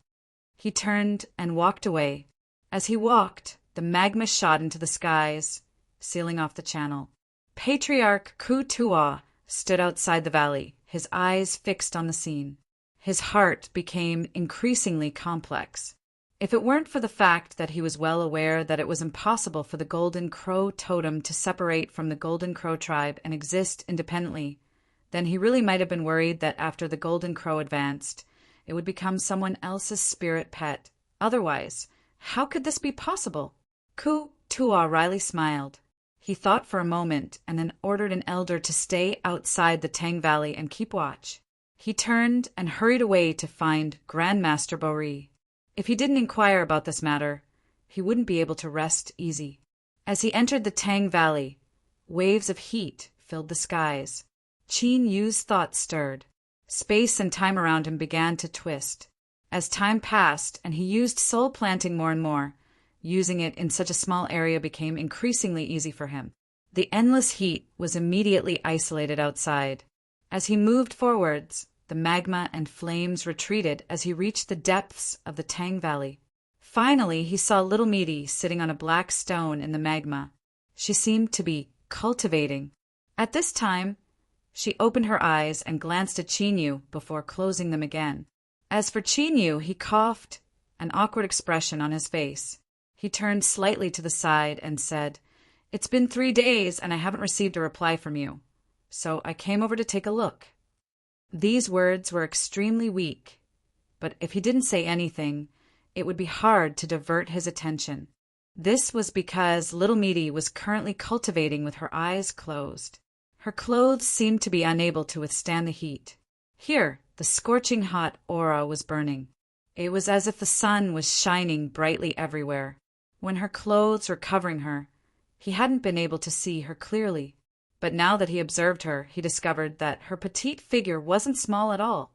He turned and walked away. As he walked, the magma shot into the skies, sealing off the channel. Patriarch Ku-Tua stood outside the valley, his eyes fixed on the scene. His heart became increasingly complex. If it weren't for the fact that he was well aware that it was impossible for the Golden Crow totem to separate from the Golden Crow tribe and exist independently, then he really might have been worried that after the Golden Crow advanced, it would become someone else's spirit pet. Otherwise, how could this be possible? Ku-Tua wryly smiled. He thought for a moment and then ordered an elder to stay outside the Tang Valley and keep watch. He turned and hurried away to find Grandmaster Bori. If he didn't inquire about this matter, he wouldn't be able to rest easy. As he entered the Tang Valley, waves of heat filled the skies. Qin Yu's thoughts stirred. Space and time around him began to twist. As time passed and he used soul planting more and more, using it in such a small area became increasingly easy for him. The endless heat was immediately isolated outside. As he moved forwards, the magma and flames retreated as he reached the depths of the Tang Valley. Finally, he saw Little Meaty sitting on a black stone in the magma. She seemed to be cultivating. At this time, she opened her eyes and glanced at Qin Yu before closing them again. As for Qin Yu, he coughed, an awkward expression on his face. He turned slightly to the side and said, It's been 3 days and I haven't received a reply from you, so I came over to take a look. These words were extremely weak, but if he didn't say anything, it would be hard to divert his attention. This was because little Meaty was currently cultivating with her eyes closed. Her clothes seemed to be unable to withstand the heat. Here, the scorching hot aura was burning. It was as if the sun was shining brightly everywhere. When her clothes were covering her, he hadn't been able to see her clearly. But now that he observed her, he discovered that her petite figure wasn't small at all.